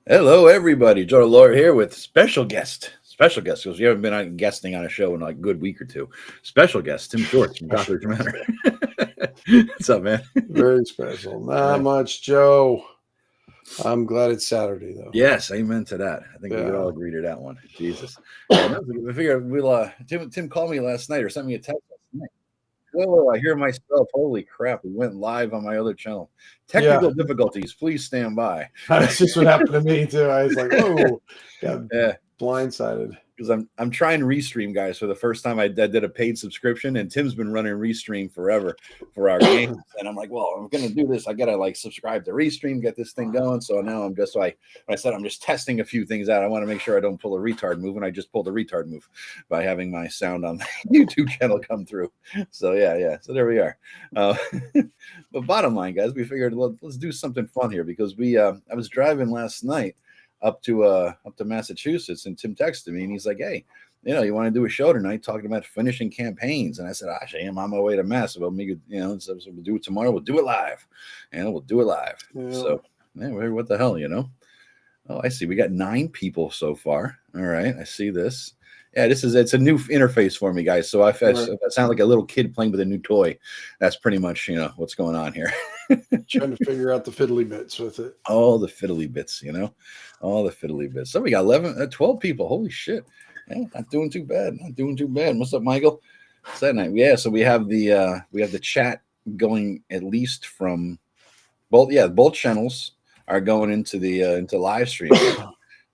Hello, everybody. Joe Lawyer here with special guest. Special guest, because you haven't been on guesting on a show in like a good week or two. Special guest, Tim Shorts from Special Cockroach guest, Manor. yeah. What's up, man? Very special. Not Uh, much, Joe. I'm glad it's Saturday though. yes, amen to that. I think we could all Yeah. agree to that one. Jesus. No, I figure we'll. Tim called me last night or sent me a text last night. Oh, I hear myself. Holy crap! We went live on my other channel. Yeah. Technical difficulties. Please stand by. That's just what happened to me too. I was like, whoa, got Yeah. blindsided. Because I'm trying Restream, guys, for the first time. I did a paid subscription, and Tim's been running Restream forever for our games. And I'm like, well, I'm gonna do this. I gotta like subscribe to Restream, get this thing going. So now I'm just like when I said I'm just testing a few things out. I want to make sure I don't pull a retard move, and I just pulled a retard move by having my sound on the YouTube channel come through. So yeah. So there we are. Uh, but bottom line, guys, we figured let's do something fun here because I was driving last night up to Massachusetts, and Tim texted me and he's like, "Hey, you want to do a show tonight talking about finishing campaigns?" And I said, "Actually, I'm on my way to Mass. Well, maybe so we'll do it tomorrow. We'll do it live, and we'll do it live." Yeah. So, what the hell? Oh, I see. We got 9 people so far. All right, I see this. Yeah, it's a new interface for me, guys. So if I sound like a little kid playing with a new toy, that's pretty much what's going on here. Trying to figure out the fiddly bits with it. All the fiddly bits, all the fiddly bits. So we got 12 people. Holy shit. Yeah, not doing too bad. Not doing too bad. What's up, Michael? It's that night. Yeah, so we have the chat going at least from both channels are going into the into live stream.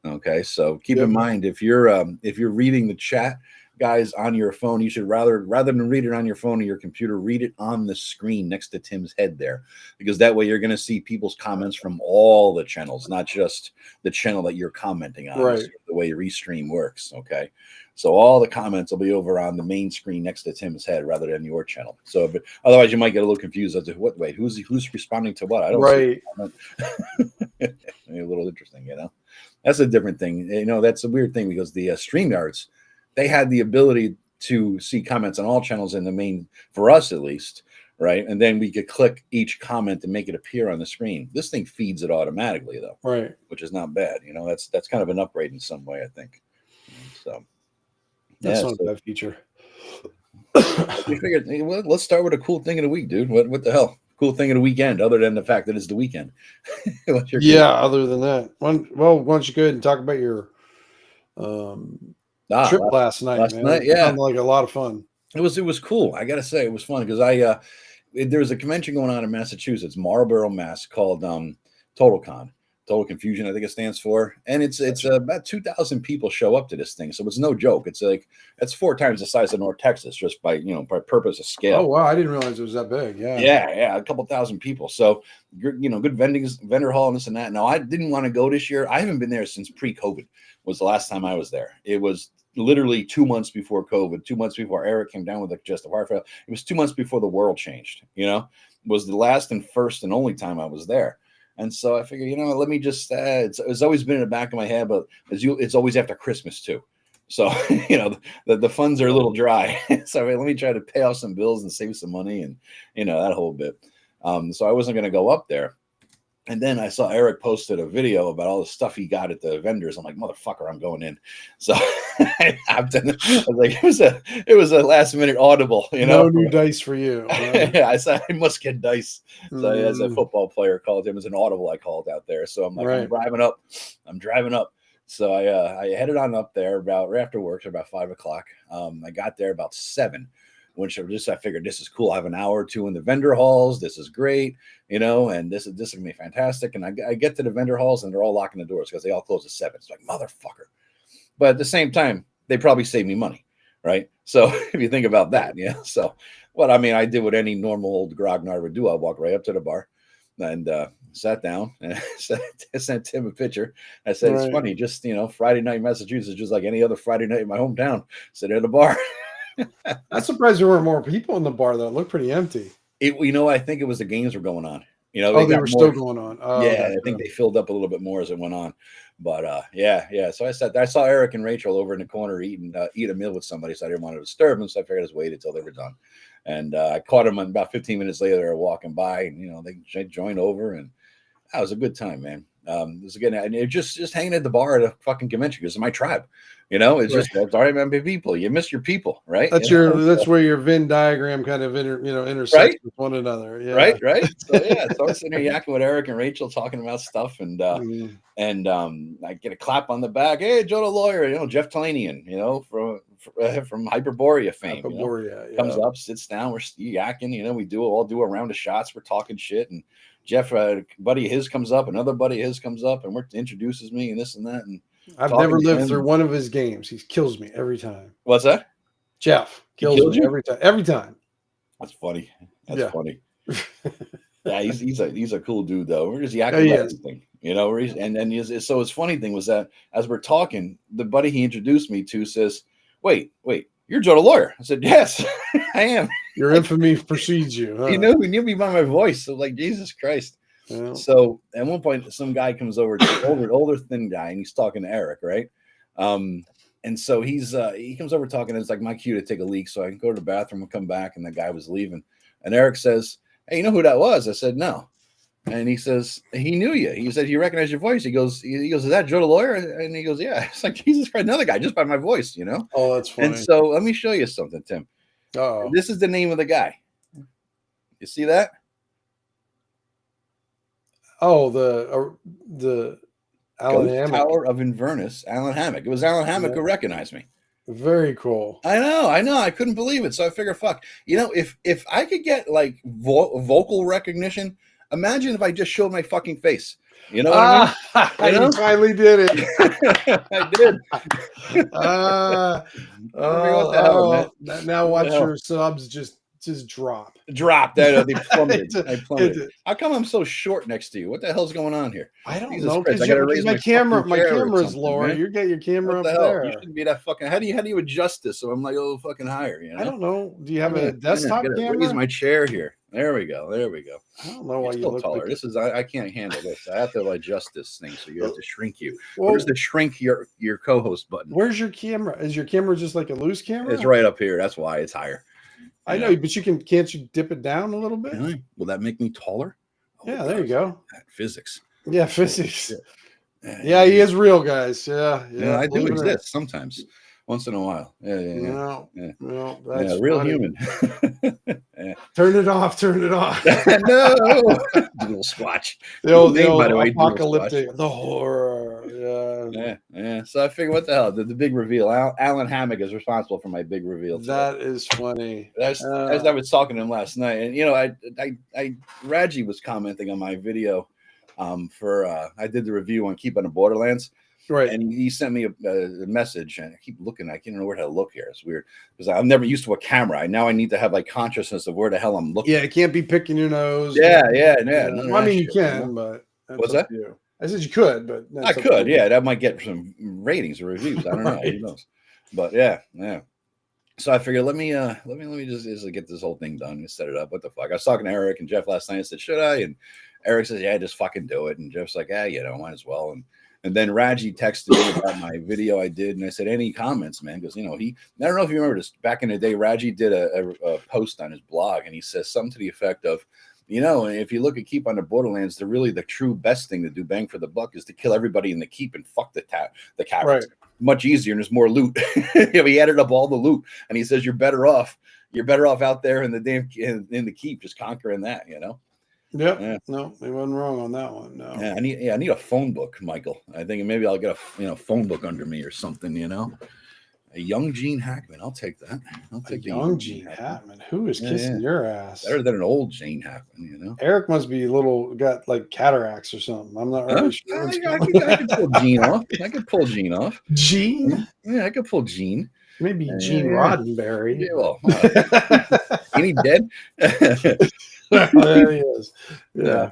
Okay, so keep in mind if you're reading the chat, guys, on your phone, you should rather than read it on your phone or your computer, read it on the screen next to Tim's head there, because that way you're going to see people's comments from all the channels, not just the channel that you're commenting on. Right. That's the way Restream works. Okay, so all the comments will be over on the main screen next to Tim's head rather than your channel. So, but otherwise, you might get a little confused as to who's responding to what. I don't Right. see. A little interesting. That's a different thing. That's a weird thing because the StreamYards, they had the ability to see comments on all channels in the main, for us at least, right? And then we could click each comment and make it appear on the screen. This thing feeds it automatically, though, Right. which is not bad. That's kind of an upgrade in some way, I think. So That's not a bad feature. we figured, well, let's start with a cool thing of the week, dude. What the hell? Cool thing of the weekend, other than the fact that it's the weekend. Other than that, why don't you go ahead and talk about your trip last night, man? Night, yeah, sounded like a lot of fun. It was cool. I gotta say, it was fun because there's a convention going on in Massachusetts, Marlborough, Mass, called TotalCon. Total Confusion, I think it stands for, and it's about 2,000 people show up to this thing, so it's no joke. It's 4 times the size of North Texas just by purpose of scale. Oh wow, I didn't realize it was that big. Yeah, a couple thousand people. So good vendor hall and this and that. Now I didn't want to go this year. I haven't been there since pre-COVID. Was the last time I was there. It was literally 2 months before COVID, 2 months before Eric came down with a congestive heart failure. It was 2 months before the world changed. It was the last and first and only time I was there. And so I figured, let me just, it's always been in the back of my head, but it's always after Christmas too. So, the funds are a little dry. So let me try to pay off some bills and save some money and, that whole bit. So I wasn't going to go up there. And then I saw Eric posted a video about all the stuff he got at the vendors. I'm like, motherfucker, I'm going in. So I was like, it was a last minute audible, No new dice for you. Yeah, I said I must get dice. So as a football player called him as an audible, I called out there. So I'm like, I'm driving up. So I headed on up there right after work, so about 5 o'clock. I got there about 7. I figured this is cool. I have an hour or 2 in the vendor halls. This is great, and this is gonna be fantastic. And I get to the vendor halls and they're all locking the doors because they all close at 7. It's like, motherfucker. But at the same time, they probably save me money, right? So if you think about that, yeah. So I did what any normal old grognard would do. I walked right up to the bar and sat down and sent Tim a picture. I said, It's funny, just Friday night in Massachusetts, just like any other Friday night in my hometown, sitting at the bar. I'm surprised there weren't more people in the bar though. It looked pretty empty. I think it was the games were going on. They were still going on. I think they filled up a little bit more as it went on. But yeah. So I saw Eric and Rachel over in the corner eat a meal with somebody, so I didn't want to disturb them. So I figured I just waited until they were done. And I caught them about 15 minutes later. They were walking by, and they joined over, and that was a good time, man. This again, and it just hanging at the bar at a fucking convention because it's my tribe. It's just that's all right, man. People, you miss your people, right? That's where your Venn diagram kind of intersects right? with one another. Yeah. Right. So so I'm sitting here yakking with Eric and Rachel talking about stuff, and I get a clap on the back. Hey, Joe the lawyer, Jeff Talanian, from Hyperborea fame. Comes up, sits down, we're yakking, we all do a round of shots, we're talking shit, and Jeff, a buddy of his comes up, another buddy of his comes up, and introduces me and this and that. And I've never lived through one of his games. He kills me every time. What's that? Jeff kills me every time. Every time. That's funny. That's funny. Yeah, he's a cool dude though. We're just yakking about everything, so his funny thing was that as we're talking, the buddy he introduced me to says, Wait, you're Joe the lawyer. I said, yes, I am. Your infamy precedes you. Huh? He knew me by my voice. So like, Jesus Christ. Yeah. So at one point, some guy comes over, older thin guy, and he's talking to Eric, right? And so he comes over talking, and it's like my cue to take a leak, so I can go to the bathroom and come back, and the guy was leaving. And Eric says, hey, you know who that was? I said, no. And he says, he knew you. He said, he recognized your voice. He goes, is that Joe the lawyer? And he goes, yeah. It's like, Jesus Christ, another guy, just by my voice, Oh, that's funny. And so let me show you something, Tim. Oh, this is the name of the guy. You see that? Oh, the Alan Hammock. Tower of Inverness, Alan Hammock. It was Alan Hammock who recognized me. Very cool. I know. I couldn't believe it. So I figured, fuck. If I could get like vocal recognition, imagine if I just showed my fucking face. You know what I mean? You finally did it. I did. What the hell, now watch your subs just drop. They plummeted. How come I'm so short next to you? What the hell's going on here? I don't know. Because my camera's lower. Man. You get your camera up hell? there. You shouldn't be that fucking. How do you adjust this so I'm like fucking higher? I don't know. Do you have a desktop camera? Raise my chair here. There we go. I don't know why you look taller. like This is I can't handle this. I have to adjust this thing, so you have to shrink you. Where's the shrink your co-host button? Where's your camera? Is your camera just like a loose camera? It's right up here. That's why it's higher. I know, but can't you dip it down a little bit? Really? Will that make me taller? Yeah, there you go. Physics. Yeah, physics. Yeah, he is real, guys. Yeah. I do exist sometimes. Once in a while. No, that's real funny. Human. Turn it off. No. Little squatch. The old apocalyptic, the horror. Yeah. So I figured, what the hell? The big reveal. Alan Hammock is responsible for my big reveal. That is funny. As I was talking to him last night, and Raji was commenting on my video I did the review on Keep on the Borderlands. Right. And he sent me a message, and I keep looking. I can't know where to look here. It's weird because I'm never used to a camera. Now I need to have like consciousness of where the hell I'm looking. Yeah, it can't be picking your nose. Yeah. Well, I mean, you can, but what's that? I said you could, but I could. Yeah, that might get some ratings or reviews. I don't know. Who knows? But yeah. So I figured, let me just get this whole thing done and set it up. What the fuck? I was talking to Eric and Jeff last night. I said, should I? And Eric says, yeah, just fucking do it. And Jeff's like, might as well. And then Raji texted me about my video I did, and I said, any comments, man? Because, I don't know if you remember this, back in the day, Raji did a post on his blog, and he says something to the effect of, if you look at Keep on the Borderlands, the true best thing to do, bang for the buck, is to kill everybody in the keep and fuck the cowards. Right. Much easier, and there's more loot. He added up all the loot, and he says, you're better off out there in the damn in the keep, just conquering that, Yep. Yeah. No, they wasn't wrong on that one. No. Yeah, I need a phone book, Michael. I think maybe I'll get a phone book under me or something. A young Gene Hackman. I'll take that. I'll take young Gene Hackman. Who is kissing your ass? Better than an old Gene Hackman. Eric must be got like cataracts or something. I'm not really sure. I could pull Gene off. Gene? Yeah, I could pull Gene. Maybe Gene Roddenberry. Yeah, well, ain't he dead? There he is. Yeah.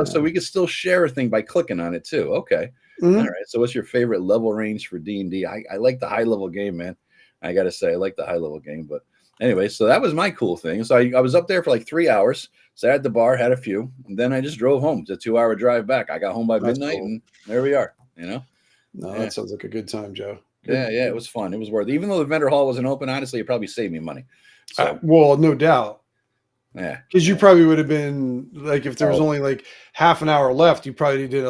So we could still share a thing by clicking on it too. Okay. Mm-hmm. All right. So what's your favorite level range for D&D? I like the high level game, man. I got to say, I like the high level game. But anyway, so that was my cool thing. So I was up there for like 3 hours. Sat at the bar, had a few, and then I just drove home. It's a 2-hour drive back. I got home by midnight, and there we are. No, that sounds like a good time, Joe. Yeah, it was fun. It was worth it. Even though the vendor hall wasn't open, honestly, it probably saved me money. So, well, no doubt. Yeah, because you probably would have been like, if there was only like half an hour left, you probably did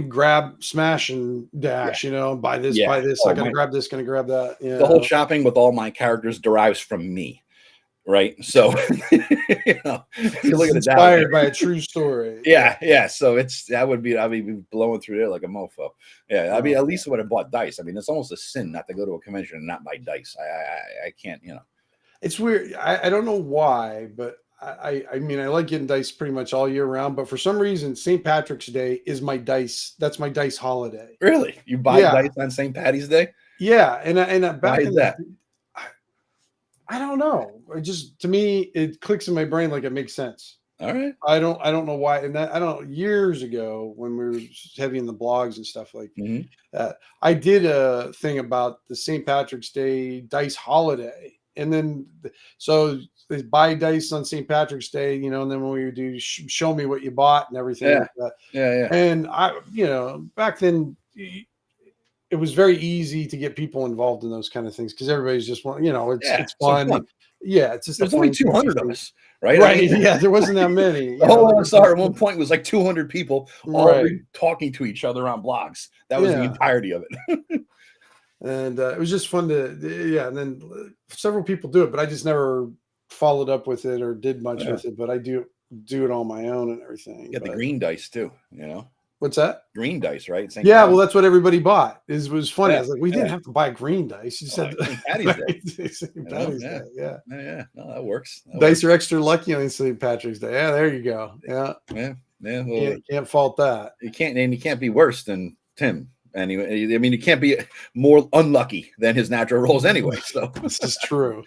grab, smash, and dash. Buy this, buy this. I gotta grab this, gonna grab that. The whole shopping with all my characters derives from me. Right. So, if you look at it inspired by a true story. Yeah. So I'd be blowing through there like a mofo. Yeah. I mean, at least when I bought dice. I mean, it's almost a sin not to go to a convention and not buy dice. I can't, It's weird. I don't know why, but I mean, I like getting dice pretty much all year round, but for some reason, St. Patrick's Day is my dice. That's my dice holiday. Really? You buy dice on St. Patty's Day? Yeah. And back in that. I don't know. To me, it clicks in my brain like it makes sense. All right. I don't know why. And I don't know, years ago when we were heavy in the blogs and stuff like that, I did a thing about the St. Patrick's Day dice holiday. And then, so they buy dice on St. Patrick's Day, and then when we would do show me what you bought and everything like that. Yeah. And back then, it was very easy to get people involved in those kind of things because everybody's just it's fun. Yeah, it's just there's only 200 of us, right? Right. Yeah, there wasn't that many. The whole OSR at one point was like 200 people all talking to each other on blogs. That was the entirety of it. And it was just fun and then several people do it, but I just never followed up with it or did much with it. But I do it on my own and everything. You got the green dice too, What's that? Green dice, right? Well, that's what everybody bought. It was funny. I was like, we didn't have to buy green dice. You said Patty's Day. St. Patty's Day. Yeah. No, that works. Dice are extra lucky on St. Patrick's Day. Yeah, there you go. Yeah. Well, can't fault that. You can't be worse than Tim. Anyway, I mean, you can't be more unlucky than his natural rolls anyway. So this is true.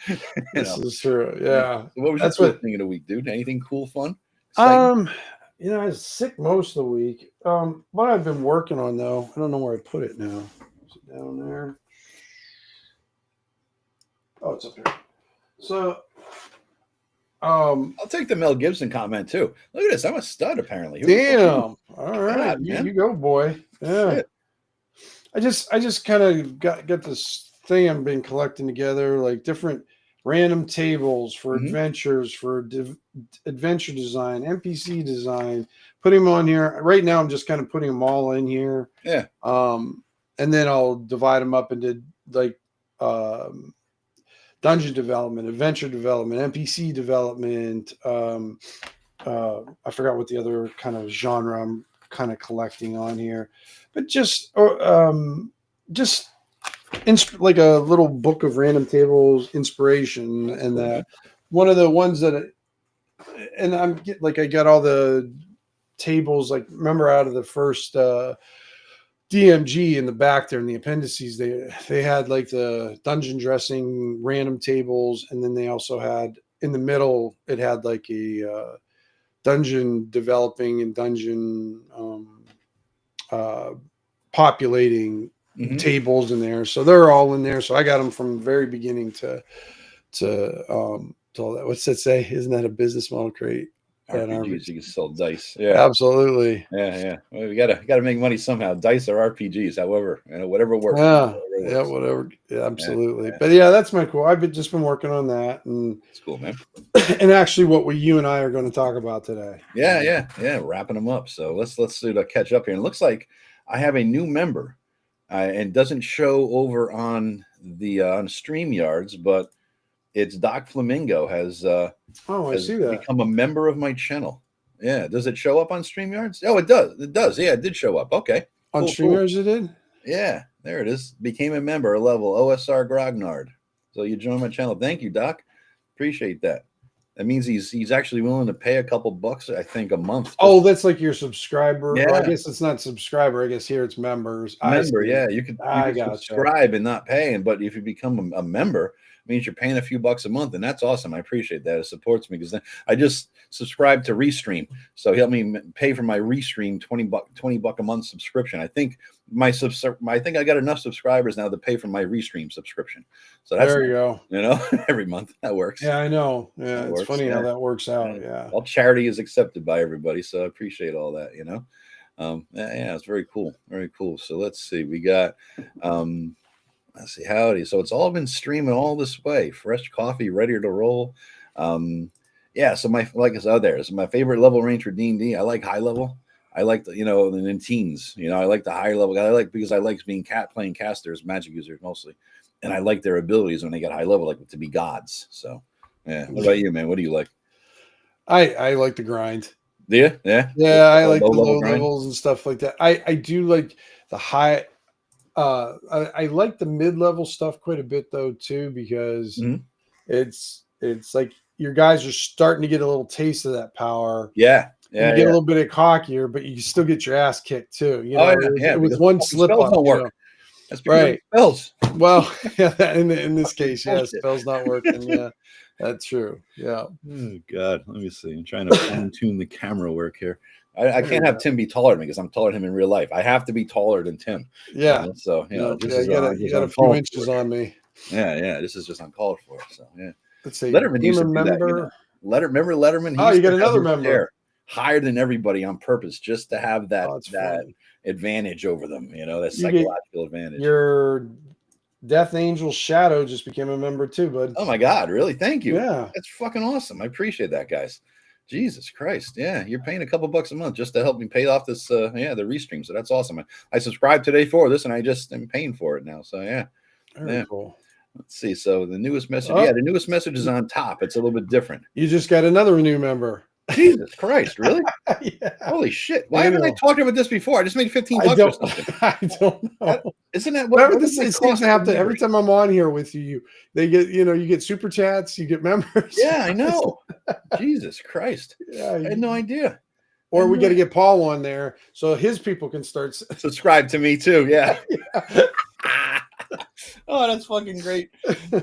This is true. Yeah. So what was your thing of the week, dude? Anything cool, fun? Exciting? I was sick most of the week. What I've been working on, though, I don't know where I put it now. Is it down there? Oh, it's up here. So, I'll take the Mel Gibson comment too. Look at this. I'm a stud, apparently. Damn. All right. You go, boy. Yeah. Shit. I just kind of got this thing I've been collecting together, like different random tables for adventures, for adventure design, NPC design, putting them on here. Right now, I'm just kind of putting them all in here. Yeah. And then I'll divide them up into like dungeon development, adventure development, NPC development. I forgot what the other kind of genre I'm kind of collecting on here, but just like a little book of random tables inspiration. And that one of the ones that I got all the tables, like remember out of the first DMG in the back there in the appendices, they had like the dungeon dressing random tables, and then they also had in the middle it had like a dungeon developing and dungeon populating tables in there. So they're all in there. So I got them from the very beginning to all that. What's that say? Isn't that a business model? Create RPGs, you can sell dice. Yeah, absolutely. Yeah. Well, we gotta make money somehow. Dice are RPGs, however, whatever works. Whatever. Yeah, absolutely. Yeah. But yeah, that's my cool. I've just been working on that, and it's cool, man. And actually, what you and I are going to talk about today. Yeah. Wrapping them up. So let's do the catch up here. And it looks like I have a new member, and doesn't show over on the on StreamYards, but it's Doc Flamingo has. I see that. Become a member of my channel. Yeah. Does it show up on StreamYards? Oh, it does. It does. Yeah, it did show up. Okay. On StreamYards, it did? Yeah. There it is. Became a member, level OSR Grognard. So you joined my channel. Thank you, Doc. Appreciate that. That means he's actually willing to pay a couple bucks, I think, a month. Oh, that's like your subscriber. Yeah. Well, I guess it's not subscriber. I guess here it's members. Yeah. You can subscribe and not pay. But if you become a member, it means you're paying a few bucks a month, and that's awesome. I appreciate that. It supports me because then I just subscribed to Restream, so he helped me pay for my Restream $20 a month subscription. I think I got enough subscribers now to pay for my Restream subscription. So that's there you go. Every month that works. Yeah, I know. Yeah, it's funny how that works out. Yeah, all charity is accepted by everybody, so I appreciate all that. It's very cool. Very cool. So let's see. We got. Let's see, howdy. So it's all been streaming all this way. Fresh coffee, ready to roll. So my favorite level range for D&D. I like high level. I like the, and in teens, I like the higher level guy. I like because I like being playing casters, magic users mostly, and I like their abilities when they get high level, like to be gods. So, yeah. What about you, man? What do you like? I like the grind. Yeah, yeah, Yeah, I like low the level low grind. levels and stuff like that. I do like the high. I like the mid level stuff quite a bit though too, because Mhm. it's like your guys are starting to get a little taste of that power, Yeah, and yeah, you get a yeah. little bit of cockier, but you still get your ass kicked too. Oh yeah, yeah. With Because one fucking slip spells up, don't work. That's because of the right. spells. Well, yeah, in this Fucking case, yeah, bullshit. spells not working. Yeah, that's true. Yeah, Oh God, let me see. I'm trying to fine tune the camera work here. I there can't you have go. Tim be taller than me because I'm taller than him in real life. I have to be taller than Tim. Yeah, So no, this yeah, is you just got a few uncalled for. inches on me. Yeah, yeah, this is just uncalled for. So yeah, Let's say Letterman used became a to do that. member. Remember Letterman? He Oh, you used got to have another his member. chair higher than everybody on purpose, just to have that Oh, it's that funny. advantage over them. That You get psychological advantage. your Death Angel Shadow just became a member too, bud. Oh my God, really? Thank you. Yeah. That's fucking awesome. I appreciate that, guys. Jesus Christ. Yeah, you're paying a couple bucks a month just to help me pay off this the restream. So that's awesome. I subscribed today for this and I just am paying for it now. So yeah. Very Yeah. cool. Let's see. So the newest message. Oh, Yeah, the newest message is on top. It's a little bit different. you just got another new member. Jesus Christ, really? Yeah. Holy shit. Why haven't I Daniel. talked about this before? I just made 15 I bucks or don't something. I don't know. Isn't that Whatever what this is my it seems cost to have per to every membership? time I'm on here with you, they get you get super chats, you get members. Yeah, I know. Jesus Christ. Yeah, I had no idea. or we got to get Paul on there so his people can start. Subscribe to me too. Yeah. Yeah. Oh, that's fucking great.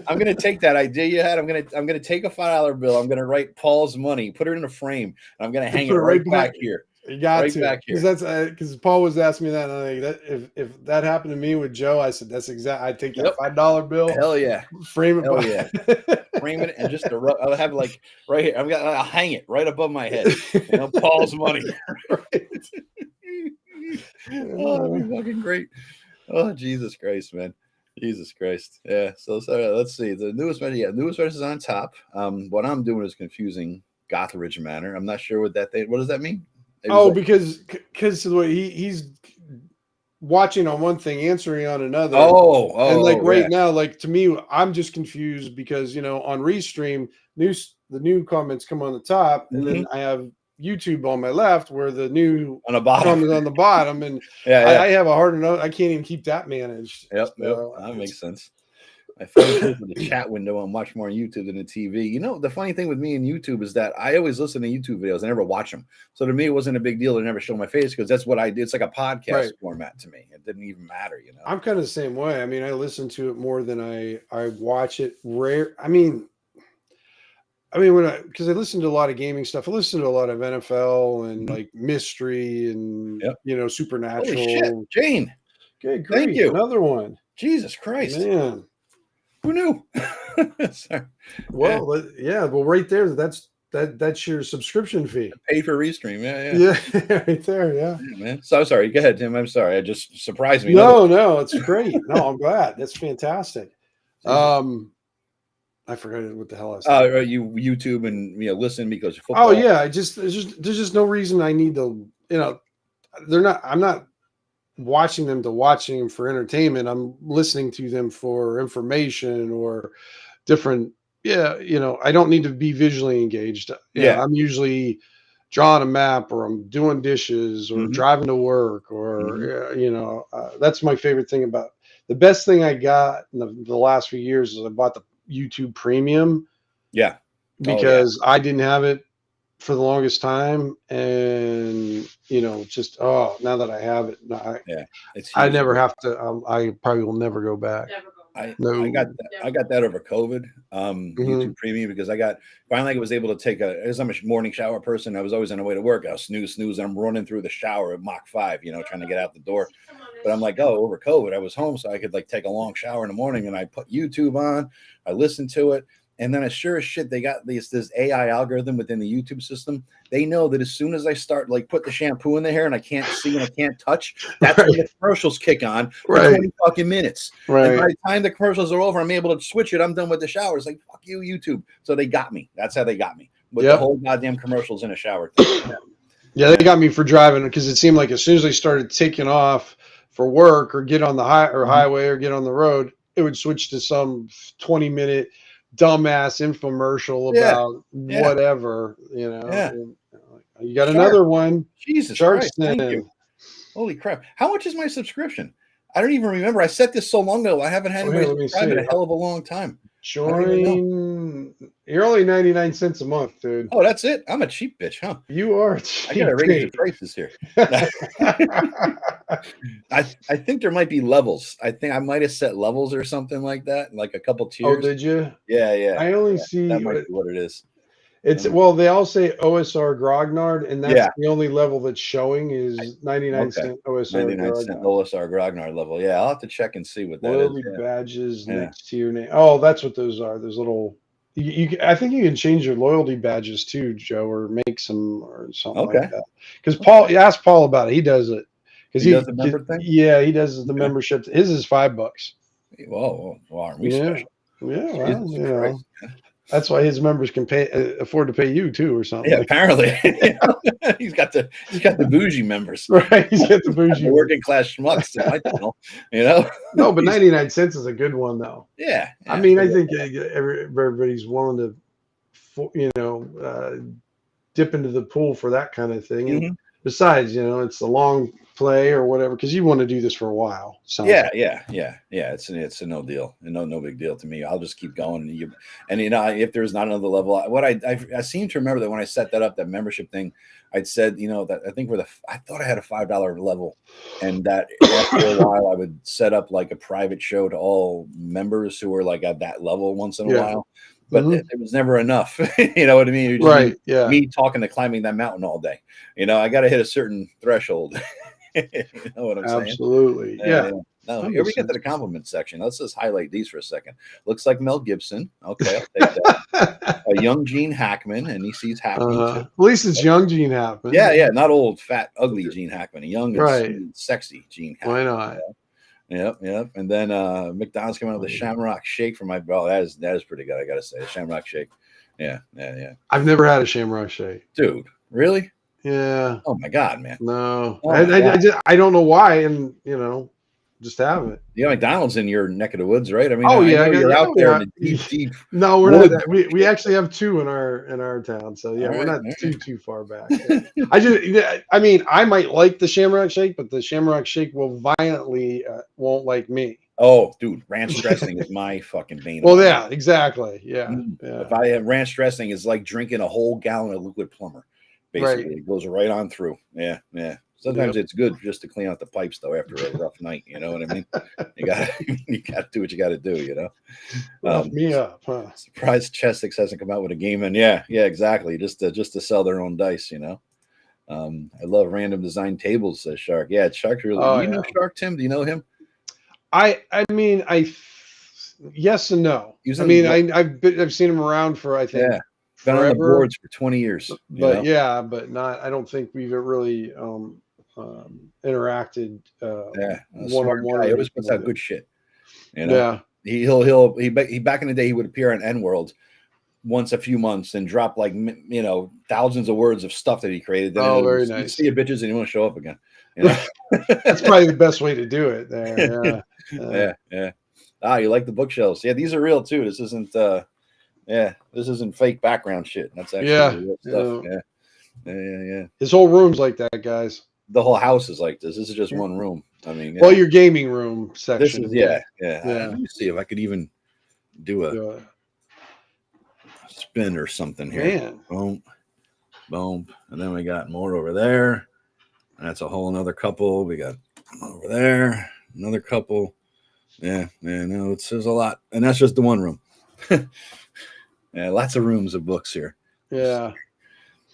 I'm gonna take that idea you had. I'm gonna take a $5 bill. I'm gonna write Paul's money, put it in a frame, and I'm gonna hang it Put it right behind- back here. You got Right to, back here. because that's because Paul was asking me that, and I'm like, that if that happened to me with Joe, I said that's exact. I'd take that Yep. $5 bill, Hell yeah. frame it, Hell yeah. Frame it and just I'll have like right here. I'll hang it right above my head. Paul's money. Right. Oh, that'd be fucking great. Oh, Jesus Christ, man. Jesus Christ. Yeah. So let's see. The newest message. Yeah, newest message is on top. What I'm doing is confusing Gothridge Manor. I'm not sure what that thing. What does that mean? Because the way he's watching on one thing, answering on another. Oh, and like right yeah. now, like to me, I'm just confused because on Restream, the new comments come on the top, and then I have YouTube on my left where the new on the bottom comments on the bottom, and I have a hard enough. I can't even keep that managed. Yep, so that makes sense. I find the chat window and watch more on YouTube than the TV. The funny thing with me and YouTube is that I always listen to YouTube videos. I never watch them. So to me, it wasn't a big deal to never show my face because that's what I did. It's like a podcast format to me. It didn't even matter, I'm kind of the same way. I mean, I listen to it more than I watch it. Rare. I mean, because I listen to a lot of gaming stuff. I listen to a lot of NFL and like mystery and supernatural. Holy shit, Jane. Okay, great. Thank you. Another one. Jesus Christ, man. Who knew? Sorry. Well, yeah. Well, right there, that's your subscription fee. Pay for Restream. Yeah, right there. Yeah, man. So sorry. Go ahead, Tim. I'm sorry. I just surprised me. No, it's great. No, I'm glad. That's fantastic. I forgot what the hell I said. You YouTube and listen because of football. Oh yeah, there's just no reason I need to. I'm not watching them for entertainment. I'm listening to them for information or different. Yeah, I don't need to be visually engaged. I'm usually drawing a map or I'm doing dishes or driving to work or that's my favorite thing about. The best thing I got in the last few years is I bought the YouTube Premium. Yeah. Because I didn't have it for the longest time. And, now that I have it, I never have to, I probably will never go back. I got that over COVID, YouTube Premium, because finally I was able to take as I'm a morning shower person, I was always on the way to work. I was snooze, and I'm running through the shower at Mach 5, trying to get out the door. But I'm like, over COVID, I was home, so I could take a long shower in the morning, and I put YouTube on, I listened to it. And then as sure as shit, they got this AI algorithm within the YouTube system. They know that as soon as I start put the shampoo in the hair and I can't see and I can't touch, that's when the commercials kick on for 20 fucking minutes. Right. And by the time the commercials are over, I'm able to switch it. I'm done with the shower. It's like, fuck you, YouTube. So they got me. That's how they got me. With the whole goddamn commercials in a shower thing. Yeah, they got me for driving because it seemed like as soon as they started taking off for work or get on the Mhm. highway or get on the road, it would switch to some 20-minute dumbass infomercial Yeah, about yeah, whatever, yeah. And, you got Shark. another one, Jesus Shark Christ! Thank you. Sin. Holy crap! How much is my subscription? I don't even remember. I set this so long ago. I haven't had Oh, here, anybody let me subscribe in see. a hell of a long time. I don't even know. Join. You're only 99 cents a month, dude. Oh, that's it. I'm a cheap bitch, huh? You are I gotta cheap raise the date. prices here. I think there might be levels. I think I might have set levels or something like that, like a couple Oh, tiers. did you? Yeah, yeah, I only yeah. That see might be what it is. it's Um, well, they all say OSR Grognard, and that's yeah. the only level that's showing I, is 99 okay. cent OSR 99 cent Grognard. OSR Grognard level. Yeah, I'll have to check and see what that is. Loyalty badges Yeah. next to your name. Oh, that's what those are. Those little. I think you can change your loyalty badges too, Joe, or make some or Yeah. something like Okay. that. Because Okay. you ask Paul about it. He does it. Because He does the member thing. yeah, he does the Okay. membership. His is $5. Whoa, well, aren't we Yeah, special? yeah. Well, Jesus Christ. that's why his members can afford to pay you too, or something Yeah, like. apparently he's got the bougie members, Right, he's got the bougie the one. working class schmucks in my channel. You know, No, but He's- 99 cents is a good one, though. yeah, I yeah, mean, I think everybody's willing to, dip into the pool for that kind of thing. And Mhm. besides, it's a long play or whatever, because you want to do this for a while. Sounds Yeah, like. yeah, yeah, yeah. It's a no deal, no big deal to me. I'll just keep going, and if there's not another level, what I seem to remember that when I set that up, that membership thing, I'd said that I think I thought I had a $5 level, and that after a while I would set up like a private show to all members who were like at that level once in a Yeah. while, but Hmm. it was never enough. You know what I mean? It would just be Right. Yeah. me talking to climbing that mountain all day. I got to hit a certain threshold. You know what I'm saying? Absolutely. Yeah, Yeah. yeah. No, That here we makes get to sense. the compliment section. Let's just highlight these for a second. Looks like Mel Gibson. Okay, I'll take that. A young Gene Hackman, and he sees Hackman too. At least it's young Gene Yeah, Hackman. yeah, not old, fat, ugly Gene Hackman. A young and Right. sweet, sexy Gene Why Hackman. not? Yep, yep. And then McDonald's coming out with a Shamrock Shake for my bro. That is pretty good. I gotta say, a Shamrock Shake. Yeah, yeah, yeah. I've never had a Shamrock Shake. Dude, really? Yeah. Oh my god, man. No. Oh my god. I don't know why, and just haven't. McDonald's in your neck of the woods, right? I mean, Oh I yeah, know you're out there in yeah. the deep, deep No, we're not. woods. We actually have two in our town, so yeah, All we're right, not all too far back. Yeah. I mean, I might like the Shamrock Shake, but the Shamrock Shake will violently won't like me. Oh, dude, ranch dressing is my fucking bane. Well, yeah, exactly. Yeah, yeah. If I have ranch dressing, is like drinking a whole gallon of liquid plumber. Basically, Right. it goes right on through. Yeah, yeah. Sometimes Yep. it's good just to clean out the pipes, though, after a rough night. You know what I mean? You got to do what you got to do. Rough me up, huh? Surprised Chessex hasn't come out with a game, and yeah, exactly. Just to sell their own dice. I love random design tables, says Shark. Yeah, Shark's really. Oh Do you know yeah. Shark, Tim? Do you know him? I mean, yes and no. I mean, I've seen him around for I think been on the forever. boards for 20 years. But yeah, but not. I don't think we've really interacted one on one. He always puts out good shit. Yeah. He back in the day he would appear on N World once a few months and drop like thousands of words of stuff that he created. Then very nice. See your bitches and you want to show up again. That's probably the best way to do it. There. Yeah. Yeah. You like the bookshelves? Yeah, these are real too. This isn't. This isn't fake background shit. That's actually real stuff. Yeah. His whole room's like that, guys. The whole house is like this. This is just one room. I mean, well, your gaming room section. This is Let me see if I could even do a spin or something here. Man. Boom, boom, and then we got more over there. And that's a whole another couple. We got over there, another couple. Yeah, no, there's a lot, and that's just the one room. Yeah, lots of rooms of books here. Yeah.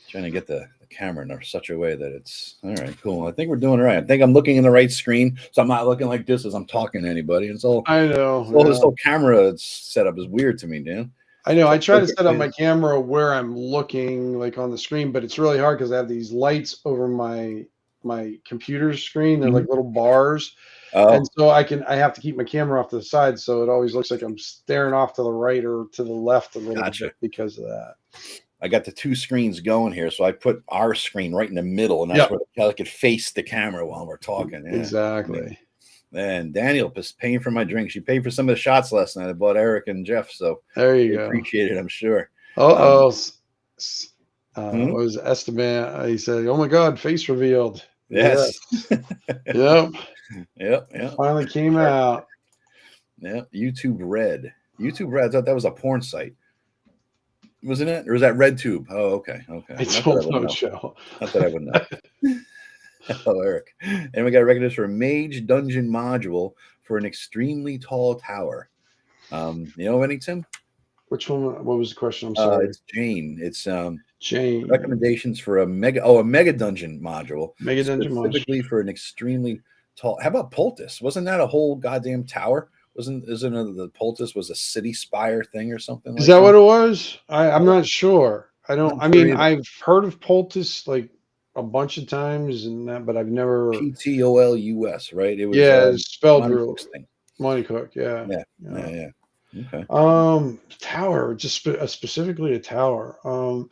Trying to get the camera in such a way that it's all right. Cool. I think we're doing it right. I think I'm looking in the right screen, so I'm not looking like this as I'm talking to anybody. It's all I know. This whole camera setup is weird to me, Dan. I know. I try to set up my camera where I'm looking, like on the screen, but it's really hard because I have these lights over my computer screen. They're like little bars. Oh. And so I have to keep my camera off to the side, so it always looks like I'm staring off to the right or to the left a little bit because of that. I got the two screens going here, so I put our screen right in the middle, and that's where I could face the camera while we're talking. Yeah. Exactly. And Daniel is paying for my drink. She paid for some of the shots last night. I bought Eric and Jeff, so there you go. Appreciate it, I'm sure. What was Esteban? He said, "Oh my God, face revealed." Yes. Yep. Yep. It finally came out. Yep. YouTube Red. YouTube Red. I thought that was a porn site. Wasn't it? Or is that RedTube? Oh, okay. I don't know, Joe. Not that I would know. Hello, Eric. And we got a recognition for a mage dungeon module for an extremely tall tower. You know any, Tim? Which one? What was the question? I'm sorry. It's Jane. It's Jane. Recommendations for a mega dungeon module. Mega dungeon module. Specifically for an extremely tall. How about Poultice? Wasn't that a whole goddamn tower? Isn't the Poultice was a city spire thing or something? Is that what it was? I'm not sure. I mean, I've heard of Poultice like a bunch of times and that, but I've never. PTOLUS, right? It was it's spelled Monty real. Cook's thing. Monty Cook, yeah. Okay. Tower, just specifically a tower. A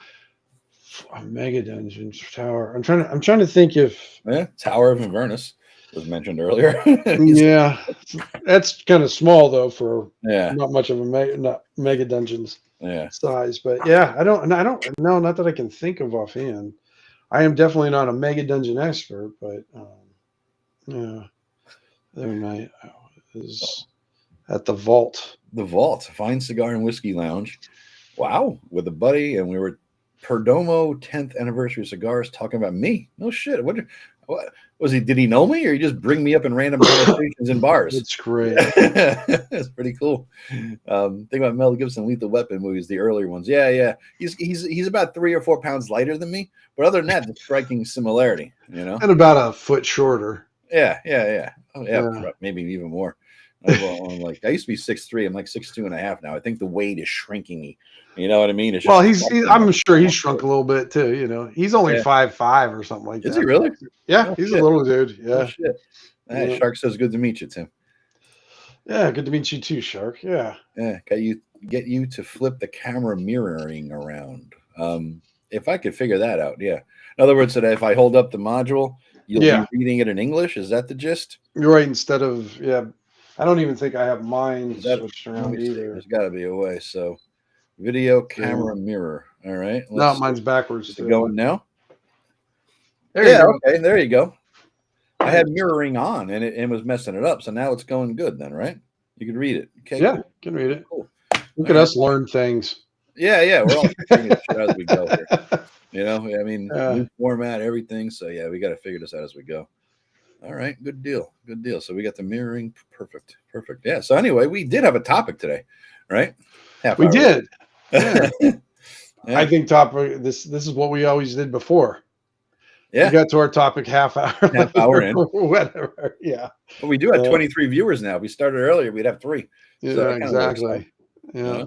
mega dungeon tower. I'm trying to think if Tower of Inverness was mentioned earlier. Yeah, that's kind of small though for not much of a mega dungeons size. But yeah, I don't know, not that I can think of offhand. I am definitely not a mega dungeon expert, but yeah, the other night I was at the Vault. The Vault, Fine Cigar and Whiskey Lounge. Wow, with a buddy, and we were Perdomo 10th anniversary cigars talking about me. No shit. What was he? Did he know me, or he just bring me up in random conversations in bars? It's great. It's pretty cool. Think about Mel Gibson Lethal Weapon movies, the earlier ones. Yeah. He's about 3 or 4 pounds lighter than me, but other than that, the striking similarity. And about a foot shorter. Yeah. Maybe even more. I'm like, I used to be 6'3". I'm like 6'2.5" now. I think the weight is shrinking me. You know what I mean? It's just I'm sure he's shrunk a little bit too. He's only 5'5" or something like that. Is he really? Yeah, he's a little dude. Yeah. Oh, shit. Shark says, "Good to meet you, Tim." Yeah, good to meet you too, Shark. Yeah. Yeah, get you to flip the camera mirroring around. If I could figure that out, yeah. In other words, that if I hold up the module, you'll be reading it in English. Is that the gist? You're right. Instead of I don't even think I have mine switched around either. There's got to be a way. So, video camera mirror. All right. No, mine's backwards. Is it going now? There you go. Okay. There you go. I had mirroring on, and it was messing it up. So now it's going good. Then, right? You can read it. Okay. Yeah, cool. Can read it. Cool. Look at us learn things. Yeah. We're all figuring it out as we go here. I mean, new format, everything. So yeah, we got to figure this out as we go. All right, good deal. So we got the mirroring, perfect. Yeah. So anyway, we did have a topic today, right? We did. Yeah. I think topic. This is what we always did before. Yeah. We got to our topic half hour in. Whatever. Yeah. But we do have 23 viewers now. If we started earlier, we'd have 3. Yeah, so exactly. Yeah.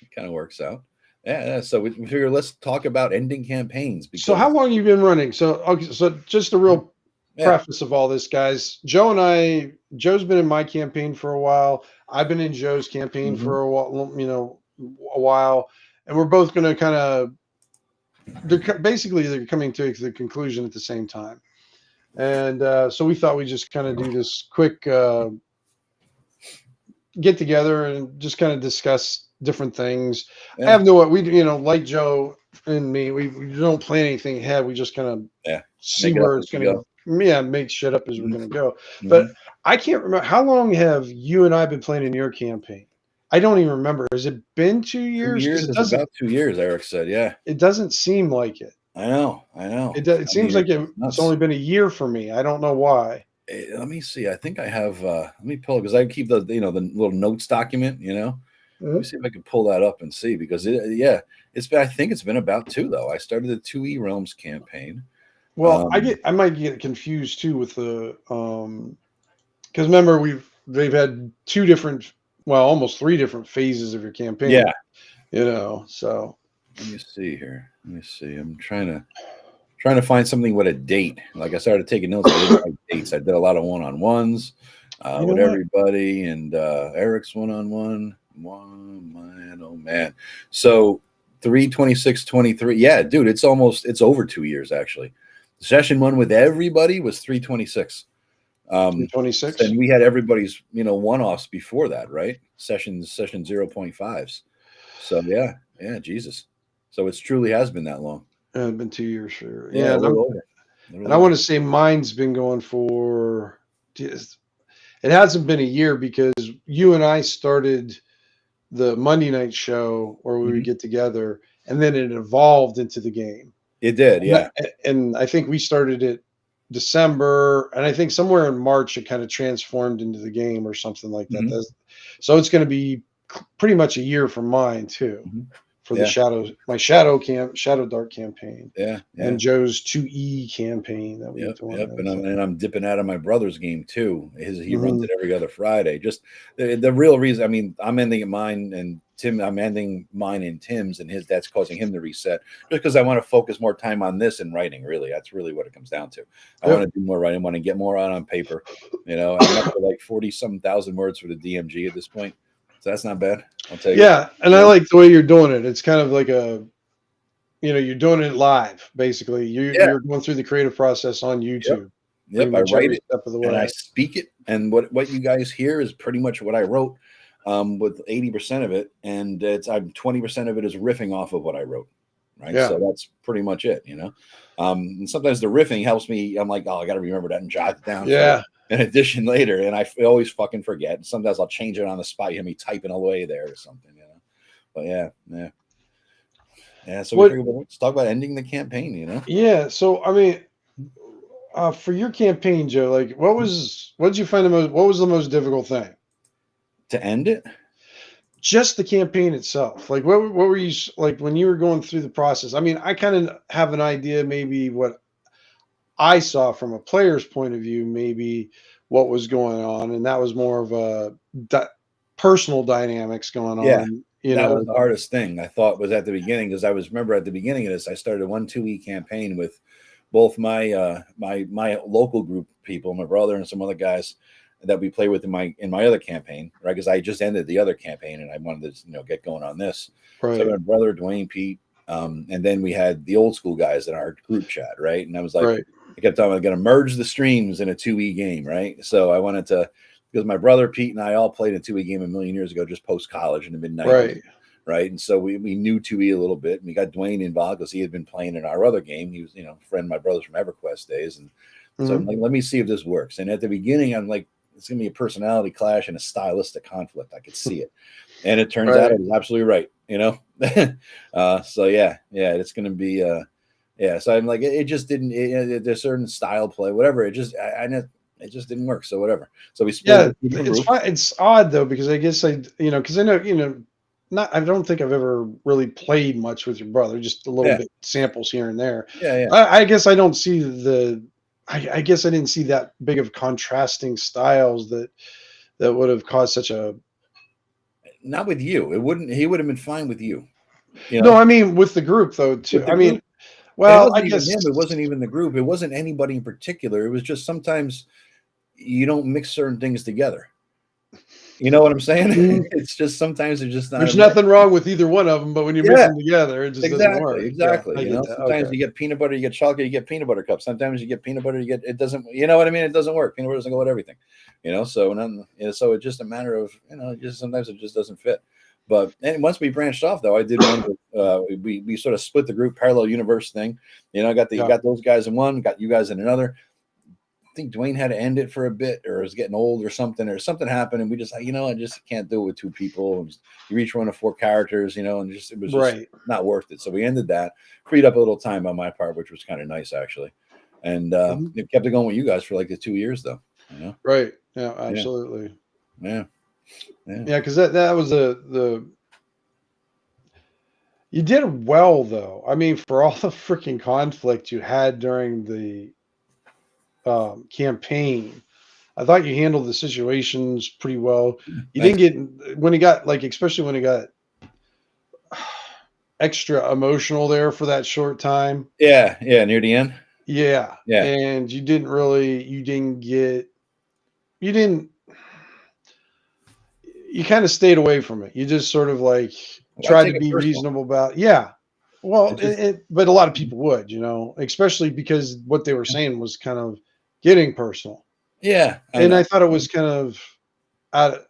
It kind of works out. Yeah. So we figure let's talk about ending campaigns. So how long have you been running? So just a real preface of all this, guys. Joe's been in my campaign for a while. I've been in Joe's campaign for a while, and we're both going to kind of. They're coming to the conclusion at the same time, and so we thought we'd just kind of do this quick get together and just kind of discuss different things. I have like Joe and me, we don't plan anything ahead. We just kind of see where it's going to go. Make shit up as we're going to go. But I can't remember, how long have you and I been playing in your campaign? I don't even remember. Has it been 2 years? 2 years. It's about 2 years, Eric said. Yeah. It doesn't seem like it. I know. It seems like it's only been a year for me. I don't know why. Let me see. I think I have. Let me pull it because I keep the little notes document. Let me see if I can pull that up and see because it's been. I think it's been about 2 though. I started the 2E Realms campaign. Well, I might get confused too with the because remember they've had 2 different, almost 3 different phases of your campaign. Yeah. So let me see here. I'm trying to find something with a date. Like I started taking notes. I did like dates. I did a lot of one-on-ones with everybody, and Eric's one-on-one. Man, oh man. So 3/26/23. Yeah, dude, it's over 2 years actually. Session 1 with everybody was 3/26. 26. And we had everybody's, one-offs before that, right? Session 0.5s. So yeah, Jesus. So it's truly has been that long. It's been 2 years for Yeah, a and little over. I want to say mine's been going for. It hasn't been a year because you and I started the Monday night show where we would Mhm. get together, and then it evolved into the game. It did, yeah. And I think we started it December, and I think somewhere in March it kind of transformed into the game or something like that. Mhm. So it's going to be pretty much a year from mine too, Mhm. for Yeah. my Shadow Dark campaign, Yeah, and Joe's 2E campaign that we're Yep, doing. yep, and I'm dipping out of my brother's game too. He runs Mhm. it every other Friday. Just the real reason. I mean, I'm ending mine and Tim. I'm ending mine and Tim's, and that's causing him to reset. Just because I want to focus more time on this and writing. Really, that's really what it comes down to. I want to do more writing. I want to get more out on paper. I'm up to like 40-some thousand words for the DMG at this point, so that's not bad. I'll tell you. Yeah, and I like the way you're doing it. It's kind of like you're doing it live, basically. Yeah. You're going through the creative process on Yep. YouTube, pretty Yep, I much write every it step of the and I way. speak it, and what you guys hear is pretty much what I wrote, with 80% of it, and I'm 20% of it is riffing off of what I wrote, right? Yeah. So that's pretty much it. And sometimes the riffing helps me. I'm like, oh, I got to remember that and jot it down Yeah. for an addition later, and I always fucking forget. Sometimes I'll change it on the spot. You hear me typing away there or something. But yeah. So we What? figured, well, let's talk about ending the campaign. Yeah. So I mean, for your campaign, Joe, like, what did you find what was the most difficult thing? To end it. Just the campaign itself. Like, what were you like when you were going through the process? I mean, I kind of have an idea, maybe what I saw from a player's point of view, maybe what was going on, and that was more of a personal dynamics going Yeah. on. That was the hardest thing I thought was at the beginning, because I remember at the beginning of this, I started a 1-2E campaign with both my my local group people, my brother and some other guys that we play with in my other campaign, right? Because I just ended the other campaign and I wanted to get going on this. Right. So my brother Dwayne, Pete, and then we had the old school guys in our group chat, right? And I was like, Right. I kept telling them I'm going to merge the streams in a 2E game, right? So I wanted to. Because my brother Pete and I all played a 2E game a million years ago, just post college in the mid-90s, right? And so we knew 2E a little bit, and we got Dwayne involved because he had been playing in our other game. He was, a friend of my brother's from EverQuest days, and so I'm like, let me see if this works. And at the beginning, I'm like, it's gonna be a personality clash and a stylistic conflict. I could see it, and it turns out I was absolutely right. So yeah, it's gonna be So I'm like, it just didn't. There's certain style play, whatever. It just it just didn't work. So whatever. So we split. Yeah, it's fine. It's odd though, because I guess because I know, not. I don't think I've ever really played much with your brother. Just a little bit samples here and there. Yeah. I guess I don't see I guess I didn't see that big of contrasting styles that would have caused such a. Not with you. It wouldn't. He would have been fine with you. No, I mean with the group though too. With the I mean, group, it well, I wasn't even guess him. It wasn't even the group. It wasn't anybody in particular. It was just sometimes you don't mix certain things together. You know what I'm saying? It's just sometimes it's just not. There's nothing wrong with either one of them, but when you mix them together, it just doesn't work. Exactly. Yeah, Sometimes you get peanut butter, you get chocolate, you get peanut butter cups. Sometimes you get peanut butter, it doesn't. You know what I mean? It doesn't work. Peanut butter doesn't go with everything. So it's just a matter of just sometimes it just doesn't fit. But and once we branched off, though, I did one. We sort of split the group, parallel universe thing. Got those guys in one, got you guys in another. I think Dwayne had to end it for a bit, or was getting old, or something happened, and we just like, I just can't do it with two people. You reach one of 4 characters, and it was just not worth it. So we ended that, freed up a little time on my part, which was kind of nice actually, and it kept it going with you guys for like the 2 years though. Right. Yeah. Absolutely. Yeah. Because that was the. You did well though. I mean, for all the freaking conflict you had during the campaign, I thought you handled the situations pretty well. You didn't get when it got especially when it got extra emotional there for that short time. Yeah, near the end. Yeah. And you didn't you kind of stayed away from it. You just sort of Why tried take to it be personal? reasonable about. Yeah. Well, It just but a lot of people would, especially because what they were saying was kind of getting personal, yeah, I and I know. thought it was kind of out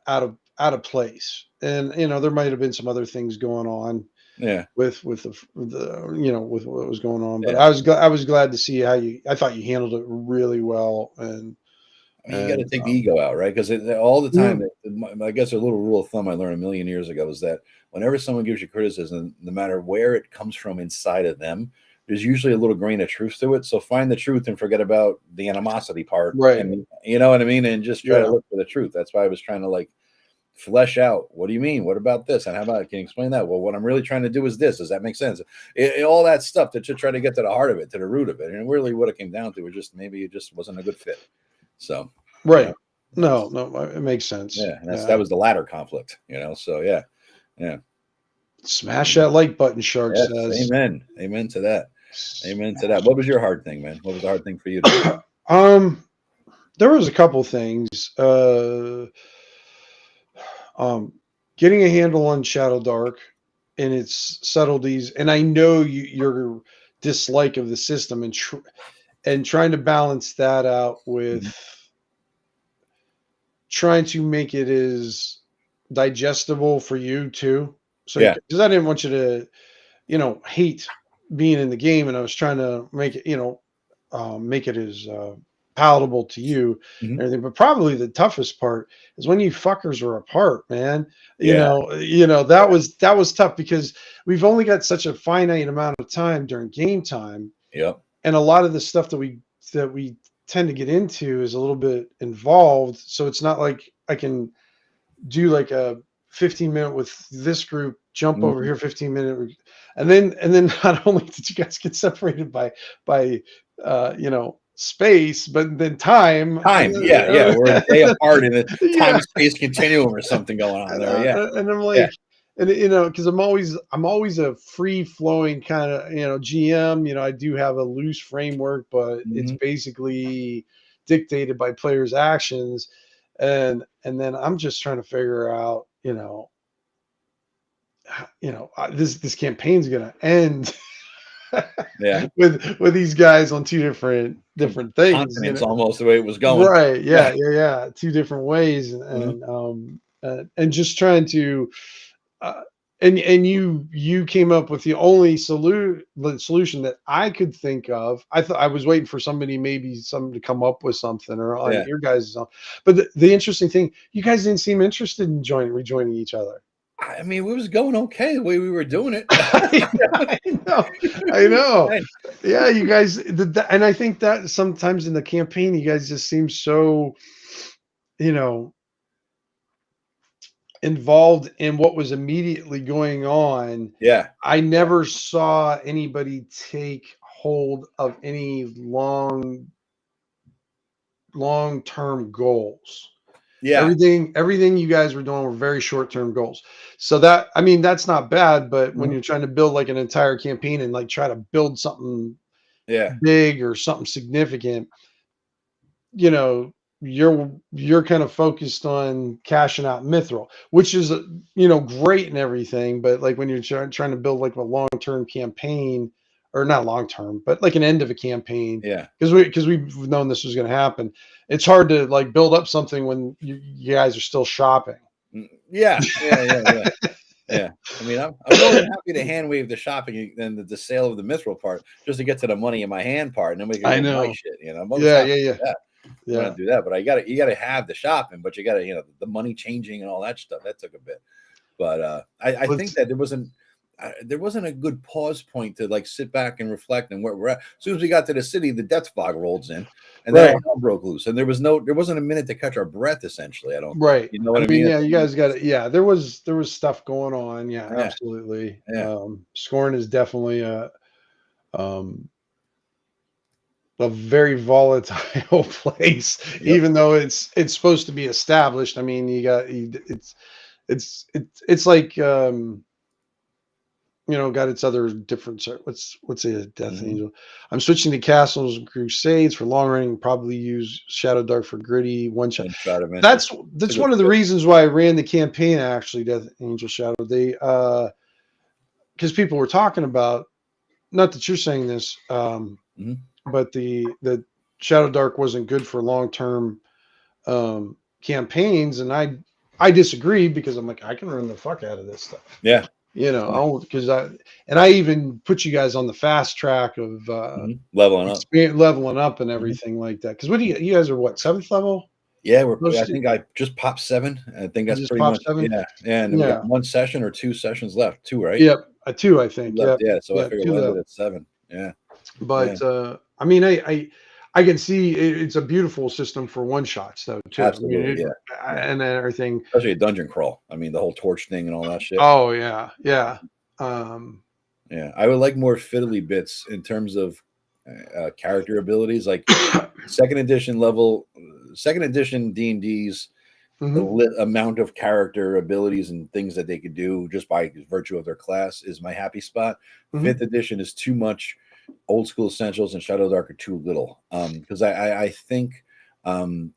of place. And there might have been some other things going on Yeah, with with what was going on, but yeah. I was glad to see how I thought you handled it really well. I mean, you got to And take the ego out, right? Because all the time, mm, I guess a little rule of thumb I learned a million years ago is that whenever someone gives you criticism, no matter where it comes from inside of them, there's usually a little grain of truth to it. So find the truth and forget about the animosity part, right, and you know what I mean, and just try to yeah, look for the truth. That's why I was trying to like flesh out. What do you mean? What about this? And how about can you explain that? Well, what I'm really trying to do is this. Does that make sense? All that stuff to try to get to the heart of it, to the root of it, and really what it came down to was just maybe it just wasn't a good fit. So, you know, right. No, that's no, it makes sense. yeah, and that Yeah, was the latter conflict. So yeah, yeah, smash that like button, Shark yes, says. amen, amen to that, amen to that. Smash. What was your hard thing, man? What was the hard thing for you to do? um, there was a couple things. Um, Getting a handle on Shadow Dark and its subtleties, and I know your dislike of the system, and trying to balance that out with Mhm. trying to make it as digestible for you too. So, Yeah, because I didn't want you to, hate being in the game, and I was trying to make it as palatable to you hmm and everything. But probably the toughest part is when you fuckers were apart, man. yeah, That was tough because we've only got such a finite amount of time during game time, yep, and a lot of the stuff that we tend to get into is a little bit involved. So it's not like I can do like a 15-minute with this group, jump over mhm. here 15-minute, and then not only did you guys get separated by space, but then time. Time, yeah, yeah. We're a day apart in the time Yeah, space continuum or something going on there. Yeah, and I'm yeah, like, and because I'm always a free flowing kind of GM. I do have a loose framework, but it's hmm basically dictated by players' actions, and then I'm just trying to figure out, this campaign's gonna end yeah. with these guys on two different things, Continents almost the way it was going. right? Yeah, Yeah, yeah, yeah, two different ways, mhm. and just trying to, uh, and you came up with the only solution that I could think of. I thought I was waiting for somebody to come up with something or on Yeah. your guys' own. But the interesting thing, you guys didn't seem interested in rejoining each other. I mean, we was going okay the way we were doing it. I know, I know. Fine. Yeah, you guys, and I think that sometimes in the campaign, you guys just seem so, you know, involved in what was immediately going on. Yeah, I never saw anybody take hold of any long-term goals. yeah, Everything you guys were doing were very short-term goals. So that, I mean, that's not bad, but when mhm, you're trying to build like an entire campaign and like try to build something yeah, big or something significant, you know, you're kind of focused on cashing out Mithril, which is great and everything, but like when you're trying to build like a long-term campaign, or not long-term, but like an end of a campaign, yeah. because we've known this was going to happen. It's hard to like build up something when you guys are still shopping. Yeah, yeah, yeah, yeah, yeah. I mean, I'm more than happy to hand wave the shopping and the sale of the mithril part just to get to the money in my hand part, and then we can I go buy know. shit. I'm always Yeah, happy yeah, to yeah, do that. I yeah. want to do that, but you gotta have the shopping, but you gotta the money changing and all that stuff. That took a bit. But I think Let's that there wasn't a good pause point to like sit back and reflect and where we're at. As soon as we got to the city, the death fog rolls in, and then right. all hell broke loose. And there wasn't a minute to catch our breath. Essentially, I don't think. Right. You know I what I mean, mean? yeah, you guys got it. Yeah, there was stuff going on. Yeah, Yeah, absolutely. yeah, Scorn is definitely um a very volatile place, yep. even though it's supposed to be established. I mean, it's like got its other different what's a Death hmm Angel. I'm switching to Castles and Crusades for long running. Probably use Shadow Dark for gritty one shot. One shot adventures. That's It's a that's good one of the fit. reasons why I ran the campaign. Actually, Death Angel Shadow. because people were talking about, not that you're saying this, Mhm. but the Shadow Dark wasn't good for long term campaigns, and I disagree because I'm like, I can run the fuck out of this stuff. Yeah. You Yeah. know, because I even put you guys on the fast track of Leveling up. leveling up and Mhm. everything like that. Because what do you guys are what, 7th level? Yeah, Most I think I just popped 7. I think that's just pretty pop much, 7. yeah. And we got Yeah. 1 session or 2 sessions left. 2, right? Yep. A 2, I 2 think. left. Yep. Yeah. So I Yeah. figured 2 we'll end it left. at 7. Yeah. Yeah. But I mean, I can see it's a beautiful system for one shots though too. I mean, Absolutely. Yeah. Yeah. and everything. Especially a dungeon crawl. I mean, the whole torch thing and all that shit. Oh yeah, yeah. Um, Yeah. I would like more fiddly bits in terms of character abilities, like second edition level, second edition D&D's mhm, amount of character abilities and things that they could do just by virtue of their class is my happy spot. mhm. Fifth edition is too much. Old school essentials and Shadow Dark are too little. Because I think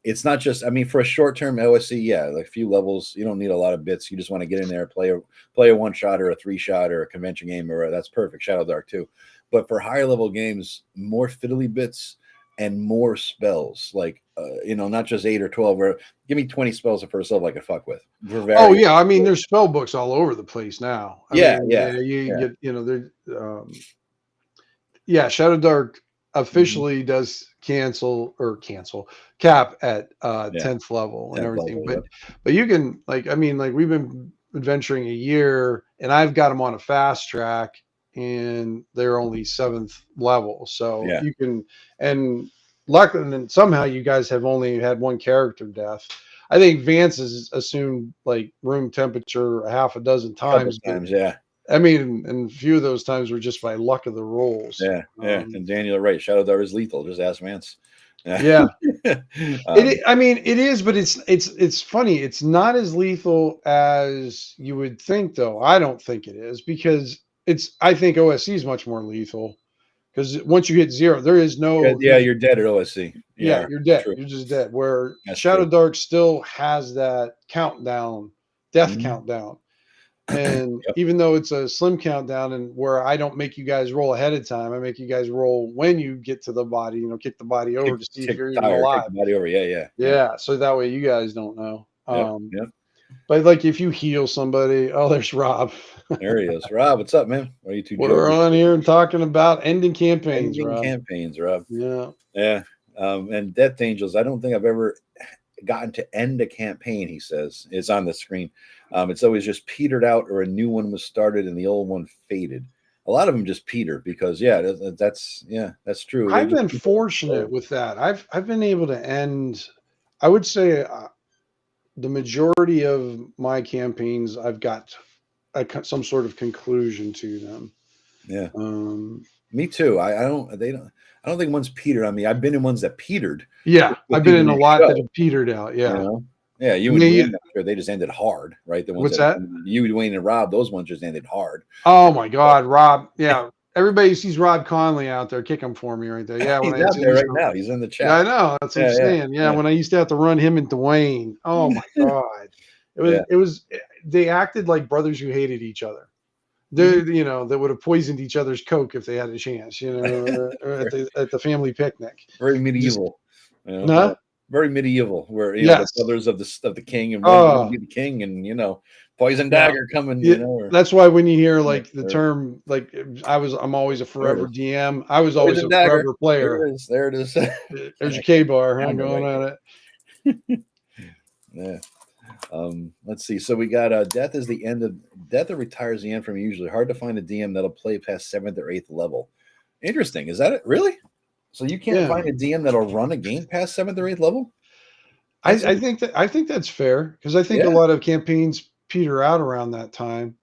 it's not just, I mean, for a short term OSC, yeah, like a few levels, you don't need a lot of bits. You just want to get in there, play a 1-shot or a 3-shot or a convention game, or that's perfect. Shadow Dark too. But for higher level games, more fiddly bits and more spells, like not just 8 or 12. Or give me 20 spells at first level I could fuck with. For Oh various. yeah, I mean, there's spell books all over the place now. I Yeah, mean, yeah, you yeah. get there. Yeah, Shadow Dark Mhm. officially does cancel cap at Yeah, 10th level and 10th everything. level. But Yep. you can, like, I mean, like, we've been adventuring a year and I've got them on a fast track and they're only 7th level. So Yeah. you can, and luckily, and then somehow you guys have only had one character death. I think Vance has assumed like room temperature a half a dozen A couple times, but times, yeah. I mean, and a few of those times were just by luck of the rolls. Yeah, yeah. And Daniel, right? Shadow Dart is lethal. Just ask Vance. Yeah. Yeah, um, I mean, it is, but it's funny. It's not as lethal as you would think, though. I don't think it is because it's. I think OSC is much more lethal because once you hit 0, there is no. yeah, There's you're dead at OSC. yeah, Yeah, you're that's dead. true. You're just dead. Where That's Shadow true. Dark still has that countdown, death Mhm. countdown. And Yep. even though it's a slim countdown and where I don't make you guys roll ahead of time, I make you guys roll when you get to the body, kick the body over to see if Kick you're the even tire, kick alive. the body over. Yeah, yeah, yeah. Yeah, so that way you guys don't know. Yep, yep. But like if you heal somebody, oh, there's Rob. There he is. Rob, what's up, man? Why are you two We're jokers? on here and talking about ending campaigns, Ending Rob. campaigns, Rob. Yeah. Yeah. And Death Angels, I don't think I've ever gotten to end a campaign, he says. It's on the screen. It's always just petered out or a new one was started and the old one faded. A lot of them just peter because that's true. They I've just been fortunate with that. I've been able to end, I would say the majority of my campaigns I've got some sort of conclusion to them. yeah. Um, Me too. I don't think one's petered on me. I've been in ones that petered yeah, with I've been people in a you lot that show, have petered out. you Yeah. know. Yeah, you And and they, Dwayne, I'm sure they just ended hard, right? The ones what's that that? you, Dwayne, and Rob, those ones just ended hard. Oh my God, Rob. Yeah. Everybody who sees Rob Conley out there, kick him for me right there. Yeah. When He's I out there used right to, now. He's in the yeah, chat. I know. That's what I'm Yeah, yeah, saying. Yeah. yeah, When I used to have to run him and Dwayne. Oh my God. yeah. They acted like brothers who hated each other. Mhm. They would have poisoned each other's Coke if they had a chance, or at the family picnic. Very Just, medieval. Yeah. huh? Very medieval, where the Yes. brothers of the king, and one's going to Oh, be the king, and poison yeah. dagger coming, Yeah, or that's why when you hear yeah, like the term, like I'm always a there it forever is. DM. I was always Poison a dagger. forever There player. it is. There it is. There's your K bar, huh? Found it Going right at it. there. Yeah. Let's see. So we got death is the end of death or retires the end from usually hard to find a DM that'll play past 7th or 8th level. Interesting. Is that it? Really? So you can't Yeah, find a DM that'll run a game past 7th or 8th level? I, That's I think that I think that's fair because I think a yeah, lot of campaigns peter out around that time.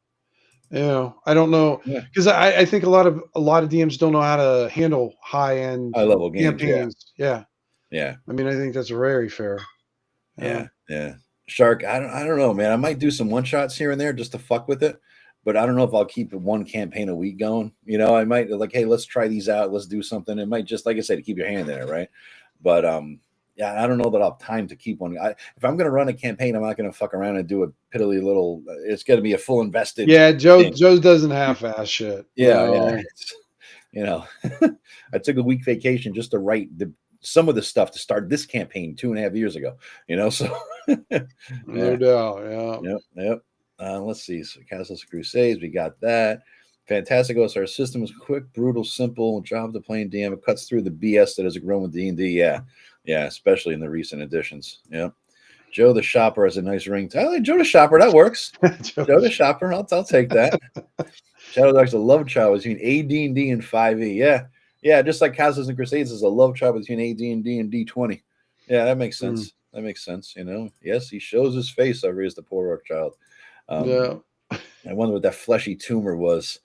I don't know yeah. because I think a lot of DMs don't know how to handle high end High level games. Yeah, campaigns. Yeah, yeah, I mean I think that's very fair. Yeah. yeah, yeah. Shark. I don't know, man. I might do some one shots here and there just to fuck with it. But I don't know if I'll keep one campaign a week going. I might like, hey, let's try these out. Let's do something. It might just, like I said, keep your hand in it, right? But yeah, I don't know that I'll have time to keep one. If I'm going to run a campaign, I'm not going to fuck around and do a piddly little. It's going to be a full invested. Yeah, Joe thing. Joe doesn't half-ass shit. Yeah, yeah. No. You know, I took a week vacation just to write some of the stuff to start this campaign 2.5 years ago. You know, so No doubt. Yeah. Yep. Let's see. So Castles and Crusades, we got that. Fantastic. So our system is quick, brutal, simple. Job to playing DM. It cuts through the BS that has grown with D&D. Yeah, especially in the recent editions. Yeah. Joe the Shopper has a nice ring. I like Joe the Shopper. That works. Joe the Shopper. I'll take that. Shadow Dark's a love child between AD&D and 5e. Yeah. Just like Castles and Crusades is a love child between AD&D and D20. Yeah, that makes sense. That makes sense. You know. Yes, he shows his face. I raised the poor orc child. Yeah. I wonder what that fleshy tumor was.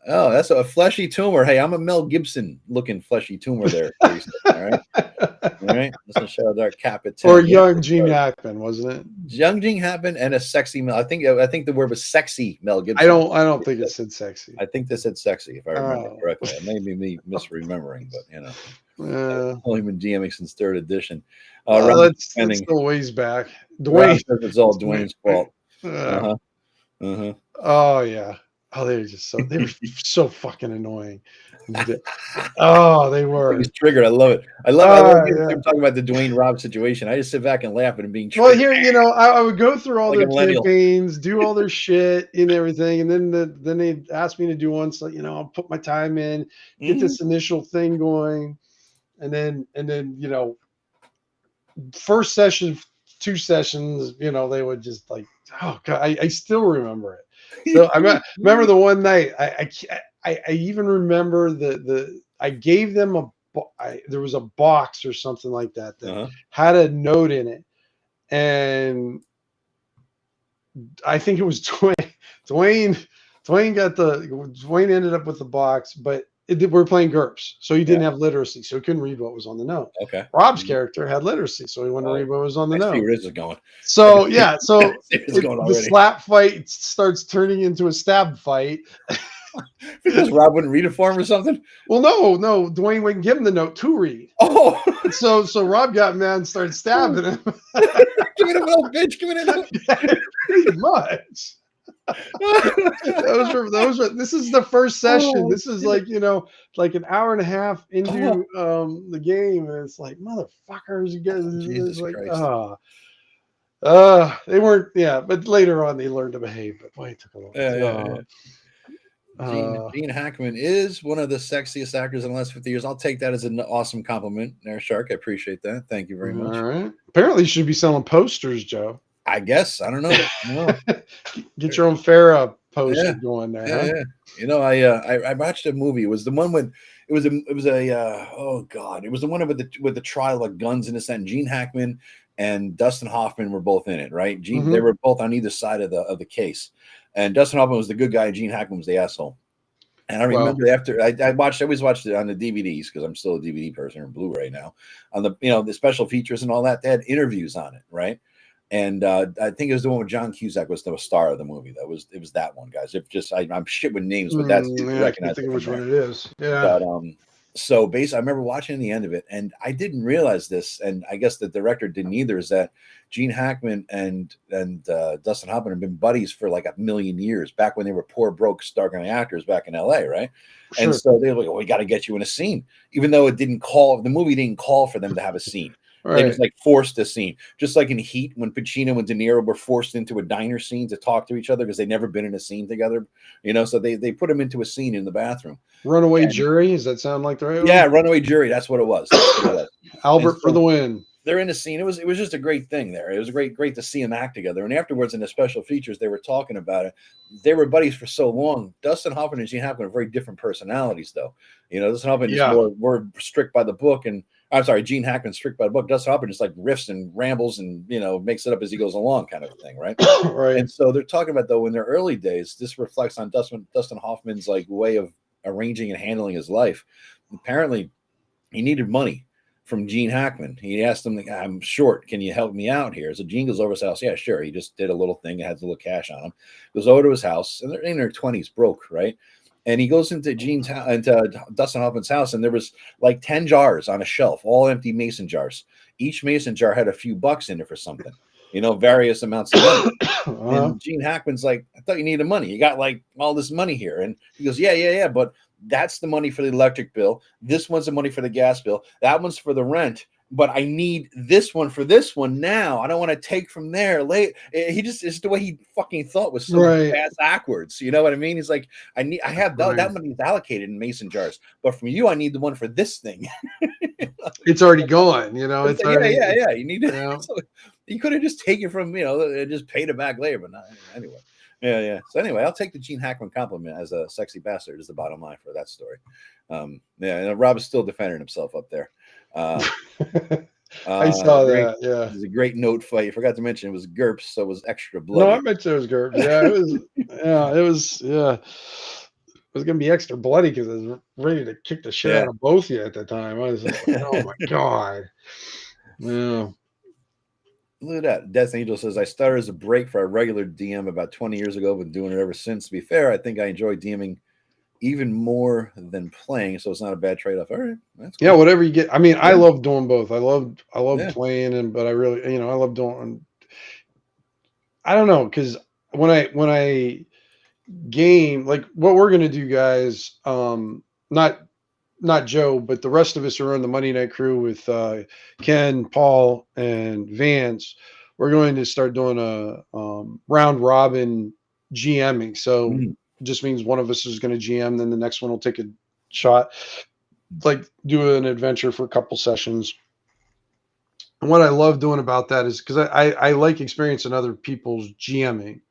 Oh, that's a fleshy tumor. Hey, I'm a Mel Gibson looking fleshy tumor there. All right. All right. That's a Shadow Dark Capit. Or young Gene Hackman, wasn't it? Young Gene Hackman and a sexy Mel. I think the word was sexy Mel Gibson. I don't think it said sexy. I think they said sexy, if I remember correctly. It may be me misremembering, but you know. Only been DMing since 3rd edition. That's still ways back. Dwayne says it's all Dwayne's fault. Oh yeah. Oh, they were so fucking annoying. Oh, they were. He's triggered. I love it. I love talking about the Dwayne Robb situation. I just sit back and laugh at him being triggered. Well, here, I would go through all their campaigns, do all their shit and everything, and then they asked me to do one, so I'll put my time in, get this initial thing going, and then first session, 2 sessions, they would just like, oh god, I still remember it. So I remember the one night I even remember I gave them there was a box or something like that had a note in it, and I think it was Dwayne ended up with the box, but we're playing GURPS, so he didn't have literacy, so he couldn't read what was on the note. Okay. Rob's character had literacy, so he wanted to read what was on the note. I see where this is going. So the slap fight starts turning into a stab fight. Because Rob wouldn't read it for him or something? Well, no, Dwayne wouldn't give him the note to read. Oh, so Rob got mad and started stabbing him. Give me the little bitch. Give me the note. Pretty much. This is the first session. This is like an hour and a half into the game, and it's like, motherfuckers, you guys. Jesus like, Christ. they weren't. Yeah, but later on they learned to behave. But boy, it took a long time. Gene Hackman is one of the sexiest actors in the last 50 years. I'll take that as an awesome compliment there, Shark. I appreciate that. Thank you very much. All right. Apparently, you should be selling posters, Joe. I guess. I don't know. Get your own Farrah poster going there. Yeah. I watched a movie. It was the one with it was the one with the trial of guns and this, and Gene Hackman and Dustin Hoffman were both in it, right? They were both on either side of the case. And Dustin Hoffman was the good guy, and Gene Hackman was the asshole. And I remember after I always watched it on the DVDs, because I'm still a DVD person, or Blu-ray now. On the special features and all that, they had interviews on it, right? And I think it was the one with John Cusack was the star of the movie. It was that one, guys. I'm shit with names, but that's I can't think of which one it is. Yeah. But so basically, I remember watching the end of it, and I didn't realize this, and I guess the director didn't either, is that Gene Hackman and Dustin Hoffman have been buddies for like 1,000,000 years, back when they were poor, broke, struggling actors back in LA, right? Sure. And so they were like, "Oh, we got to get you in a scene," even though the movie didn't call for them to have a scene. Right. They just like forced a scene, just like in Heat when Pacino and De Niro were forced into a diner scene to talk to each other because they'd never been in a scene together, So they put them into a scene in the bathroom. Runaway Jury, does that sound like the right one? Yeah, Runaway Jury. That's what it was. Albert for the win. They're in a scene. It was just a great thing there. It was great to see them act together. And afterwards, in the special features, they were talking about it. They were buddies for so long. Dustin Hoffman and Gene Hackman are very different personalities, though. Dustin Hoffman is more strict by the book, and I'm sorry, Gene Hackman strict by the book. Dustin Hoffman just like riffs and rambles and makes it up as he goes along, kind of a thing, right? Right. And so they're talking about, though, in their early days, this reflects on Dustin Hoffman's like way of arranging and handling his life. Apparently, he needed money from Gene Hackman. He asked him, "I'm short. Can you help me out here?" So Gene goes over to his house. Yeah, sure. He just did a little thing. It had a little cash on him. Goes over to his house, and they're in their 20s, broke, right? And he goes into Dustin Hoffman's house, and there was like 10 jars on a shelf, all empty mason jars. each mason jar had a few bucks in it for something, various amounts of money. Uh-huh. And Gene Hackman's like, I thought you needed money. You got like all this money here. And he goes, yeah. But that's the money for the electric bill. This one's the money for the gas bill. That one's for the rent. But I need this one for this one now. I don't want to take from there late. It's just the way he fucking thought was so ass backwards. You know what I mean? He's like, I have that money is allocated in mason jars, but from you, I need the one for this thing. It's already gone. It's like, already, yeah. You need to. So you could have just taken from just paid it back later, but not anyway. Yeah. So anyway, I'll take the Gene Hackman compliment as a sexy bastard. Is the bottom line for that story. And Rob is still defending himself up there. I saw that. Yeah, it was a great note fight. You forgot to mention it was GURPS, so it was extra blood. No, I mentioned it was GURPS. Yeah, it was. It was. Yeah, it was gonna be extra bloody because I was ready to kick the shit out of both of you at the time. I was like, oh my god. Yeah. Look at that. Death Angel says, I started as a break for a regular DM about 20 years ago, been doing it ever since. To be fair, I think I enjoy DMing even more than playing, so it's not a bad trade-off. All right, that's cool. Yeah, whatever you get. I mean, I love doing both. I love playing, but I really, I love doing. I don't know, because when I game, like what we're gonna do, guys, not Joe, but the rest of us are on the Monday Night Crew with Ken, Paul, and Vance. We're going to start doing a round robin GMing. So just means one of us is going to GM, then the next one will take a shot, like do an adventure for a couple sessions. And what I love doing about that is because I like experiencing other people's GMing.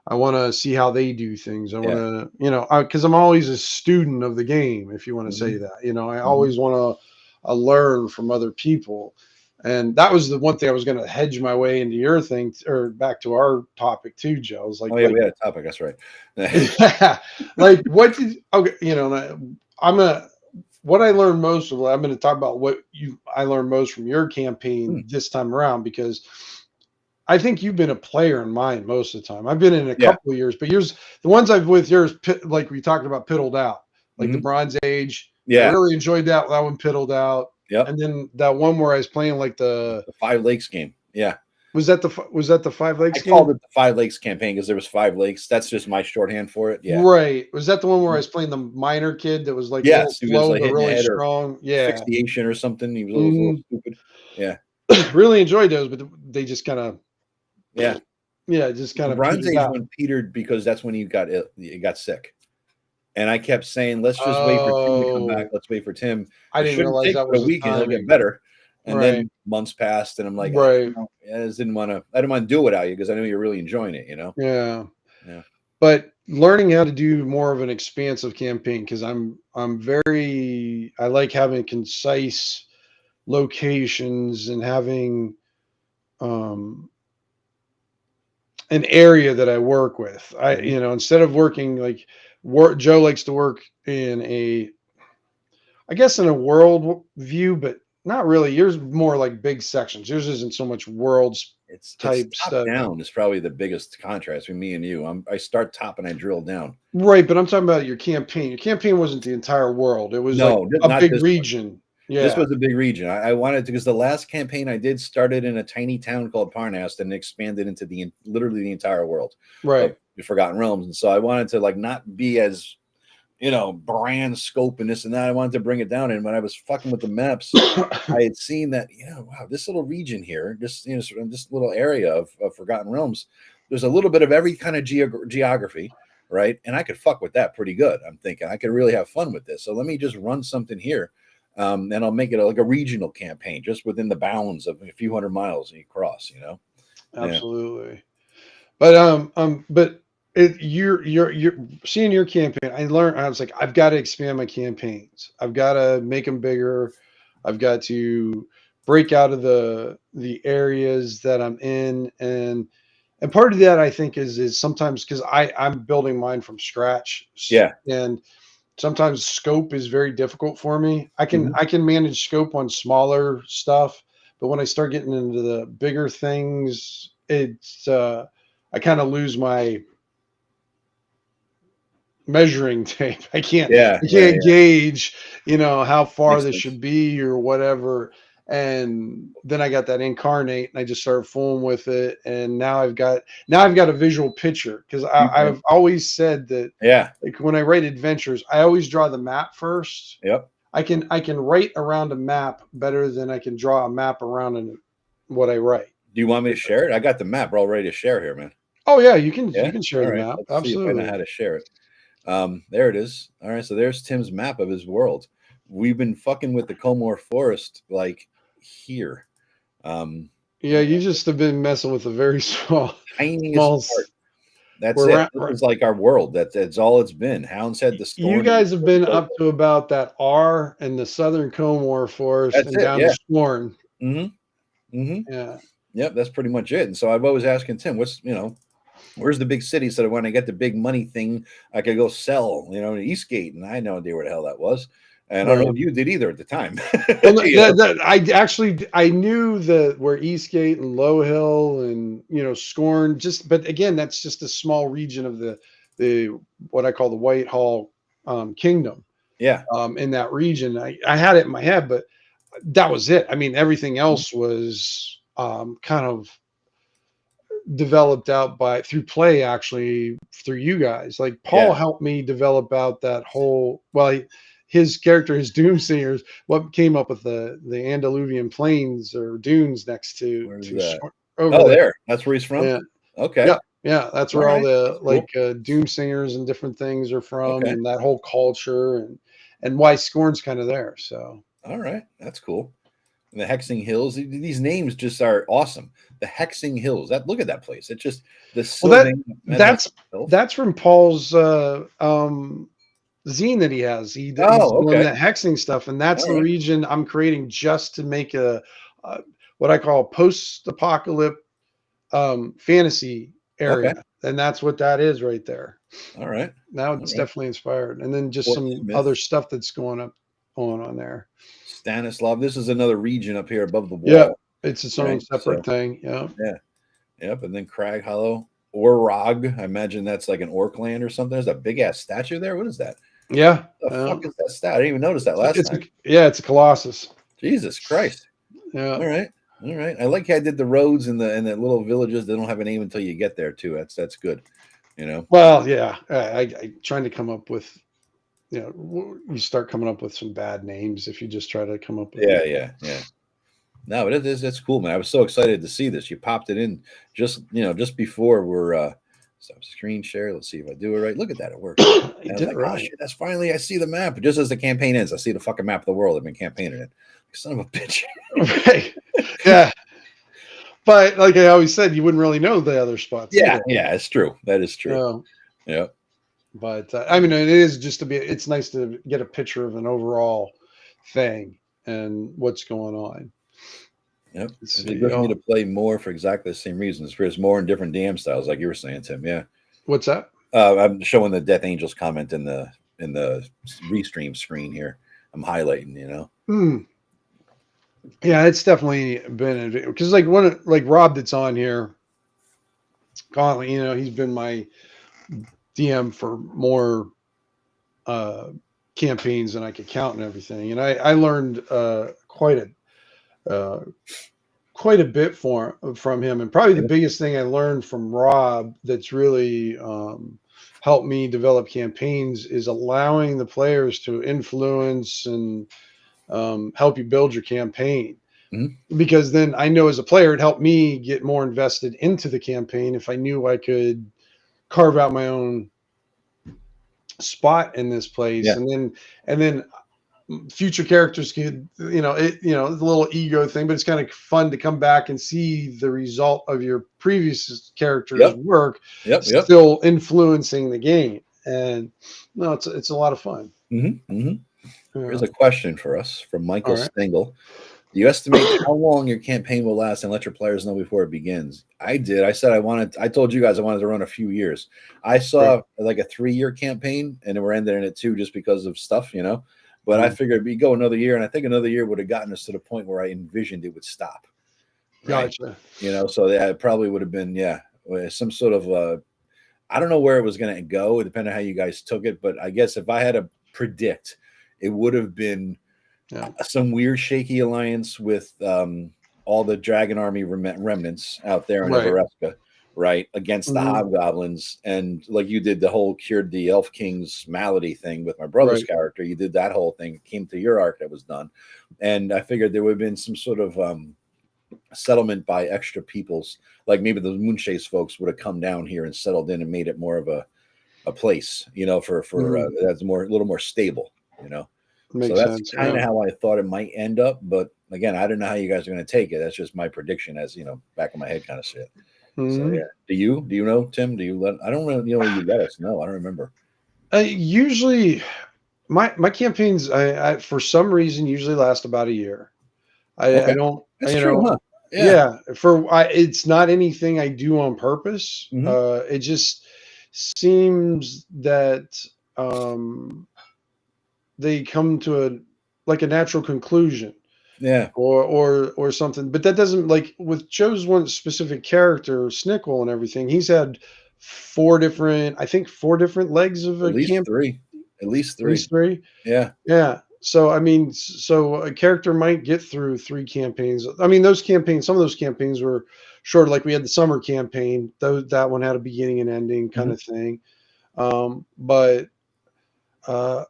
I want to see how they do things. I want to, because I'm always a student of the game, if you want to say that. I always want to learn from other people. And that was the one thing I was going to hedge my way into your thing, or back to our topic too, Joe. I was like, we had a topic. That's right. Like, what did, what I learned most of, I'm going to talk about what I learned most from your campaign this time around, because I think you've been a player in mine most of the time. I've been in a couple of years, but the ones I've with yours, like we talked about, piddled out, like the Bronze Age. Yeah, I really enjoyed that. That one piddled out. Yep. And then that one where I was playing like the Five Lakes game. Yeah. Was that the Five Lakes game? I called it the Five Lakes campaign because there was 5 lakes. That's just my shorthand for it. Yeah. Right. Was that the one where I was playing the minor kid that was like slow but really strong? Yeah. Asphyxiation or something. He was a little stupid. Yeah. Really enjoyed those, but they just kind of just kind of Bronze Age one petered because that's when you got sick. And I kept saying, let's just wait for Tim to come back. Let's wait for Tim. I didn't realize that was a week and he'll get better. And then months passed, and I'm like, I didn't want to do it without you because I knew you're really enjoying it, Yeah. But learning how to do more of an expansive campaign, because I like having concise locations and having an area that I work with. Instead of working like Joe likes to work in a world view, but not really. Yours more like big sections. Yours isn't so much worlds. It's type top stuff. Down is probably the biggest contrast between me and you. I start top and I drill down. Right, but I'm talking about your campaign. Your campaign wasn't the entire world. It was like a big region. Yeah, this was a big region. I wanted to, because the last campaign I did started in a tiny town called Parnast and expanded into literally the entire world. Right. The Forgotten Realms. And so I wanted to not be as brand scope and this and that. I wanted to bring it down. And when I was fucking with the maps, I had seen that, wow, this little region here, this little area of Forgotten Realms, there's a little bit of every kind of geography, right? And I could fuck with that pretty good. I'm thinking I could really have fun with this. So let me just run something here. And I'll make it like a regional campaign, just within the bounds of a few hundred miles you cross, Absolutely. But you're seeing your campaign. I was like, I've got to expand my campaigns. I've got to make them bigger. I've got to break out of the areas that I'm in. And part of that, I think, is sometimes because I'm building mine from scratch. Yeah. And sometimes scope is very difficult for me. I can manage scope on smaller stuff, but when I start getting into the bigger things, it's I kind of lose my measuring tape. I can't gauge, how far this should be or whatever. And then I got that incarnate, and I just started fooling with it. And now I've got a visual picture, because Okay. I've always said that, Yeah. like, when I write adventures, I always draw the map first. Yep. I can write around a map better than I can draw a map around what I write. Do you want me to share it? I got the map. We're all ready to share here, man. Oh yeah, you can Yeah. share All the right. map. Let's see if I know how Absolutely. to share it. There it is. All right. So there's Tim's map of his world. We've been fucking with the Comore Forest like here. Yeah, you just have been messing with a very Tiniest small. part. That's it. We're This is like our world. That's all it's been. Hound's Head, the You Scorn. guys have been up to about that R and the Southern Comore Forest That's and it. down to Yeah. Scorn. Mm-hmm. Mm-hmm. Yeah. Yep. That's pretty much it. And so I've always asking Tim, where's the big city so that when I get the big money thing, I could go sell, in Eastgate. And I had no idea where the hell that was. And I don't know Right. if you did either at the time. Well, I knew where Eastgate and Low Hill and Scorn, but again, that's just a small region of the what I call the Whitehall Kingdom. Yeah. In that region, I had it in my head, but that was it. I mean, everything else was kind of developed out through play, actually, through you guys. Like, Paul Yeah. helped me develop out that whole, well, his character, his Doomsayers, what came up with the Andaluvian plains or dunes next Where's that? over Oh, there. there. That's where he's from. Yeah. Okay. Yeah. Yeah. That's All where all right. the That's cool. Doom Singers and different things are from, Okay. and that whole culture, and why Scorn's kind of there. So All right. That's cool. And the Hexing Hills. These names just are awesome. The Hexing Hills. Look at that place. It's just the well Sylvan that's Hills. that's from Paul's zine that he has. He's Oh, doing okay. that hexing stuff, and that's All the right. region I'm creating just to make a what I call post-apocalyptic fantasy Okay. area, and that's what that is right there. All right. Now All it's right. definitely inspired, and then just Fort some other Smith, stuff that's going on there. Stanislav. This is another region up here above the Yeah, wall. it's its own Right. separate So thing. Yeah, yeah. Yep. And then Crag Hollow. Orog. I imagine that's like an orc land or something. There's a big ass statue there. What is that? yeah. The fuck is that stat? I didn't even notice that last It's time. it's a Colossus. Jesus Christ. Yeah. All right. All right. I like how I did the roads and the little villages. They don't have a name until you get there too. That's good. Well, yeah. I trying to come up with, you start coming up with some bad names if you just try to come up with. Yeah. No, but it's cool, man. I was so excited to see this. You popped it in just before we're stop screen share. Let's see if I do it right. Look at that. It worked. You And I was did like, it oh right. shit, that's finally I see the map. Just as the campaign ends, I see the fucking map of the world I've been campaigning in. Son of a bitch. Right. Yeah. But like I always said, you wouldn't really know the other spots Yeah, either. yeah, it's true. That is true. So, Yeah. but I mean, it is just it's nice to get a picture of an overall thing and what's going on. Yep. Let's It'd be see. good for me Oh, to play more for exactly the same reasons. There's more in different DM styles, like you were saying, Tim. Yeah. what's that? I'm showing the Death Angels comment in the restream screen here. I'm highlighting. Hmm. Yeah, it's definitely been because like Rob that's on here, Conley, he's been my DM for more campaigns than I could count and everything, and I learned uh, quite a bit from him, and probably the Yeah. biggest thing I learned from Rob that's really helped me develop campaigns is allowing the players to influence and help you build your campaign. Mhm. Because then I know as a player, it helped me get more invested into the campaign if I knew I could carve out my own spot in this place, Yeah. and then future characters could, it's a little ego thing, but it's kind of fun to come back and see the result of your previous character's Yep. work Yep. still influencing the game. And no, it's a lot of fun. Here's Yeah. a question for us from Michael All right. Stengel. Do you estimate how long your campaign will last and let your players know before it begins? I did. I said I told you guys I wanted to run a few years. I saw like a 3-year campaign, and we're ending it too just because of stuff, But I figured we'd go another year, and I think another year would have gotten us to the point where I envisioned it would stop. Right. Gotcha. So it probably would have been, some sort of I don't know where it was going to go, depending on how you guys took it. But I guess if I had to predict, it would have been Yeah. some weird shaky alliance with all the Dragon Army remnants out there in Right. Everesca, right, against the Mhm. hobgoblins. And like you did the whole cured the Elf King's malady thing with my brother's Right. character, you did that whole thing. It came to your arc that was done, and I figured there would have been some sort of settlement by extra peoples, like maybe the Moonchase folks would have come down here and settled in and made it more of a place, for Mhm. that's more a little more stable, you know. So Makes that's sense. kind Yeah. of how I thought it might end up. But again, I don't know how you guys are going to take it. That's just my prediction, as back of my head kind of shit. So yeah. Mhm. Do you know, Tim? Do you let? I don't really you let us know. I don't remember. Usually, my campaigns, I for some reason usually last about a year. I Okay, don't, that's true, huh? Yeah. yeah, it's not anything I do on purpose. Hmm. It just seems that um, they come to a natural conclusion Yeah. or something. But that doesn't, like with Joe's one specific character, Snickle and everything. He's had four different legs of At a least camp. three. At least At three. least three. Yeah. Yeah. So I mean, so a character might get through three campaigns. I mean, those campaigns, some of those campaigns were short. Like we had the summer campaign. That one had a beginning and ending kind Hmm. of thing. But uh,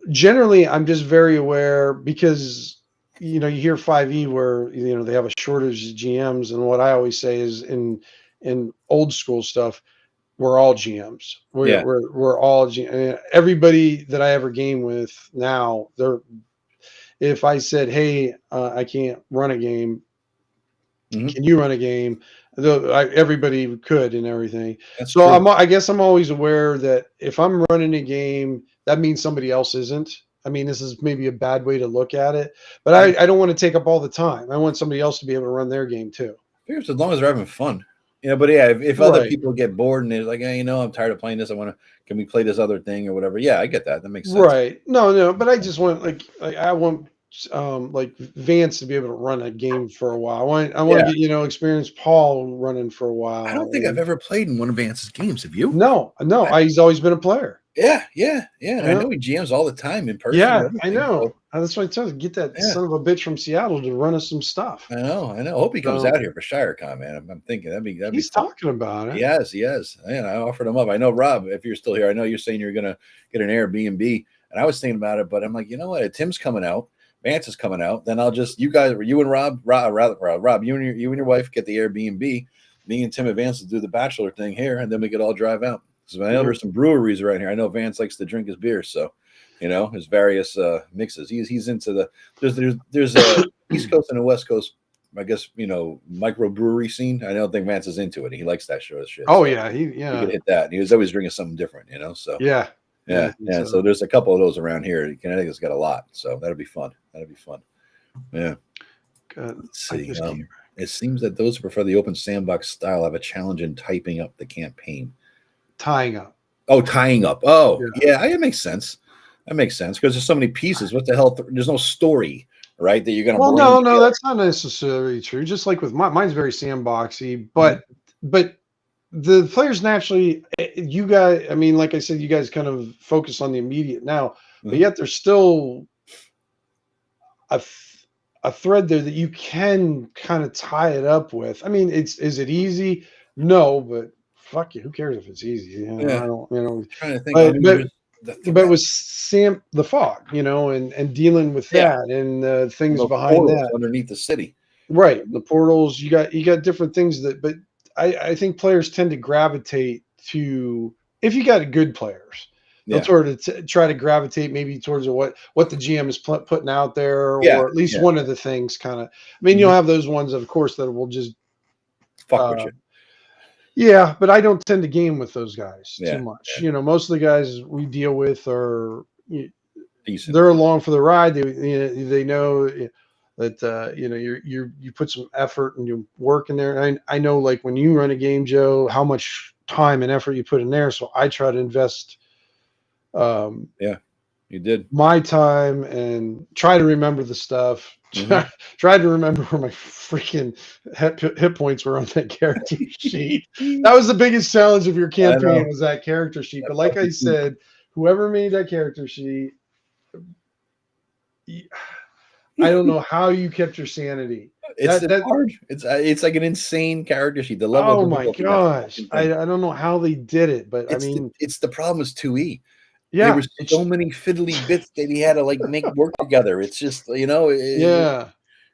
generally, I'm just very aware because you hear 5e where they have a shortage of GMs, and what I always say is in old school stuff, we're all GMs. We're Yeah. we're we're all everybody that I ever game with now, they're if I said, "Hey, I can't run a game. Hmm. Can you run a game?" Everybody could and everything. That's So true. I guess I'm always aware that if I'm running a game, that means somebody else isn't. I mean, this is maybe a bad way to look at it, but I don't want to take up all the time. I want somebody else to be able to run their game too. Figures as long as they're having fun. But yeah, if other Right. people get bored and they're like, hey, I'm tired of playing this. Can we play this other thing or whatever? Yeah, I get that. That makes sense. Right. No, no, but I just want like I want like Vance to be able to run a game for a while. I want Yeah. to get experience Paul running for a I while. don't think I've And ever played in one of Vance's games. Have you? no, no, he's always been a player. Yeah, yeah, yeah. And You I know know? he jams all the time in person and Yeah, I everything. know. So That's why I tell you, get that yeah, son of a bitch from Seattle to run us some stuff. I know, I know. I hope he comes So out here for ShireCon, man. I'm thinking that'd be he's fun. talking about He it. has, he has. And I offered him up. I know Rob, if you're still here, I know you're saying you're gonna get an Airbnb, and I was thinking about it, but I'm like, you know what? If Tim's coming out, Vance is coming out, then I'll just you and Rob, you and your wife get the Airbnb. Me and Tim and Vance will do the bachelor thing here, and then we could all drive out. So I know Yeah. there's some breweries around here. I know Vance likes to drink his beer, so his various mixes. He's into there's a East Coast and a West Coast, I guess, microbrewery scene. I don't think Vance is into it. He likes that sort of shit. Oh So yeah, we could yeah. hit that. And he was always drinking something different, So Yeah. Yeah, I yeah, think yeah. So so. there's a couple of those around here. Connecticut's got a lot, so that'll be fun. That'll be fun. Yeah. Good. Let's I see. just keep It seems that those who prefer the open sandbox style have a challenge in typing up the campaign. tying up. Oh, tying up. Oh, Yeah. yeah, it makes sense. That makes sense because there's so many pieces. What the hell? There's no story, right? That you're going to Well, bring no, together. that's not necessarily true. Just like with mine's very sandboxy, Mhm. but the players naturally, you guys. I mean, like I said, you guys kind of focus on the immediate now, but Mhm. yet there's still a a thread there that you can kind of tie it up with. I mean, is it easy? No, but fuck you. Who cares if it's easy? I Yeah. don't. Trying to think. I But mean, but there's the but threat with Sam the fog, and dealing with yeah, that and and things those behind portals that. underneath the city. Right, the portals, you got different things but I think players tend to gravitate to if you got good players, they'll Yeah. sort of try to gravitate maybe towards what the GM is putting out there, Yeah. or at least Yeah. one of the things kind of. I mean, you'll Mhm. have those ones, of course, that will just Fuck with uh, you. yeah, but I don't tend to game with those guys too Yeah. much. Yeah. Most of the guys we deal with are Decent. they're along for the ride. They know that you put some effort and you work in there. I know, like when you run a game, Joe, how much time and effort you put in there. So I try to invest um, Yeah. You did. my time and try to remember the stuff. Hmm. Try to remember where my freaking hit points were on that character sheet. That was the biggest challenge of your I campaign, know. was that character sheet. That But like I fucking sheet. said, whoever made that character sheet, I don't know how you kept your sanity. It's That hard. It's like an insane character sheet. The level of oh my difficulty in that gosh. fucking I thing. don't know how they did it, but I mean, It's the problem is 2E. There yeah, were so many fiddly bits that he had to like make work together. It's just yeah.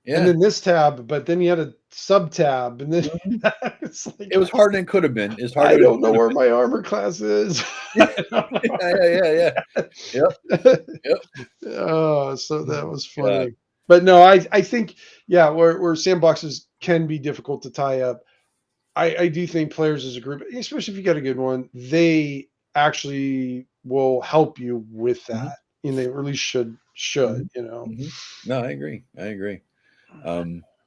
And yeah. then this tab, but then you had a sub tab, and then Mhm. it's like It was harder than it could have been. It's harder I than it don't know could have where been. my armor class is. I don't Yeah. Yep. know. Yep. Oh, so that Oh was god. funny. But no, I think yeah, where sandboxes can be difficult to tie up. I do think players as a group, especially if you got a good one, they actually will help you with Mhm, that. And they really mhm, mhm. No, I agree. I agree.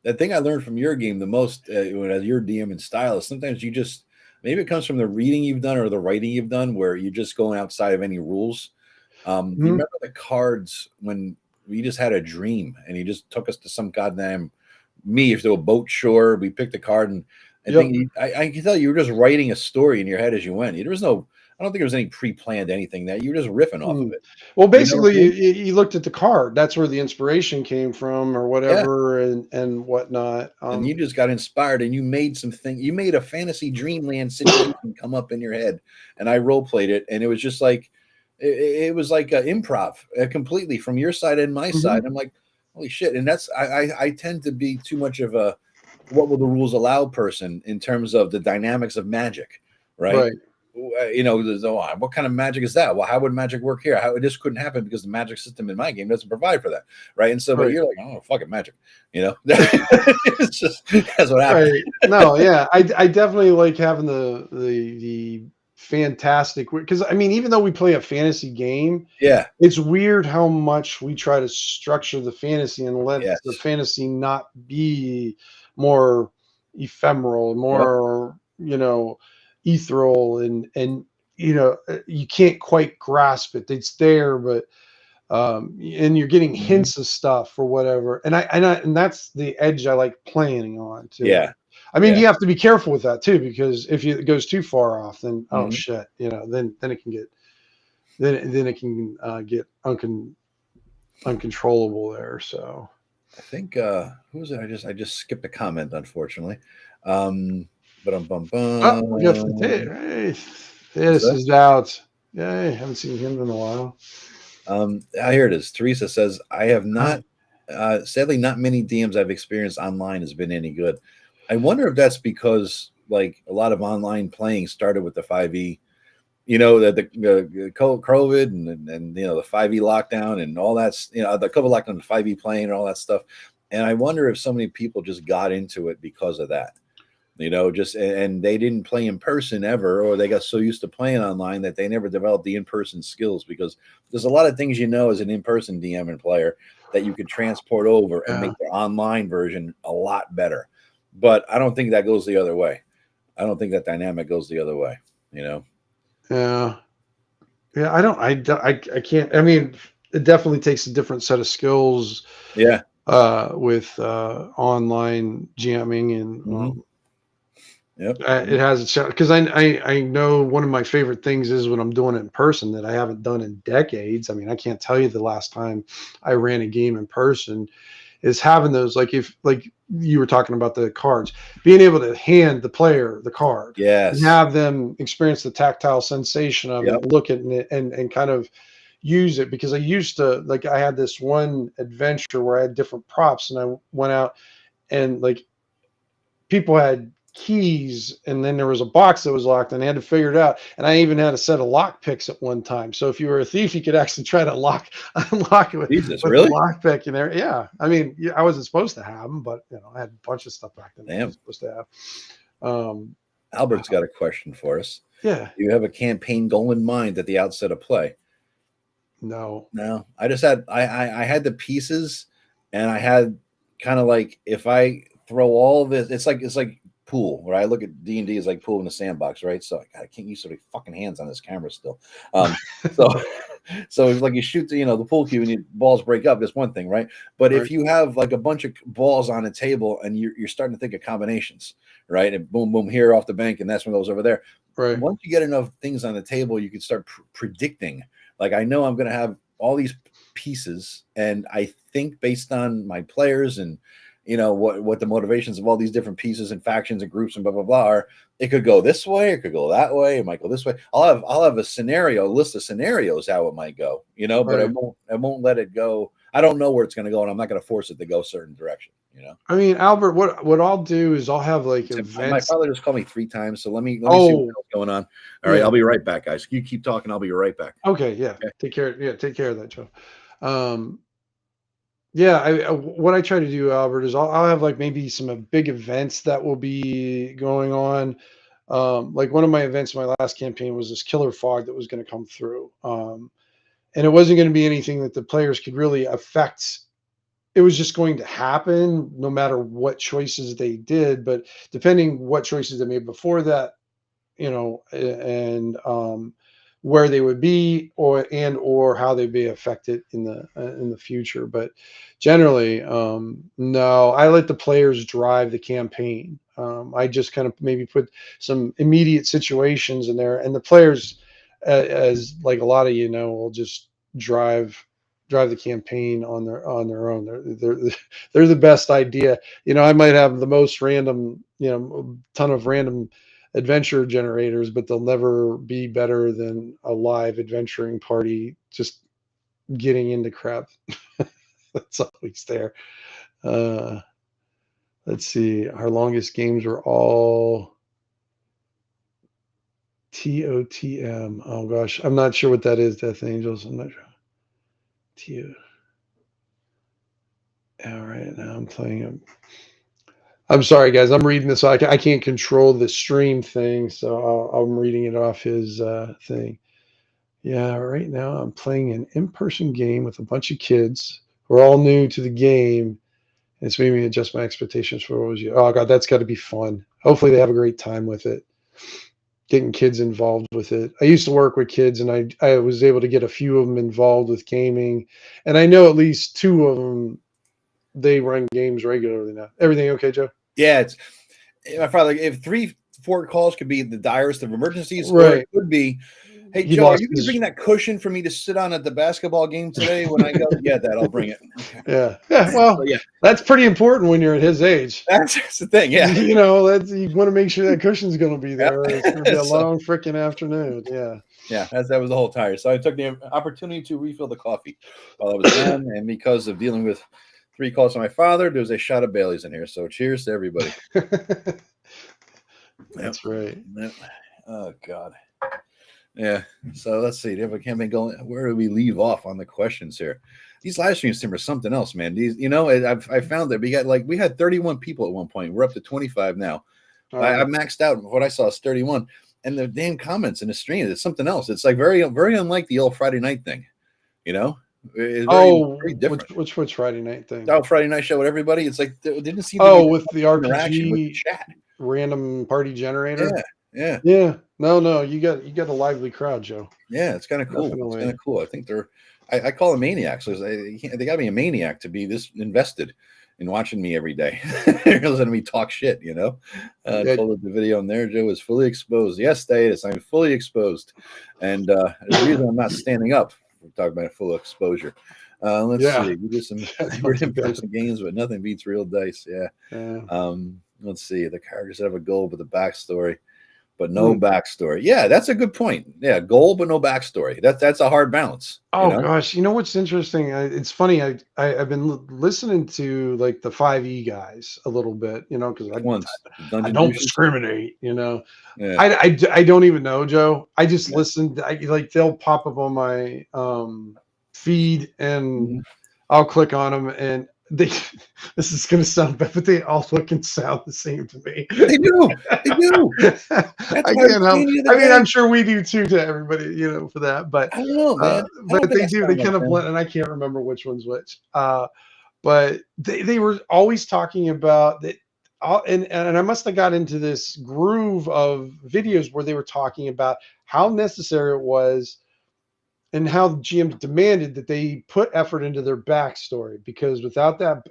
The thing I learned from your game the most, as your DM and style, is sometimes you just maybe it comes from the reading you've done or the writing you've done, where you're just going outside of any rules. You Mhm. remember the cards when we just had a dream and he just took us to some goddamn me if to a boat shore. We picked a card and I Yep. think I can tell you were just writing a story in your head as you went. There was no, I don't think there was any pre-planned anything that you were just riffing off of Mm. it. Well, You know what basically, I mean? you looked at the card. That's where the inspiration came from, or Yeah. whatever, and whatnot. And you just got inspired and you made something, you made a fantasy dreamland situation come up in your head. And I role played it. And it was just like, it was like improv completely from your side and my Mhm. side. I'm like, holy shit. And that's, I tend to be too much of a, what will the rules allow person in terms of the dynamics of magic, right? Right, What kind of magic is that? Well, how would magic work here? How this couldn't happen because the magic system in my game doesn't provide for that, right? And so, but right, you're like, oh, fucking magic, it's just that's what happened. right. No, yeah, I definitely like having the fantastic because I mean, even though we play a fantasy game, Yeah, it's weird how much we try to structure the fantasy and let the yes, fantasy not be more ephemeral, yep, more, ethereal and you can't quite grasp it. It's there, but and you're getting mhm, hints of stuff or whatever. And that's the edge I like playing on yeah, too. I mean, yeah, you have to be careful with that too, because if it goes too far off, then oh mhm. shit, then it can get then it can get uncontrollable there. So I think who was it? I just skipped a comment, unfortunately. Um, but oh, we got hey, what's this that? is out. Yeah, haven't seen him in a while. Here it is. Teresa says, I have Huh. not, sadly, not many DMs I've experienced online has been any good. I wonder if that's because like a lot of online playing started with the 5e, the COVID and the 5e lockdown and all that's, the COVID lockdown, the 5e playing and all that stuff. And I wonder if so many people just got into it because of that. Just and they didn't play in person ever, or they got so used to playing online that they never developed the in-person skills because there's a lot of things as an in-person DM and player that you can transport over and Yeah, make the online version a lot better. But I don't think that goes the other way. I don't think that dynamic goes the other way, you know? yeah, yeah. I don't. I can't. I mean, it definitely takes a different set of skills Yeah. with online jamming and Hmm. Yep. it has its because I know one of my favorite things is when I'm doing it in person that I haven't done in decades. I mean, I can't tell you the last time I ran a game in person is having those like if like you were talking about the cards, being able to hand the player the card and Yes. have them experience the tactile sensation of Yep. it, look at it and kind of use it because I used to like I had this one adventure where I had different props and I went out and like people had keys and then there was a box that was locked and I had to figure it out. And I even had a set of lock picks at one time. So if you were a thief, you could actually try to unlock it Jesus, with the really? lock pick in there. Yeah. I mean, I wasn't supposed to have them, but I had a bunch of stuff back then I wasn't Damn. supposed to have. Um, Albert's got a question for us. yeah, Do you have a campaign goal in mind at the outset of play? no. No, I just had I had the pieces, and I had kind of like if I throw all this, it's like pool where I look at D&D as like pool in the sandbox, right? So I can't use so many fucking hands on this camera still. So so it's like you shoot the pool cue and your balls break up. That's one thing, right? But Right. if you have like a bunch of balls on a table and you're starting to think of combinations, right? And boom, boom, here off the bank, and that's one goes over there. Right. Once you get enough things on the table, you can start predicting. Like I know I'm going to have all these pieces, and I think based on my players and what the motivations of all these different pieces and factions and groups and blah blah blah are, it could go this way, it could go that way, it might go this way. I'll have a list of scenarios how it might go, but Right. I won't let it go. I don't know where it's going to go, and I'm not going to force it to go a certain direction. I mean, Albert, what I'll do is I'll have like My events. father just called me 3 times, so let me see Oh, what's going on. All right, yeah. I'll be right back, guys. You keep talking, I'll be right back. Okay, yeah. Okay. Take care. Yeah, take care of that, Joe. Yeah, what I try to do, Albert, is I'll have like maybe some big events that will be going on. Like one of my events in my last campaign was this killer fog that was going to come through. And it wasn't going to be anything that the players could really affect. It was just going to happen no matter what choices they did. But depending what choices they made before that, and where they would be, or how they'd be affected in the future. But generally, no, I let the players drive the campaign. I just kind of maybe put some immediate situations in there, and the players, as like a lot of will just drive the campaign on their own. They're the best idea. I might have the most random, ton of random adventure generators, but they'll never be better than a live adventuring party just getting into crap. That's always there. Uh, let's see. Our longest games were all TOTM. Oh gosh, I'm not sure what that is, Death Angels. I'm not sure. TO. All right, now I'm playing them. I'm sorry, guys. I'm reading this. I can't control the stream thing, so I'm reading it off his thing. Yeah, right now I'm playing an in-person game with a bunch of kids who are all new to the game. It's made me adjust my expectations for what was you. Oh God, that's got to be fun. Hopefully they have a great time with it. Getting kids involved with it. I used to work with kids, and I was able to get a few of them involved with gaming, and I know at least 2 of them. They run games regularly now. Everything okay, Joe? Yeah, it's my father. If 3-4 calls could be the direst of emergencies, or Right. it could be, hey He Joe, are lost you going to his. bring that cushion for me to sit on at the basketball game today when I go? Yeah, Dad, I'll bring it. Okay. Yeah. Yeah. So Well, yeah, that's pretty important when you're at his age. that's the thing. Yeah, That's you want to make sure that cushion's going to be there. Or it's going to be a so, long freaking afternoon. Yeah. yeah, that was the whole tire. So I took the opportunity to refill the coffee while I was gone, and because of dealing with 3 calls from my father, there's a shot of Bailey's in here. So cheers to everybody. Yep. That's right. Yep. Oh God. Yeah. So let's see. Do you have a campaign going? Where do we leave off on the questions here? These live streams, Tim, are something else, man. These, I found that we had 31 people at one point. We're up to 25 now. I maxed out. What I saw is 31, and the damn comments in the stream, it's something else. It's like very, very unlike the old Friday night thing. It's very different. Which Friday night thing? Oh, Friday night show with everybody. It's like there didn't seem to be With the interaction with the RPG chat. random party generator. Yeah. Yeah. No. You got a lively crowd, Joe. Yeah, it's kind of cool. Definitely. It's kind of cool. I think I call them maniacs. They got to be a maniac to be this invested in watching me every day. Listening to me talk shit, Told that the video in there, Joe, is fully exposed. Yes, Datus, I'm fully exposed. And the reason I'm not standing up, we're talking about full exposure. Let's see. We did some in-person games, but nothing beats real dice. Yeah. Let's see. The characters have a goal, but the backstory. But no backstory. Yeah, that's a good point. Yeah, goal but no backstory. That's a hard balance. Oh gosh, what's interesting? It's funny. I've been listening to like the 5e guys a little bit, because I don't discriminate. Yeah. I don't even know, Joe. I just listened. They'll pop up on my feed, and I'll click on them, and this is going to sound bad, but they all look and sound the same to me. They do. I can't help. I mean, I'm sure we do too to everybody, for that. But I don't know, man. But they do. They kind of blend, and I can't remember which one's which. But they were always talking about that. And I must have got into this groove of videos where they were talking about how necessary it was, and how the GM demanded that they put effort into their backstory, because without that,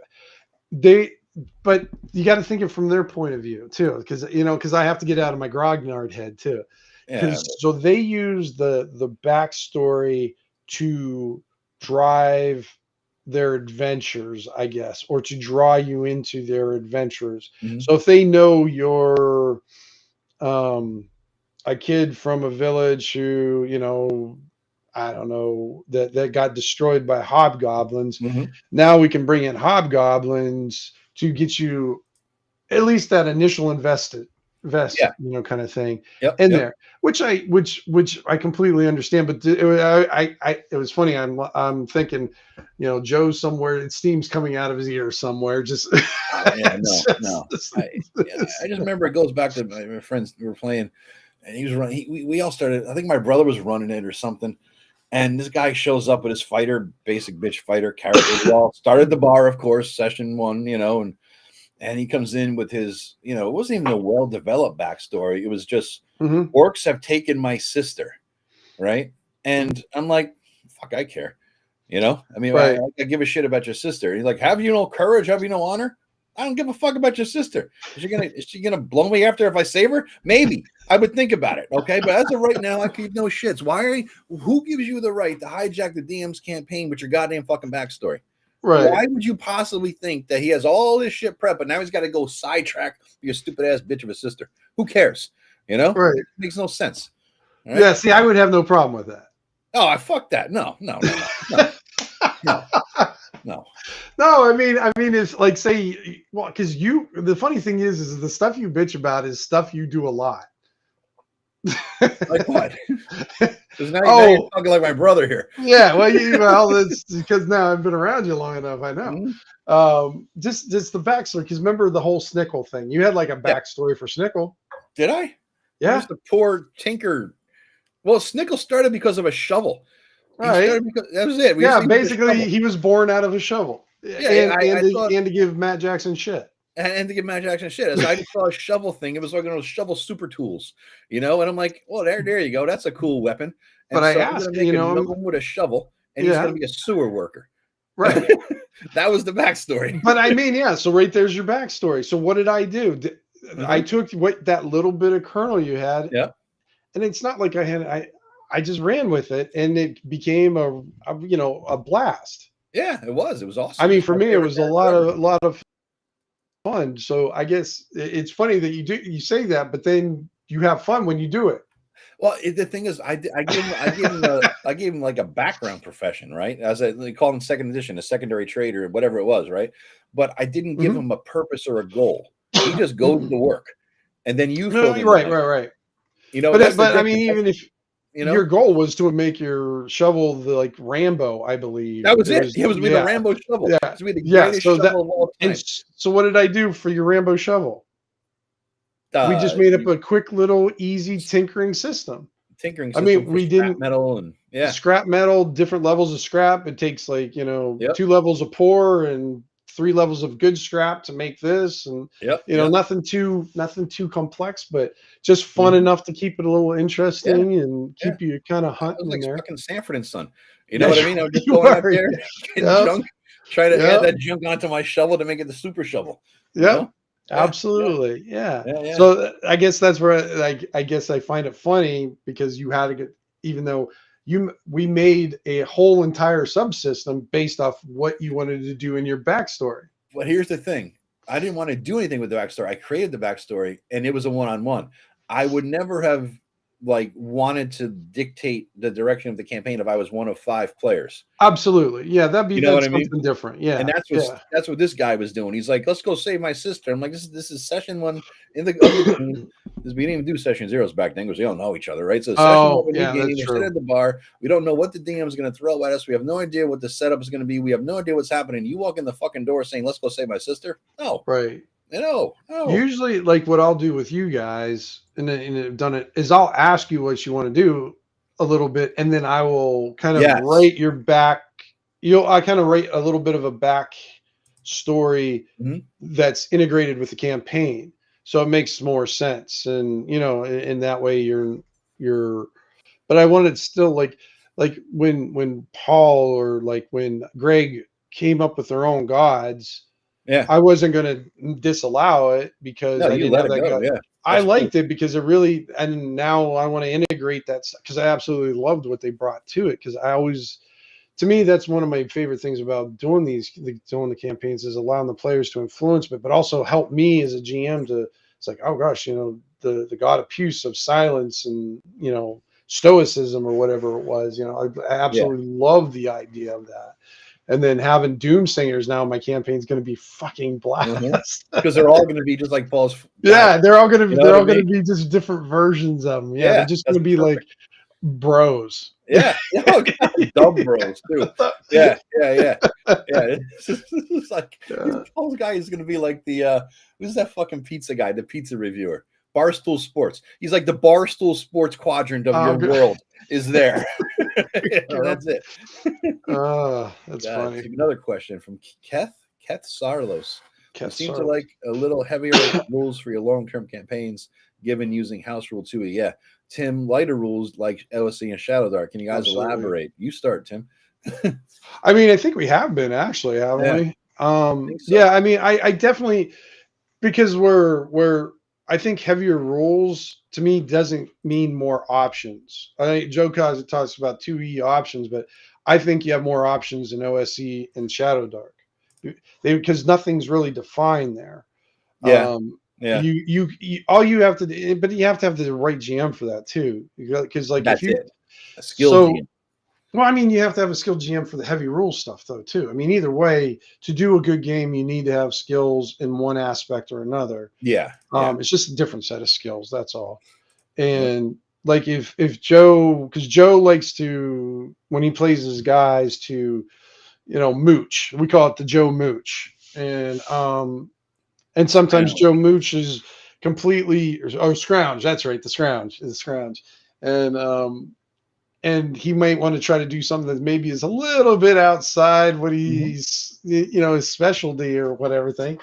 but you got to think it from their point of view too, because I have to get out of my grognard head too. Yeah. So they use the backstory to drive their adventures, I guess, or to draw you into their adventures. Mhm. So if they know you're a kid from a village who, I don't know, that got destroyed by hobgoblins, Mhm. now we can bring in hobgoblins to get you at least that initial Yeah. kind of thing Yep. in Yep. there, which I completely understand. But it was funny. I'm thinking, Joe's somewhere. Steam's coming out of his ear somewhere. Just, Yeah. it's No. just No. I just remember it goes back to my friends we were playing, and he was running. We all started. I think my brother was running it or something. And this guy shows up with his fighter, basic bitch fighter character. We all started the bar, of course, session one, and he comes in with his, it wasn't even a well-developed backstory. It was just Mhm. orcs have taken my sister, right? And I'm like, fuck, I care. I mean, Right. I give a shit about your sister. He's like, have you no courage? Have you no honor? I don't give a fuck about your sister. Is she gonna blow me after if I save her? Maybe. I would think about it. Okay. But as of right now, I keep no shits. Who gives you the right to hijack the DM's campaign with your goddamn fucking backstory? Right. Why would you possibly think that he has all this shit prep, but now he's got to go sidetrack your stupid ass bitch of a sister? Who cares? Right. It makes no sense. Right? Yeah. See, I would have no problem with that. Oh, I fuck that. No, no, no, no, no, no. No, I mean, it's like say, well, because the funny thing is the stuff you bitch about is stuff you do a lot. Like what? Because now you're Oh, talking like my brother here. yeah. Well, that's because now I've been around you long enough. I know. Mhm. Just the backstory. Because remember the whole Snickle thing. You had like a Yeah. backstory for Snickle. Did I? Yeah. Just a poor tinker. Well, Snickle started because of a shovel. He Right. started because that was it. We Yeah. used to use a Basically, shovel. he was born out of a shovel, Yeah, I thought, and to give Matt Jackson shit. and to give Magic Action shit. So I just saw a shovel thing. It was like one of those shovel super tools, and I'm like, well, there you go. That's a cool weapon. But And I so I'm asked, gonna make a gnome with a shovel, and he's yeah, gonna be a sewer worker. right. That was the backstory. But I mean, yeah. So right there's your backstory. So what did I do? I Mhm. took that little bit of kernel you had, Yeah. and it's not like I just ran with it, and it became a blast. Yeah, it was. It was I awesome. mean, It's for my me, it favorite was character ever. a lot of fun. So I guess it's funny that you say that, but then you have fun when you do it. Well, the thing is, I gave him like a background profession, right? They call him second edition, a secondary trade or whatever it was, right? But I didn't give Mhm. him a purpose or a goal. He just goes to work, and then you No, filled in the right, blank. right, right. That's the But I mean, difference. even if You your know, goal was to make your shovel the like Rambo, I believe that was there it. was It was be the yeah. Rambo shovel. Yeah, It's be the yeah. greatest So shovel of all time. so what did I do for your Rambo shovel? We just made up You a quick little easy tinkering system. tinkering I system mean, for we scrap didn't metal and yeah, scrap metal, different levels of scrap. It takes like, yep, 2 levels of poor and 3 levels of good scrap to make this. And, yep, yep. nothing too complex, but just fun Mhm. enough to keep it a little Yeah, interesting and yeah. keep you kind of I was hunting in like there. fucking Sanford and Son. You know Yeah, what I mean? I'm just you going out are. there getting Yep. junk, trying to add Yep. that junk onto my shovel to make it the super shovel. You Yep. know? Yeah, yeah, Absolutely. Yeah. yeah, yeah. So I guess that's where I guess I find it funny because you had to get, even though we made a whole entire subsystem based off what you wanted to do in your backstory. But here's the thing. I didn't want to do anything with the backstory. I created the backstory and it was a one-on-one. I would never have wanted to dictate the direction of the campaign if I was one of 5 players. Absolutely. Yeah, You know what that's I mean? something different. And Yeah. Yeah. that's what this guy was doing. He's like, "Let's go save my sister." I'm like, "This is session 1 of the game." Because we didn't even do session zeros back then because we don't know each other, right? So session 1 Oh, of a new yeah, game, that's we're sitting true. at the bar. We don't know what the DM is going to throw at us. We have no idea what the setup is going to be. We have no idea what's happening. You walk in the fucking door saying, "Let's go save my sister." No, Right. no, no. Usually, like what I'll do with you guys, and I've done it, is I'll ask you what you want to do a little bit, and then I will kind of Yes. write your back. I kind of write a little bit of a back story Mhm. that's integrated with the campaign, so it makes more sense. And in that way, you're. But I wanted still like when Paul or like when Greg came up with their own gods. Yeah. I wasn't going to disallow it because No, I you didn't let have it that go. gut. Yeah. I That's cool. liked it because it really, and now I want to integrate that because I absolutely loved what they brought to it. Because I always, to me, that's one of my favorite things about doing doing the campaigns is allowing the players to influence me, but also help me as a GM to. It's like, oh gosh, the god of puce of silence and stoicism or whatever it was. I Yeah. absolutely love the idea of that. And then having Doomsingers now, my campaign's going to be fucking blast. Because they're all going to be just like Paul's guy. Yeah, they're all going You to know they're what I all going to mean? be just different versions of them. Yeah, they're Yeah, just going that's to be like perfect. bros. Yeah. Oh, God, dub bros too. Yeah. It's like Paul's guy is going to be like the who's that fucking pizza guy, the pizza reviewer, Barstool Sports. He's like the Barstool Sports quadrant of your world is there. That's it. That's God, funny. another question from Keth Sarlos. You Cat seem to Sarles. like a little heavier rules for your long-term campaigns, given using House Rule 2E. Yeah. Tim, lighter rules like LSC and Shadow Dark. Can you guys Absolutely. elaborate? You start, Tim. I mean, I think we have been actually, haven't Yeah, we? I think so. Yeah, I mean, I definitely because we're I think heavier rules to me doesn't mean more options. I think Joe Kaza talks about 2E options, but I think you have more options in OSE and Shadow Dark. Because nothing's really defined there. Yeah. Yeah. You all you have to do, but you have to have the right GM for that too. Because like if That's you it. A skill so GM. well, I mean, you have to have a skilled GM for the heavy rule stuff, though, too. I mean, either way, to do a good game, you need to have skills in one aspect or another. Yeah. Yeah. It's just a different set of skills. That's all. Yep. And like if Joe, because Joe likes to when he plays his guys to, mooch. We call it the Joe mooch, and sometimes Scrounge. Joe mooch is completely scrounge. That's right, the scrounge, and he might want to try to do something that maybe is a little bit outside what Mhm. he's his specialty or whatever thing.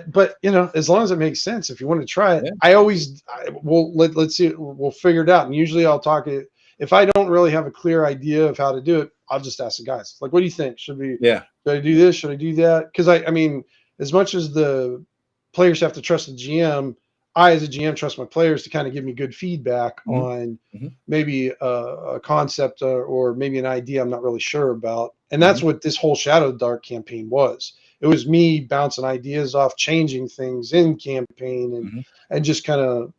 But as long as it makes sense, if you want to try it, Yeah. let's see, we'll figure it out. And usually I'll talk it if I don't really have a clear idea of how to do it, I'll just ask the guys like, what do you think? Should I do this? Should I do that? Because I mean, as much as the players have to trust the GM, I as a GM trust my players to kind of give me good feedback Mhm. on Mhm. maybe a concept or maybe an idea I'm not really sure about. And that's Mhm. what this whole Shadow Dark campaign was. It was me bouncing ideas off, changing things in campaign, Mhm. and just kind of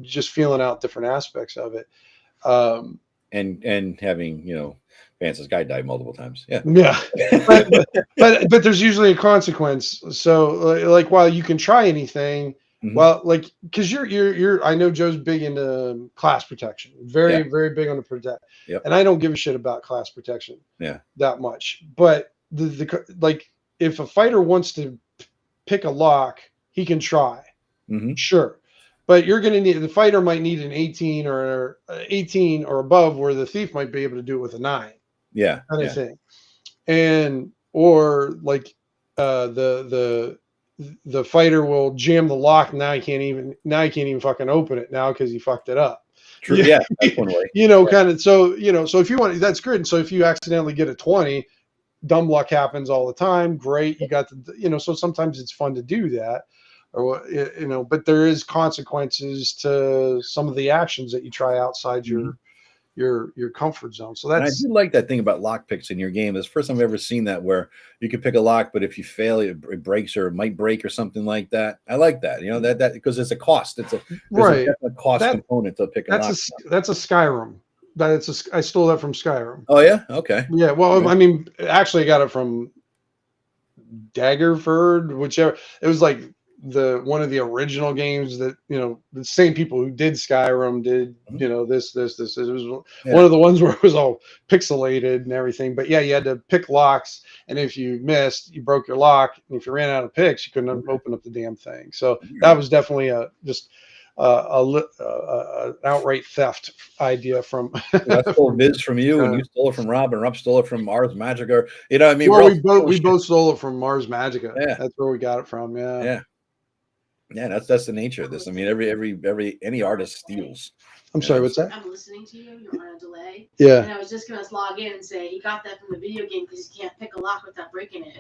just feeling out different aspects of it. Um, And having Vance's guy die multiple times. Yeah. yeah, but, but there's usually a consequence. So like while you can try anything, Mhm. well, like because you're I know Joe's big into class protection, Yeah. very very big on the protect, Yep. and I don't give a shit about class protection Yeah. that much. But the like if a fighter wants to pick a lock, he can try, Mhm. sure. But you're going to need the fighter might need an 18 or above, where the thief might be able to do it with a 9 Yeah. kind of Yeah. thing. And or like the fighter will jam the lock. Now he can't even fucking open it now because he fucked it up. True. Yeah. That's one way. Kind of so if you want, that's good. And so if you accidentally get a 20, dumb luck happens all the time. Great, you got the so sometimes it's fun to do that, or but there is consequences to some of the actions that you try outside Mhm. your comfort zone. So And I that's do like that thing about lock picks in your game. It's the first time I've ever seen that where you can pick a lock, but if you fail, it breaks or it might break or something like that. I like that. That because it's a cost. There's a right. definite cost That component to picking that's lock. that's a Skyrim. I stole that from Skyrim. Oh yeah, okay. Yeah, well, Okay. I mean, actually, I got it from Daggerford, whichever. It was like the one of the original games that the same people who did Skyrim did Mhm. this. It was Yeah. one of the ones where it was all pixelated and everything. But yeah, you had to pick locks, and if you missed, you broke your lock, and if you ran out of picks, you couldn't Okay. open up the damn thing. So All that right. was definitely an outright theft idea from. I stole from Viz from you, and you stole it from Rob, and Rob stole it from Ars Magic, or what I mean, we're well, all we stealing shit. both stole it from Mars Magica. Yeah, That's where we got it from. Yeah. yeah, yeah. That's the nature of this. I mean, every any artist steals. I'm sorry. What's So that? I'm listening to you. You're on a delay. Yeah. And I was just going to log in and say he got that from the video game because you can't pick a lock without breaking it.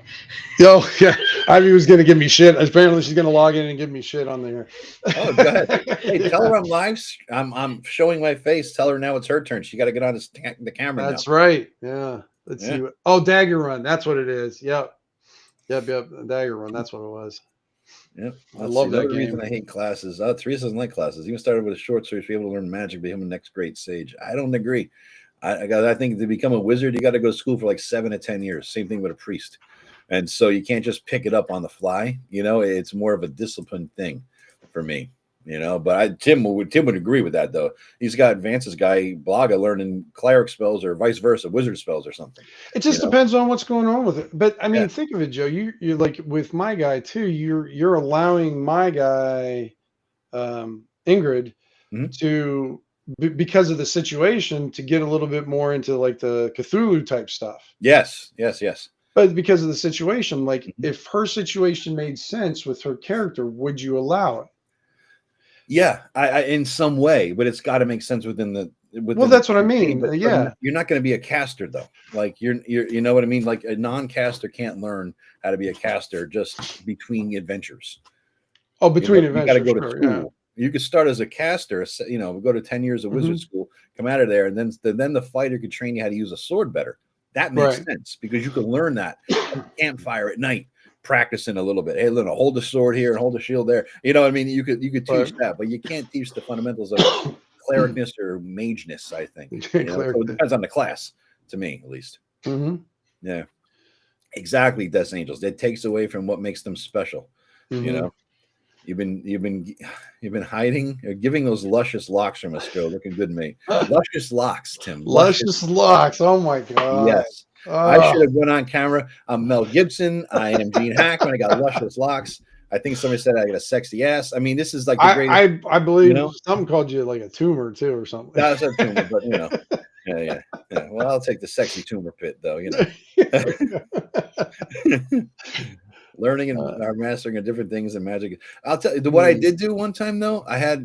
Oh yeah, Ivy was gonna give me shit. Apparently, she's gonna log in and give me shit on there. Oh, go ahead. Hey, tell her I'm live. I'm showing my face. Tell her now it's her turn. She got to get on the camera That's now. right. Yeah. Let's Yeah. see. Oh, Dagger Run. That's what it is. Yep. Dagger Run. That's what it was. Yep. I Let's love see. that Another reason game. I hate classes. Teresa doesn't like classes. Even started with a short search to be able to learn magic, become a next great sage. I don't agree. I think to become a wizard, you got to go to school for like 7 to 10 years. Same thing with a priest. And so you can't just pick it up on the fly. You know, it's more of a disciplined thing for me. You know, but Tim would agree with that though. He's got Vance's guy Blaga learning cleric spells or vice versa, wizard spells or something. It just depends on what's going on with it. But I mean, Yeah. think of it, Joe. You're like with my guy too. You're allowing my guy, Ingrid, Mhm. to because of the situation to get a little bit more into like the Cthulhu type stuff. Yes. But because of the situation, like Mhm. if her situation made sense with her character, would you allow it? Yeah, I in some way, but it's got to make sense within the Well, the that's what I campaign. mean. But Yeah. you're not going to be a caster though. Like you're you know what I mean. Like a non-caster can't learn how to be a caster just between adventures. Oh, You know, between you got to adventures, go to sure. Yeah. school. You could start as a caster, you know, go to 10 years of wizard Mhm. school, come out of there, and then the fighter could train you how to use a sword better. That makes Right. sense because you can learn that at the campfire at night, practicing a little bit. Hey, Lena, hold the sword here and hold the shield there. You know what I mean? You could teach Right. that, but you can't teach the fundamentals of clericness or mageness, I think. You know, so it depends on the class, to me at least. Mhm. Yeah. Exactly, Death Angels. It takes away from what makes them special. Mhm. You know. You've been hiding or giving those luscious locks from us, Joe. Looking good, mate. Luscious locks, Tim. Luscious locks. Oh my god. Yes. I Oh. should have went on camera. I'm Mel Gibson. I am Gene Hackman. I got luscious locks. I think somebody said I got a sexy ass. I mean, this is like the greatest. I You believe know, something called you like a tumor too or something. that's a tumor, but you know, yeah. Well, I'll take the sexy tumor pit, though. You know. Learning and mastering of different things in magic. I'll tell you what I did do one time though. I had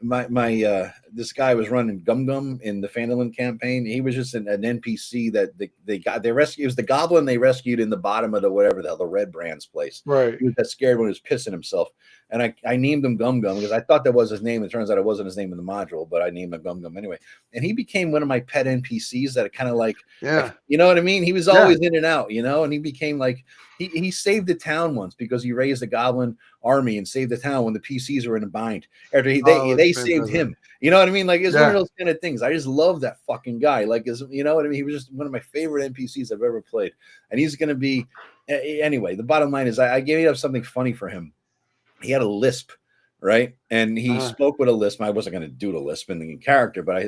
my this guy was running Gum Gum in the Phandalin campaign. He was just an NPC that they rescued. It was the goblin they rescued in the bottom of the Red Brand's place. Right. He was that scared when he was pissing himself. And I named him Gum Gum because I thought that was his name. It turns out it wasn't his name in the module, but I named him Gum Gum anyway. And he became one of my pet NPCs that kind of like, you know what I mean? He was always in and out, you know, and he became like, he saved the town once because he raised a goblin army and saved the town when the PCs were in a bind. After they saved him. You know what I mean? Like, it's one of those kind of things. I just love that fucking guy. Like, you know what I mean? He was just one of my favorite NPCs I've ever played. And he's going to be, anyway, the bottom line is I gave up something funny for him. He had a lisp, right? And he spoke with a lisp. I wasn't going to do the lisp in the character, but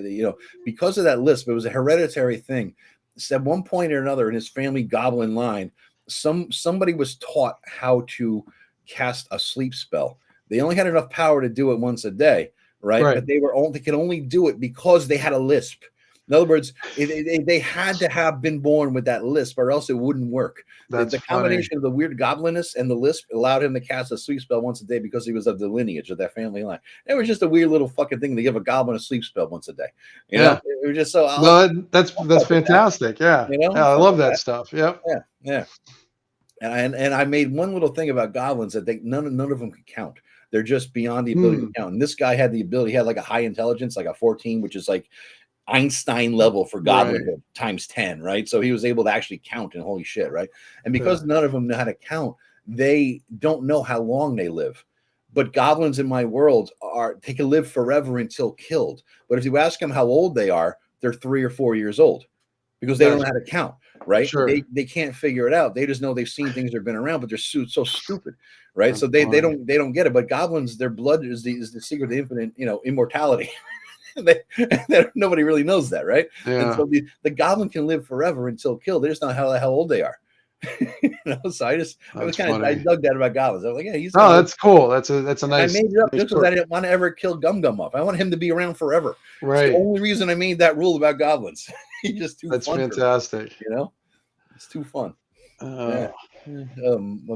because of that lisp, it was a hereditary thing. So at one point or another in his family goblin line, somebody was taught how to cast a sleep spell. They only had enough power to do it once a day, right? But they could only do it because they had a lisp. In other words, they had to have been born with that lisp, or else it wouldn't work. The combination of the weird goblinness and the lisp allowed him to cast a sleep spell once a day because he was of the lineage of that family line. It was just a weird little fucking thing to give a goblin a sleep spell once a day. You know, it was just so. That's fantastic. That. Yeah, I love that stuff. Yep. Yeah. And I made one little thing about goblins that none of them could count. They're just beyond the ability to count. And this guy had the ability. He had like a high intelligence, like a 14, which is like Einstein level for goblin times 10, right? So he was able to actually count, and holy shit, right? And because none of them know how to count, they don't know how long they live. But goblins in my world they can live forever until killed. But if you ask them how old they are, they're 3 or 4 years old because they don't know how to count, right? Sure. They can't figure it out. They just know they've seen things that have been around, but they're so stupid, right? So they don't get it. But goblins, their blood is the secret of the infinite, immortality. Nobody really knows that, right? And so the goblin can live forever until killed. They just know how old they are. So I dug that about goblins. I was like, yeah, he's that's cool. That's a nice. I made it up nice just because I didn't want to ever kill Gum Gum off. I want him to be around forever. Right. It's the only reason I made that rule about goblins. He's just too fun. That's fantastic. It's too fun. Bill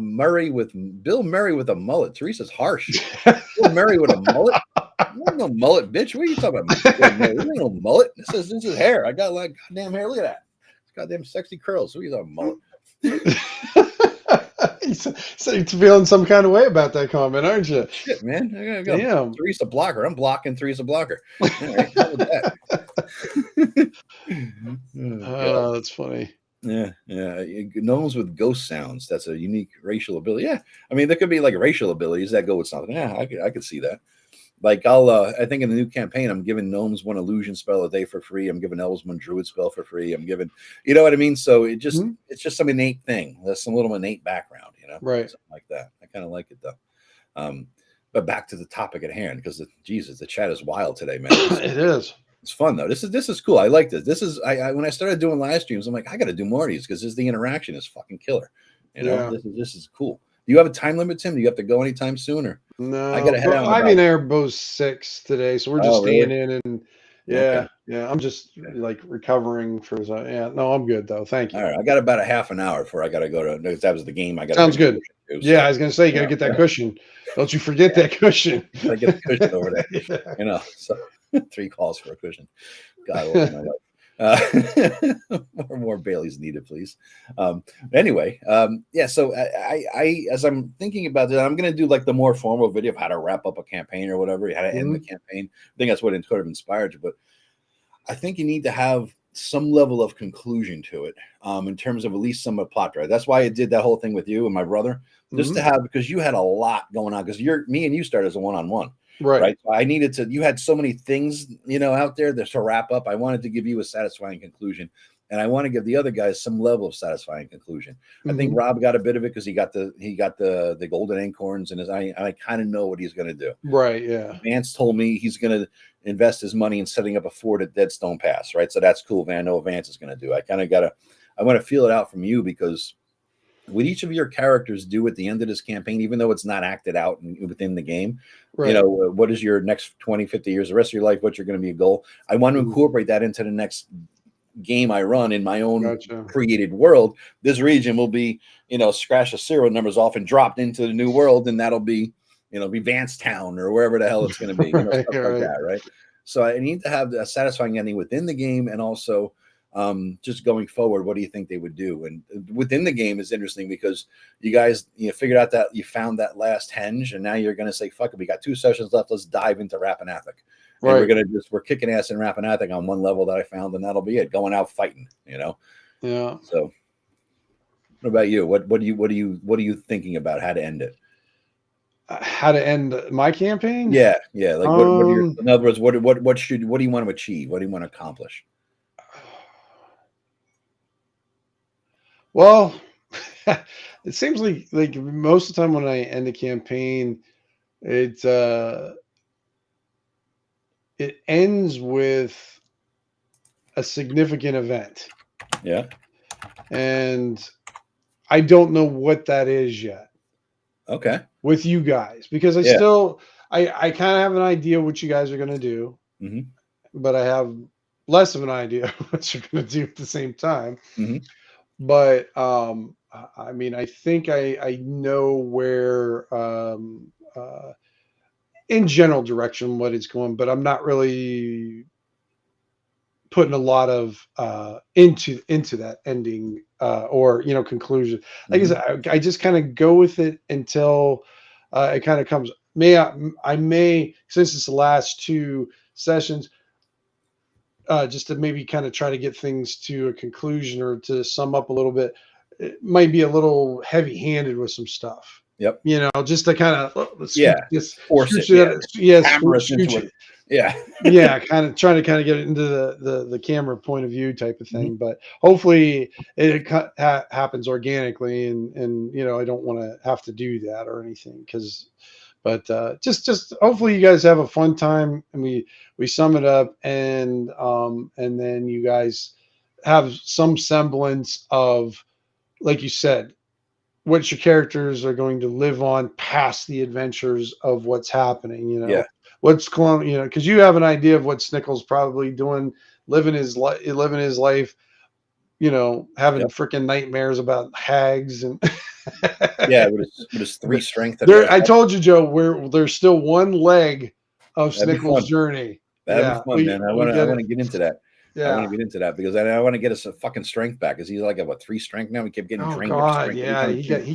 Murray with a mullet. Teresa's harsh. Bill Murray with a mullet. No mullet, bitch. What are you talking about? No mullet. This is hair. I got like goddamn hair. Look at that. It's goddamn sexy curls. What are you talking about? Mullet. So you're feeling some kind of way about that comment, aren't you? Shit, man. I gotta go. Teresa Blocker. I'm blocking Teresa Blocker. All right, how about that? God. That's funny. Yeah, yeah. Gnomes with ghost sounds. That's a unique racial ability. Yeah, I mean, there could be like racial abilities that go with something. Yeah, I could see that. Like I think in the new campaign, I'm giving gnomes one illusion spell a day for free. I'm giving elves one druid spell for free. I'm giving, you know what I mean? So it's just some innate thing. There's some little innate background, Right. something like that. I kind of like it though. But back to the topic at hand, because Jesus, the chat is wild today, man. It is. It's fun though. This is cool. I like this. This is I when I started doing live streams, I'm like, I got to do more of these because the interaction is fucking killer. Yeah. This is cool. Do you have a time limit, Tim? Do you have to go anytime soon, or No, I got to head out? I mean, they're both 6 today, so we're just Oh, really? staying in, and Okay. yeah. I'm just like recovering for. Yeah, no, I'm good though. Thank you. All right, I got about a half an hour before I got to go to. Because that was the game. I got. Sounds good. To, yeah, so, I was gonna say you gotta get that cushion. Don't you forget that cushion. I get a cushion over there. Yeah. So 3 calls for a cushion. God, my life. More Baileys needed, please. Anyway, yeah. So I as I'm thinking about that, I'm going to do like the more formal video of how to wrap up a campaign or whatever, how to end the campaign. I think that's what it could have inspired you, but I think you need to have some level of conclusion to it, in terms of at least some of the plot drive. That's why I did that whole thing with you and my brother, just to have, because you had a lot going on. Because me and you started as a one-on-one. Right. So I needed to, you had so many things, out there to wrap up. I wanted to give you a satisfying conclusion, and I want to give the other guys some level of satisfying conclusion. I think Rob got a bit of it because he got the golden acorns, and I kind of know what he's going to do. Right. Yeah. Vance told me he's going to invest his money in setting up a fort at Deadstone Pass. Right. So that's cool. I know what Vance is going to do. I want to feel it out from you, because what each of your characters do at the end of this campaign, even though it's not acted out within the game, what is your next 20, 50 years, the rest of your life, what's going to be a goal? I want to incorporate that into the next game I run in my own created world. This region will be, scratch the serial numbers off and dropped into the new world, and that'll be, be Vance Town or wherever the hell it's going to be, stuff like that, right? So I need to have a satisfying ending within the game, and also just going forward, what do you think they would do? And within the game is interesting because you guys, figured out that you found that last henge, and now you're going to say, fuck it, we got 2 sessions left. Let's dive into Rappahathic. Right. And we're kicking ass in Rappahathic on one level that I found, and that'll be it. Going out fighting, Yeah. So what about you? What are you thinking about how to end it? How to end my campaign? Yeah. Like in other words, what do you want to achieve? What do you want to accomplish? Well, it seems like most of the time when I end a campaign, it ends with a significant event. Yeah. And I don't know what that is yet. Okay. With you guys, because I kind of have an idea what you guys are going to do, but I have less of an idea what you're going to do at the same time. But I mean, I think I know where, in general direction, what it's going, but I'm not really putting a lot of into that ending or conclusion. Like I said, I just kind of go with it until it kind of comes. I may, since it's the last 2 sessions, just to maybe kind of try to get things to a conclusion or to sum up a little bit. It might be a little heavy-handed with some stuff. Yep. Just to kind of force it. Kind of trying to get it into the camera point of view type of thing. But hopefully it happens organically, and I don't want to have to do that or anything But just hopefully you guys have a fun time, and we sum it up, and then you guys have some semblance of, like you said, what your characters are going to live on past the adventures of what's happening. What's going, because you have an idea of what Snickle's probably doing, living his life, having freaking nightmares about hags and with his 3 strength. I told you, Joe, there's still one leg of Snickle's journey. That'd be fun, man. I want to get into that. Yeah. I want to get into that because I want to get us a fucking strength back. Because he's like at 3 strength now. He kept getting drained. God, yeah, he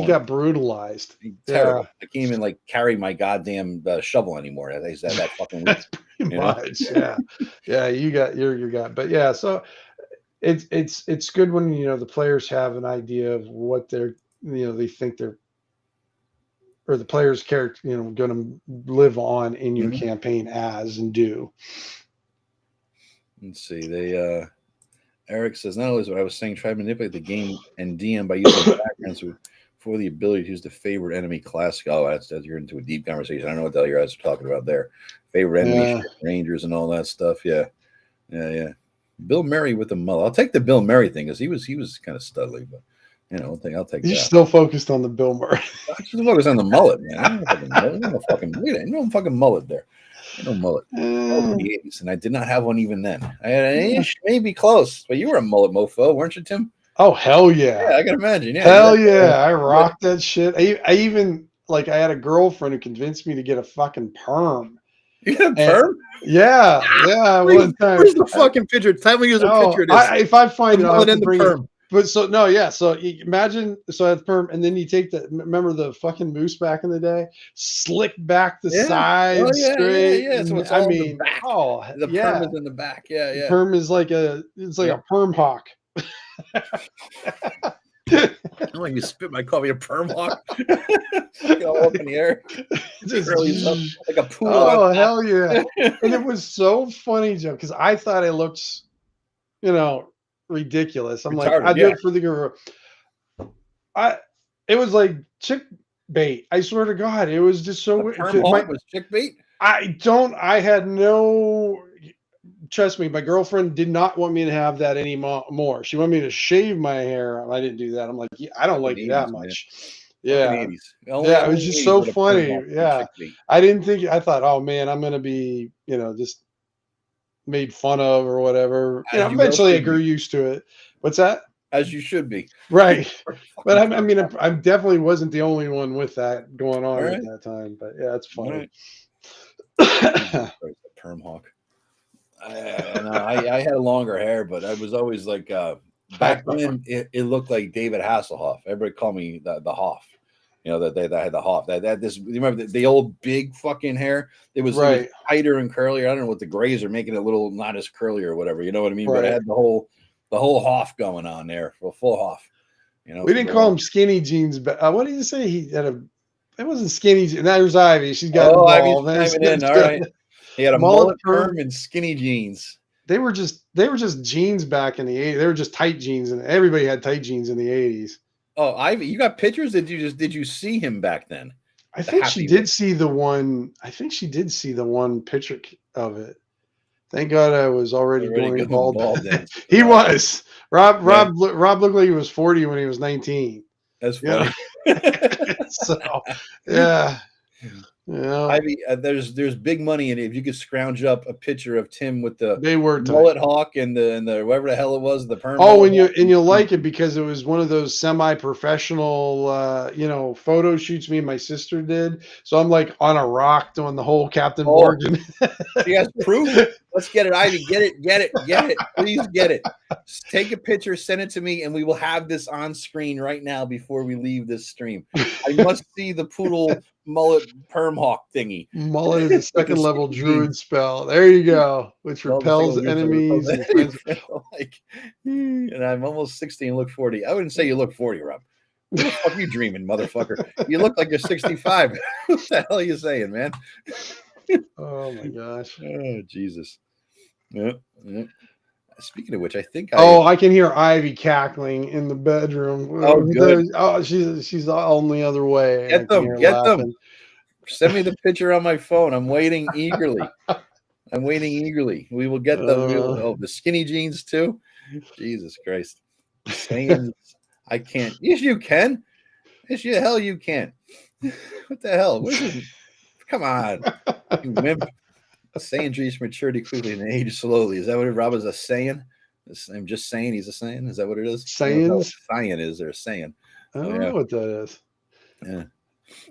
got brutalized. Terrible. I can't even carry my goddamn shovel anymore. They said that fucking week. Pretty You know? much, yeah, yeah. You got your got, but yeah. So it's good when the players have an idea of what they think they're or the player's character going to live on in your Mhm. campaign as and do. Let's see. Eric says, not only is what I was saying, try to manipulate the game and DM by using backgrounds for the ability to use the favorite enemy class. Oh, that's you're into a deep conversation. I don't know what the hell you guys are talking about there. Favorite enemy, Yeah. Rangers, and all that stuff. Yeah, yeah. Bill Murray with the mullet. I'll take the Bill Murray thing because he was kind of studly, but I'll take You're that. still focused on the Bill Murray. I should focus on the mullet, man. I don't fucking mullet. No fucking mullet there. Ain't no mullet. That was in the 80s, and I did not have one even then. I had an ish, maybe close, but you were a mullet mofo, weren't you, Tim? Oh hell yeah! Yeah, I can imagine. Yeah, Hell yeah! I rocked that shit. I even I had a girlfriend who convinced me to get a fucking perm. You got a And, perm? yeah. One time. Where's the fucking picture? Tell me, use a picture of this. If I find The it, I'll mullet have and to the bring it. perm. But so no, yeah. So imagine, so I have perm, and then you take remember the fucking moose back in the day, slick back the sides, Oh, yeah, straight. yeah. So it's I all in mean, the back. oh The yeah, perm is in the back. Yeah, yeah. perm is like a perm hawk. I'm like, you spit my coffee, a perm hawk. All up in the air. Just, Curlies up like a poodle. oh hell yeah! And it was so funny, Joe, because I thought it looked, ridiculous. I'm like, Retarded, I do it for the girl. It was like chick bait. I swear to God, it was just so The weird. perm hawk was chick bait. I had no, trust me, my girlfriend did not want me to have that anymore. She wanted me to shave my hair. I didn't do that. I'm like, yeah, I don't like you that much. Yeah. Yeah, it was just so funny. Yeah. I didn't think, I thought, oh man, I'm going to be, just made fun of or whatever. Eventually I grew used to it. What's that? As you should be. Right. But I mean, I definitely wasn't the only one with that going on at that time. But yeah, it's funny. Perm hawk. I had longer hair, but I was always like back then. It looked like David Hasselhoff. Everybody called me the Hoff. That they had the Hoff. That this. You remember the old big fucking hair? It was tighter and curlier. I don't know what the grays are making it a little not as curly or whatever. You know what I mean? But it had the whole Hoff going on there, full Hoff. We didn't call him skinny jeans, but what did you say? He had it wasn't skinny. Now there's Ivy. She's got involved. Ivy's in. All right. He had a mullet perm and skinny jeans. They were just jeans back in the 80s. They were just tight jeans, and everybody had tight jeans in the 80s. Oh, Ivy, you got pictures? Did you see him back then? I think she did see the one. I think she did see the one picture of it. Thank God I was already going bald. He was. Rob looked like he was 40 when he was 19. That's funny. So yeah. Ivy, there's big money in it. If you could scrounge up a picture of Tim with the mullet hawk and the whatever the hell it was, the perm. Oh, and you'll like it because it was one of those semi-professional photo shoots me and my sister did. So I'm like on a rock doing the whole Captain Morgan. You guys proof? Let's get it, Ivy. Get it. Please get it. Take a picture, send it to me, and we will have this on screen right now before we leave this stream. I must see the poodle mullet perm hawk thingy. Mullet is a second level druid spell. There you go, which repels enemies. And I'm almost 60 and look 40. I wouldn't say you look 40, Rob. What the fuck are you dreaming, motherfucker? You look like you're 65. What the hell are you saying, man? Oh my gosh. Oh Jesus. Yeah. Speaking of which, I think I can hear Ivy cackling in the bedroom. Oh, good. She's on the other way. Get them. Send me the picture on my phone. I'm waiting eagerly. We will get them. The skinny jeans too. Jesus Christ. Saying I can't. Yes, you can. Yes, the hell you can. What the hell? Come on, you wimp. Saying reach maturity quickly and age slowly. Is that what Rob is a saying? I'm just saying he's a saying. Is that what it is? Sayings? Saying is there a saying? I don't know what that is. Yeah.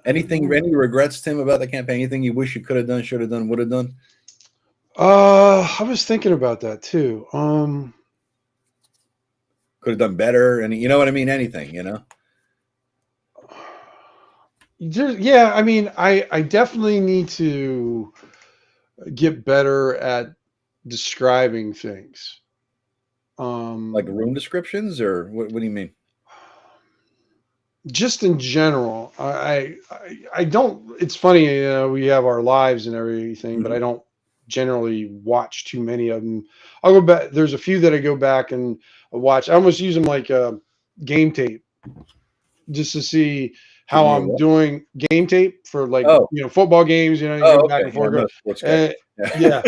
Any regrets, Tim, about the campaign? Anything you wish you could have done, should have done, would have done? I was thinking about that too. Could have done better, and you know what I mean? Anything, Yeah, I mean, I definitely need to get better at describing things. Like room descriptions, or what do you mean? Just in general, I don't. It's funny, we have our lives and everything, but I Mhm. don't generally watch too many of them. I'll go back. There's a few that I go back and watch. I almost use them like game tape, just to see Give how me a I'm what? doing. Game tape for, like, Oh, football games. You oh, go back okay. and Yeah, forth. I'm not a sports guy. Uh, yeah.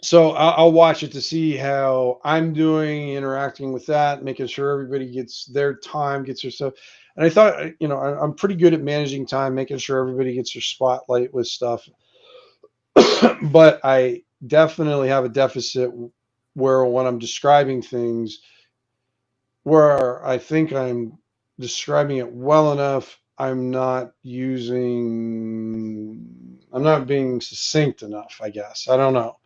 So I'll watch it to see how I'm doing, interacting with that, making sure everybody gets their time, gets their stuff. And I thought, I'm pretty good at managing time, making sure everybody gets their spotlight with stuff. But I definitely have a deficit where, when I'm describing things, where I think I'm describing it well enough, I'm not being succinct enough, I guess. I don't know.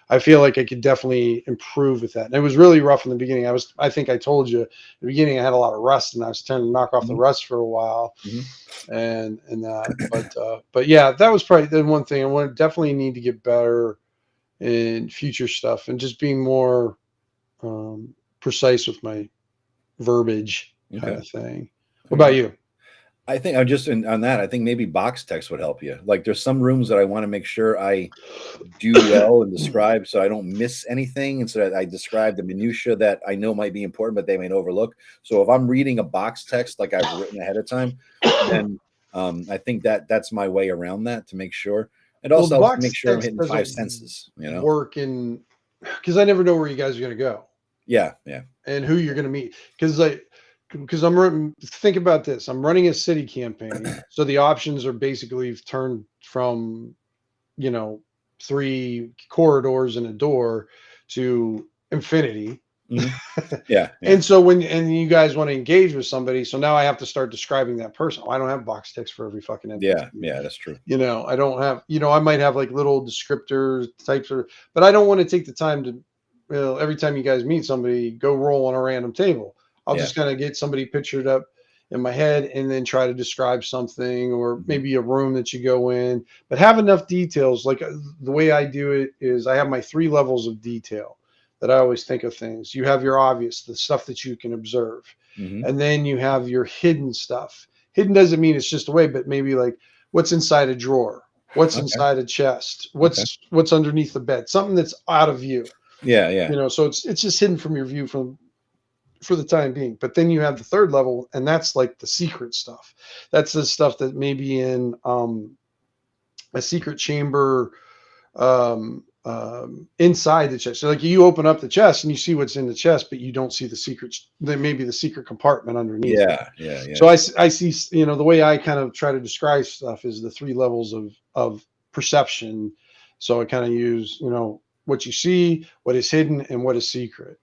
I feel like I could definitely improve with that. And it was really rough in the beginning. I think I told you, in the beginning I had a lot of rust, and I was trying to knock off the Mhm, rust for a while, mhm. and that. But yeah, that was probably the one thing I want. Definitely need to get better in future stuff, and just being more precise with my verbiage, kind Okay. of thing. What All about right. you? I think I'm just on that. I think maybe box text would help you. Like, there's some rooms that I want to make sure I do well and describe, so I don't miss anything, and so that I describe the minutia that I know might be important, but they may overlook. So if I'm reading a box text like I've written ahead of time, then I think that that's my way around that, to make sure. It Well, also the helps to make box sure I'm text hitting five doesn't senses. You know? work in, because I never know where you guys are going to go Yeah, yeah. and who you're going to meet. Because think about this. I'm running a city campaign, so the options are basically turned from, you know 3 corridors and a door to infinity. Mhm. Yeah, yeah, And so when you guys want to engage with somebody, so now I have to start describing that person. Oh, I don't have box text for every fucking yeah, NPC. yeah. That's true. I don't have, I might have like little descriptors types of, but I don't want to take the time to, every time you guys meet somebody, go roll on a random table. I'll Yeah. just kind of get somebody pictured up in my head and then try to describe something, or Mhm. maybe a room that you go in, but have enough details. Like, the way I do it is I have my 3 levels of detail that I always think of things. You have your obvious, the stuff that you can observe. Mhm. And then you have your hidden stuff. Hidden doesn't mean it's just away, but maybe like what's inside a drawer, what's Okay. inside a chest, Okay. what's underneath the bed, something that's out of view. Yeah, yeah. So it's just hidden from your view for the time being. But then you have the 3rd level, and that's like the secret stuff. That's the stuff that may be in a secret chamber, inside the chest. So, like, you open up the chest and you see what's in the chest, but you don't see the secrets. There may be the secret compartment underneath it. Yeah, yeah, So yeah. I see, the way I kind of try to describe stuff is the 3 levels of perception. So I kind of use, what you see, what is hidden, and what is secret.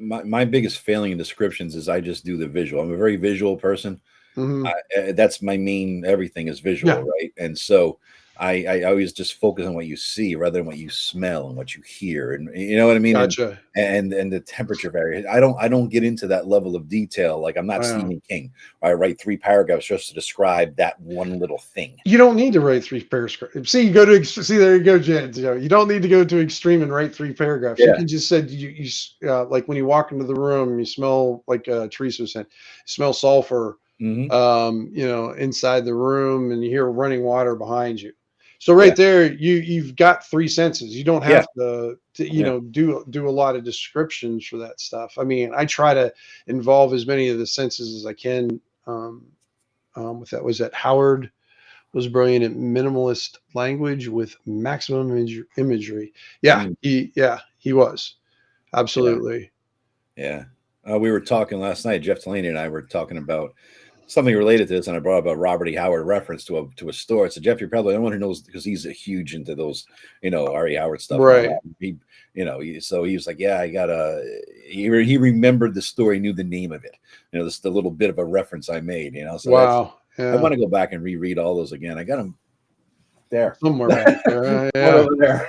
My biggest failing in descriptions is I just do the visual. I'm a very visual person. Hmm. That's my main everything is visual, Yeah, right? And so I always just focus on what you see rather than what you smell and what you hear, and you know what I mean, gotcha. and the temperature variation. I don't get into that level of detail. Like, I'm not Wow. Stephen King. I write 3 paragraphs just to describe that one little thing. You don't need to write 3 paragraphs. See, there you go, Jen. You don't need to go to extreme and write 3 paragraphs. You Yeah. can just say, like, when you walk into the room, you smell, like, Teresa was saying, you smell sulfur, Hmm. inside the room, and you hear running water behind you. So Yeah. right there, you've got 3 senses. You don't Yeah. have to Yeah. do a lot of descriptions for that stuff. I mean, I try to involve as many of the senses as I can. With that, was that Howard was brilliant at minimalist language with maximum imagery. Yeah, Mm, he was yeah. absolutely. Yeah. We were talking last night. Jeff Delaney and I were talking about something related to this, and I brought up a Robert E. Howard reference to a store. I said, Jeff, you're probably the one who knows, because he's a huge into those, R.E. Howard stuff and all Right. that. So he was like, yeah, I got a. He remembered the story, knew the name of it. This the little bit of a reference I made. So that's. Wow. I Yeah. want to go back and reread all those again. I got them there. Somewhere back there. One Yeah. over there.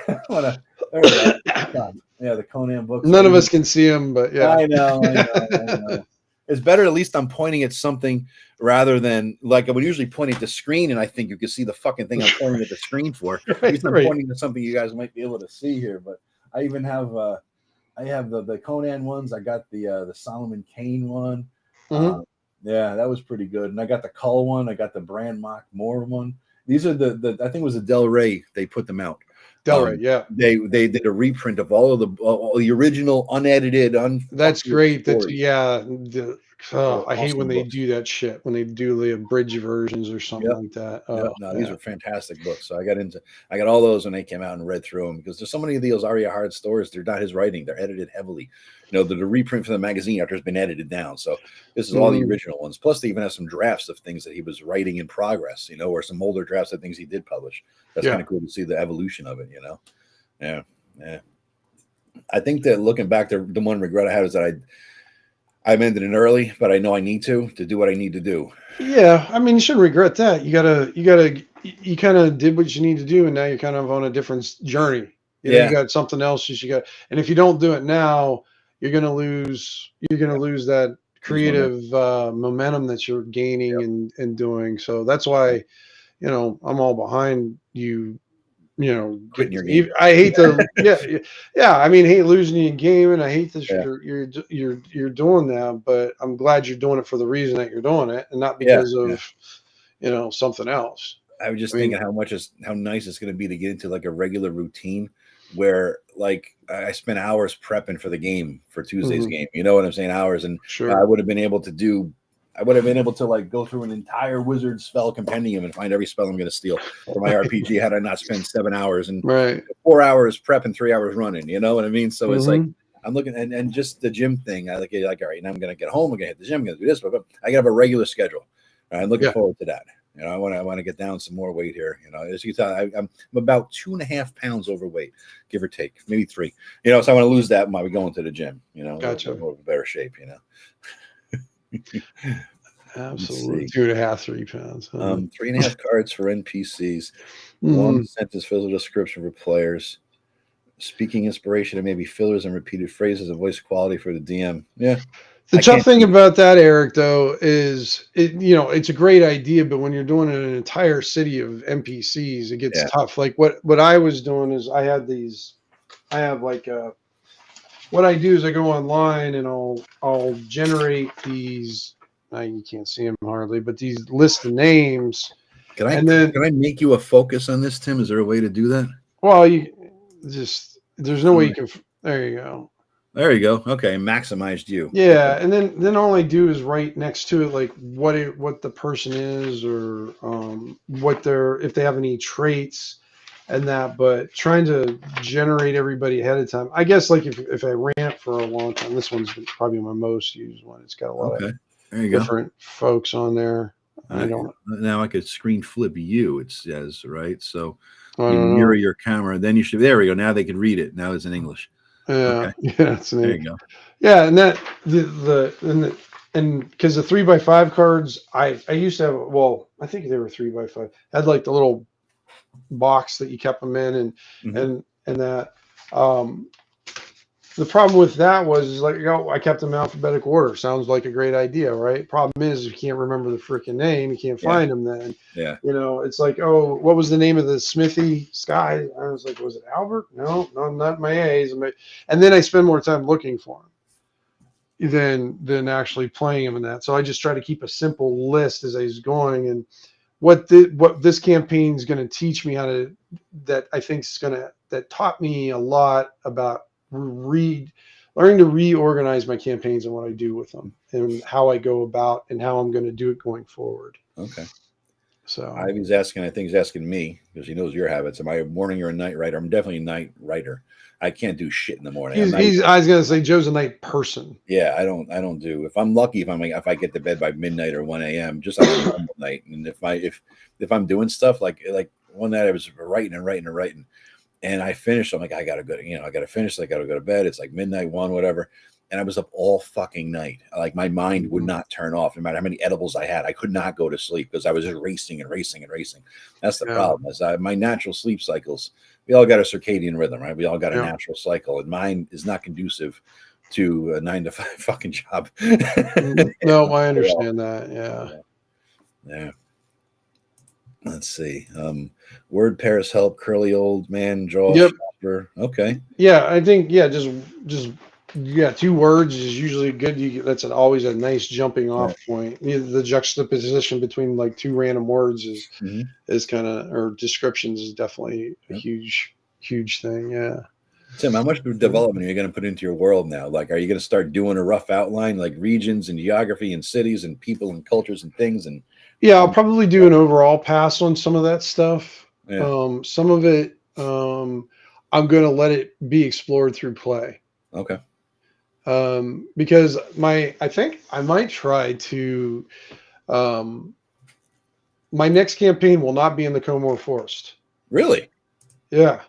There we go. Yeah, the Conan books. None of us can see him, but yeah. I know. It's better. At least I'm pointing at something rather than like I would usually point at the screen, and I think you can see the fucking thing I'm pointing at the screen for. At least I'm pointing to something you guys might be able to see here. But I even have I have the Conan ones. I got the Solomon Kane one. Mhm. Yeah, that was pretty good. And I got the Cull one. I got the Brand Mock Moore one. These are the I think it was a Del Rey. They put them out. Delray, yeah. They did a reprint of all the original unedited, That's great. That's stories. I hate when Awesome they books. do that shit, when they do the abridged versions or something Yep. like that. Yep. Oh, No, these are fantastic books. So I got all those when they came out and read through them because there's so many of those Aria Hard stories. They're not his writing. They're edited heavily. The reprint for the magazine after it's been edited down. So this is all the original ones. Plus, they even have some drafts of things that he was writing in progress, or some older drafts of things he did publish. That's kind of cool to see the evolution of it, Yeah. Yeah. I think that looking back, the one regret I had is that I'm ending it early, but I know I need to do what I need to do. Yeah, I mean, you shouldn't regret that. You kind of did what you need to do, and now you're kind of on a different journey. You got something else you got, and if you don't do it now, you're gonna lose that creative momentum that you're gaining and doing. So that's why, I'm all behind you. Quitting your game. I hate to, yeah. I mean, hate losing you in game, and I hate that you're doing that. But I'm glad you're doing it for the reason that you're doing it, and not because of something else. I was just thinking how nice it's going to be to get into like a regular routine where like I spent hours prepping for the game for Tuesday's game. You know what I'm saying? Hours, and I would have been able to like go through an entire wizard spell compendium and find every spell I'm going to steal for my RPG had I not spent 7 hours and 4 hours prep and 3 hours running. You know what I mean? So it's like I'm looking and just the gym thing. I like all right, now I'm going to get home. I'm going to hit the gym. I'm going to do this, but I got to have a regular schedule. I'm looking forward to that. I want to get down some more weight here. As you can tell, I'm about 2.5 pounds overweight, give or take, maybe 3. So I want to lose that while we go into the gym. Gotcha. More of a better shape. Absolutely, 2.5, 3 pounds. 3.5 cards for NPCs. 1 sentence physical description for players. Speaking inspiration and maybe fillers and repeated phrases and voice quality for the DM. Yeah. The tough thing about that, Eric, though, is it's a great idea, but when you're doing an entire city of NPCs, it gets tough. Like what I was doing is what I do is I go online and I'll generate these. You can't see them hardly, but these list of names. Can I make you a focus on this, Tim? Is there a way to do that? Well, there's no way you can. There you go. There you go. Okay, maximized you. Yeah, okay. And then all I do is write next to it like what the person is or if they have any traits and that. But trying to generate everybody ahead of time. I guess like if I ran it for a long time, this one's probably my most used one. It's got a lot of different folks on there. Now I could screen flip you. It says right. So you mirror your camera. Then you should. There we go. Now they can read it. Now it's in English. Yeah, it's there you go. Yeah, and that and because the 3x5 cards, I used to have. Well, I think they were 3x5. Had like the little box that you kept them in, and that. The problem with that was like I kept them in alphabetical order. Sounds like a great idea, right? Problem is you can't remember the freaking name. You can't find them then. Yeah. It's like, oh, what was the name of the smithy guy? I was like, was it Albert? No, not my A's. And then I spend more time looking for him than actually playing him in that. So I just try to keep a simple list as I was going. And what this campaign is going to teach me that taught me a lot about learning to reorganize my campaigns and what I do with them and how I go about and how I'm going to do it going forward. Okay. So I think he's asking me because he knows your habits. Am I a morning or a night writer? I'm definitely a night writer. I can't do shit in the morning. I was going to say Joe's a night person. Yeah, I don't do. If I'm lucky, if I get to bed by midnight or 1 a.m., just on a normal night. And if I'm doing stuff like one night I was writing, and I finished. I'm like, I gotta go. I gotta finish. I gotta go to bed. It's like midnight, 1, whatever. And I was up all fucking night. Like my mind would not turn off, no matter how many edibles I had. I could not go to sleep because I was just racing. That's the problem. Is my natural sleep cycles. We all got a circadian rhythm, right? We all got a natural cycle, and mine is not conducive to a 9 to 5 fucking job. No, I understand that. Yeah. Yeah. Let's see. Word pairs help curly old man draw Yep. shopper. Okay. Yeah, I think just 2 words is usually good. That's always a nice jumping off point. The juxtaposition between like 2 random words Mhm. is kind of, or descriptions is definitely a Yep. huge thing. Yeah. Tim, how much development are you going to put into your world now? Like, are you going to start doing a rough outline, like regions and geography and cities and people and cultures and things? And Yeah, I'll probably do an overall pass on some of that stuff. yeah. Some of it, I'm going to let it be explored through play. Okay. Because I think I might try to, my next campaign will not be in the Comor Forest. Really? Yeah.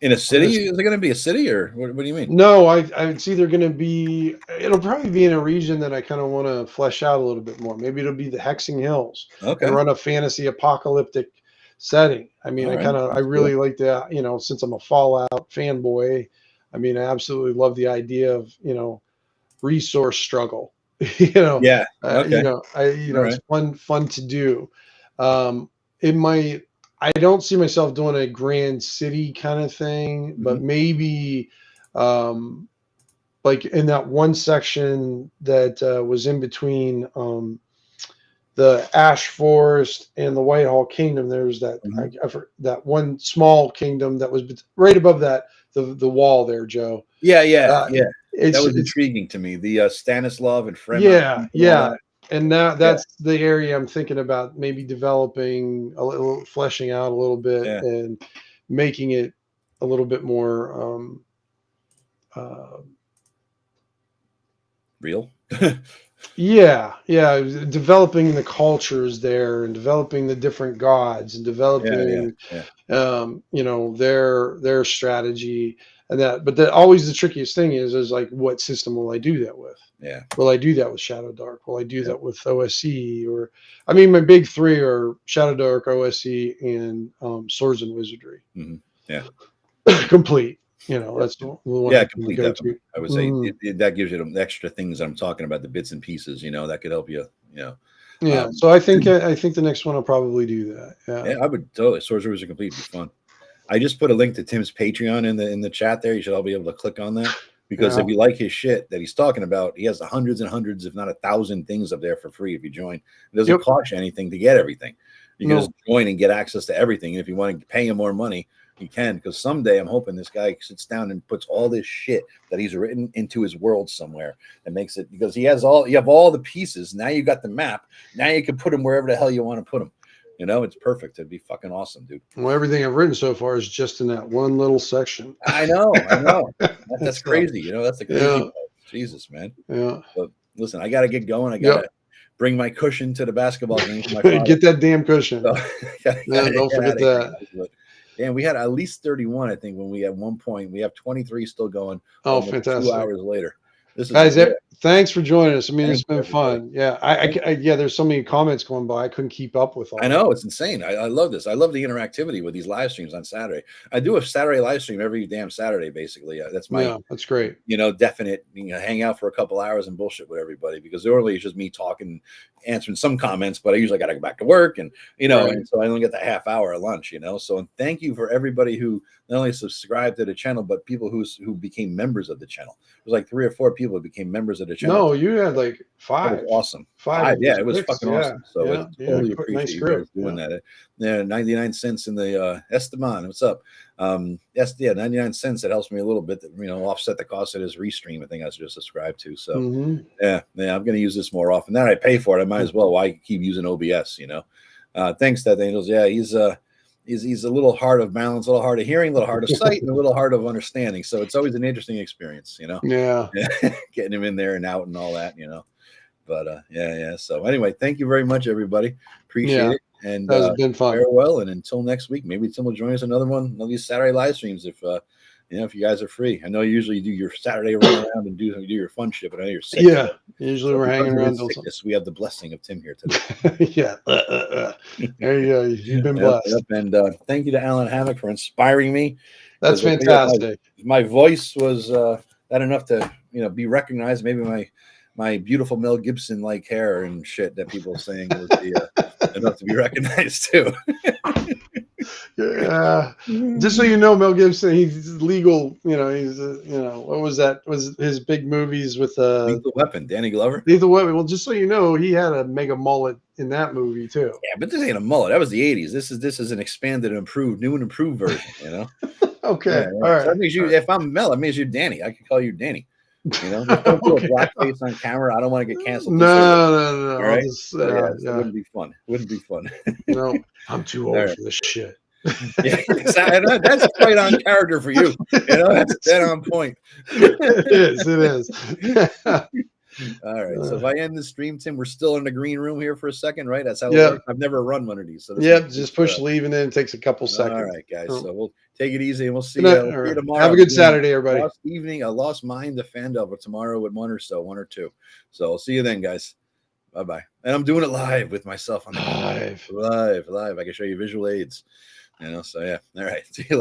In a city? Is it going to be a city, or what do you mean? No, it's either going to be, it'll probably be in a region that I kind of want to flesh out a little bit more. Maybe it'll be the Hexing Hills Okay. and run a fantasy apocalyptic setting. I mean, All right. I That's really cool. like that, since I'm a Fallout fanboy. I mean, I absolutely love the idea of, resource struggle. Yeah. Okay. All It's right. fun to do. It might. I don't see myself doing a grand city kind of thing, but Mhm. maybe, like in that one section that was in between the Ash Forest and the Whitehall Kingdom. There's that Mhm. that one small kingdom that was right above that the wall there, Joe. Yeah. Yeah. Uh, Yeah. That was it's intriguing to me. The Stanislav and Fremont Yeah, and all yeah. that. And now Yeah. that's the area I'm thinking about maybe developing a little, fleshing out a little bit, Yeah. and making it a little bit more uh, Real. yeah, developing the cultures there and developing the different gods and Yeah. Yeah. developing Yeah. their strategy, and that. But always the trickiest thing is like, what system will I do that with? Yeah. Will I do that with Shadow Dark? Will I do Yeah. that with OSE? Or, I mean, my big 3 are Shadow Dark, OSE, and Swords and Wizardry. Mm-hmm. Yeah. Complete. Yeah. That's the one Yeah, I can complete go definitely. to. I would say that gives you the extra things I'm talking about, the bits and pieces, that could help you, Yeah. Um, So I think the next one I'll probably do that. Yeah. yeah, I would totally. Sorcerers are complete. It'd be fun. I just put a link to Tim's Patreon in the chat there. You should all be able to click on that, because Yeah. if you like his shit that he's talking about, he has hundreds and hundreds, if not 1,000 things up there for free if you join. It doesn't Yep. cost you anything to get everything. You can No. just join and get access to everything. And if you want to pay him more money, you can, because someday I'm hoping this guy sits down and puts all this shit that he's written into his world somewhere and makes it, because you have all the pieces. Now you got the map. Now you can put them wherever the hell you want to put them. It's perfect. It'd be fucking awesome, dude. Well, everything I've written so far is just in that one little section. I know. That's So, crazy. That's the crazy yeah. part. Jesus, man. Yeah. But listen, I got to get going. I got to Yep. bring my cushion to the basketball game for my father. Get that damn cushion. So, Yeah, don't forget that. But, and we had at least 31, I think, when we at one point. We have 23 still going. Oh, almost fantastic. 2 hours later. This is Guys, great. thanks for joining us. I mean, Thanks, it's been everybody. fun. Yeah. Yeah, there's so many comments going by. I couldn't keep up with all I know, it's insane. I love this. I love the interactivity with these live streams on Saturday. I do a Saturday live stream every damn Saturday, basically. That's my, Yeah, that's great. definite, hang out for a couple hours and bullshit with everybody, because normally it's just me talking, answering some comments, but I usually got to go back to work, and, Right. and so I only get the half hour at lunch, So, and thank you for everybody who not only subscribed to the channel, but people who became members of the channel. There's like 3 or 4 people who became members of the channel. No, you had like That 5. was awesome. 5. Yeah, it was 6, fucking awesome. So Yeah. I totally appreciate Nice you group. guys doing that. Yeah, 99 cents in the Esteban. What's up? 99 cents. That helps me a little bit. Offset the cost of this restream. I think I was just subscribed to. So yeah, I'm going to use this more often. Now I pay for it, I might as well. Why keep using OBS? Thanks, Death Angels. Yeah, he's a little hard of balance, a little hard of hearing, a little hard of sight, and a little hard of understanding. So it's always an interesting experience, Yeah. getting him in there and out and all that, But yeah. So anyway, thank you very much, everybody. Appreciate it. And That's been fun. farewell. And until next week, maybe Tim will join us another one of these Saturday live streams if you guys are free. I know you usually do your Saturday run around and do your fun shit, but I know you're sick. Yeah. Usually we're hanging around. We have the blessing of Tim here today. Yeah. There you go. You've been blessed. And thank you to Alan Hammock for inspiring me. That's fantastic. My voice was that enough to be recognized. Maybe my beautiful Mel Gibson like hair and shit that people are saying would be enough to be recognized too. Yeah. Just so you know, Mel Gibson, he's legal. He's what was that? Was his big movies with Lethal Weapon, Danny Glover. Lethal Weapon. Well, just so you know, he had a mega mullet in that movie too. Yeah, but this ain't a mullet. That was the '80s. This is an expanded, new and improved version. Okay. Yeah. All right. So that means you. If I'm Mel, it means you're Danny. I could call you Danny. Just don't do a blackface on camera. I don't want to get canceled. No. All right. So it wouldn't be fun. No, I'm too old for this shit. Yeah, that's quite on character for you. That's dead on point. It is. All right. So if I end the stream, Tim, we're still in the green room here for a second, right? That's how it works. I've never run one of these. So just push leave and then it takes a couple seconds. All right, guys. So we'll take it easy and we'll see, see you tomorrow. Have a good Saturday, everybody. Lost evening, a lost mind to Fandel, but tomorrow with one or two. So I'll see you then, guys. Bye-bye. And I'm doing it live with myself on the live. I can show you visual aids. So yeah. All right. See you later.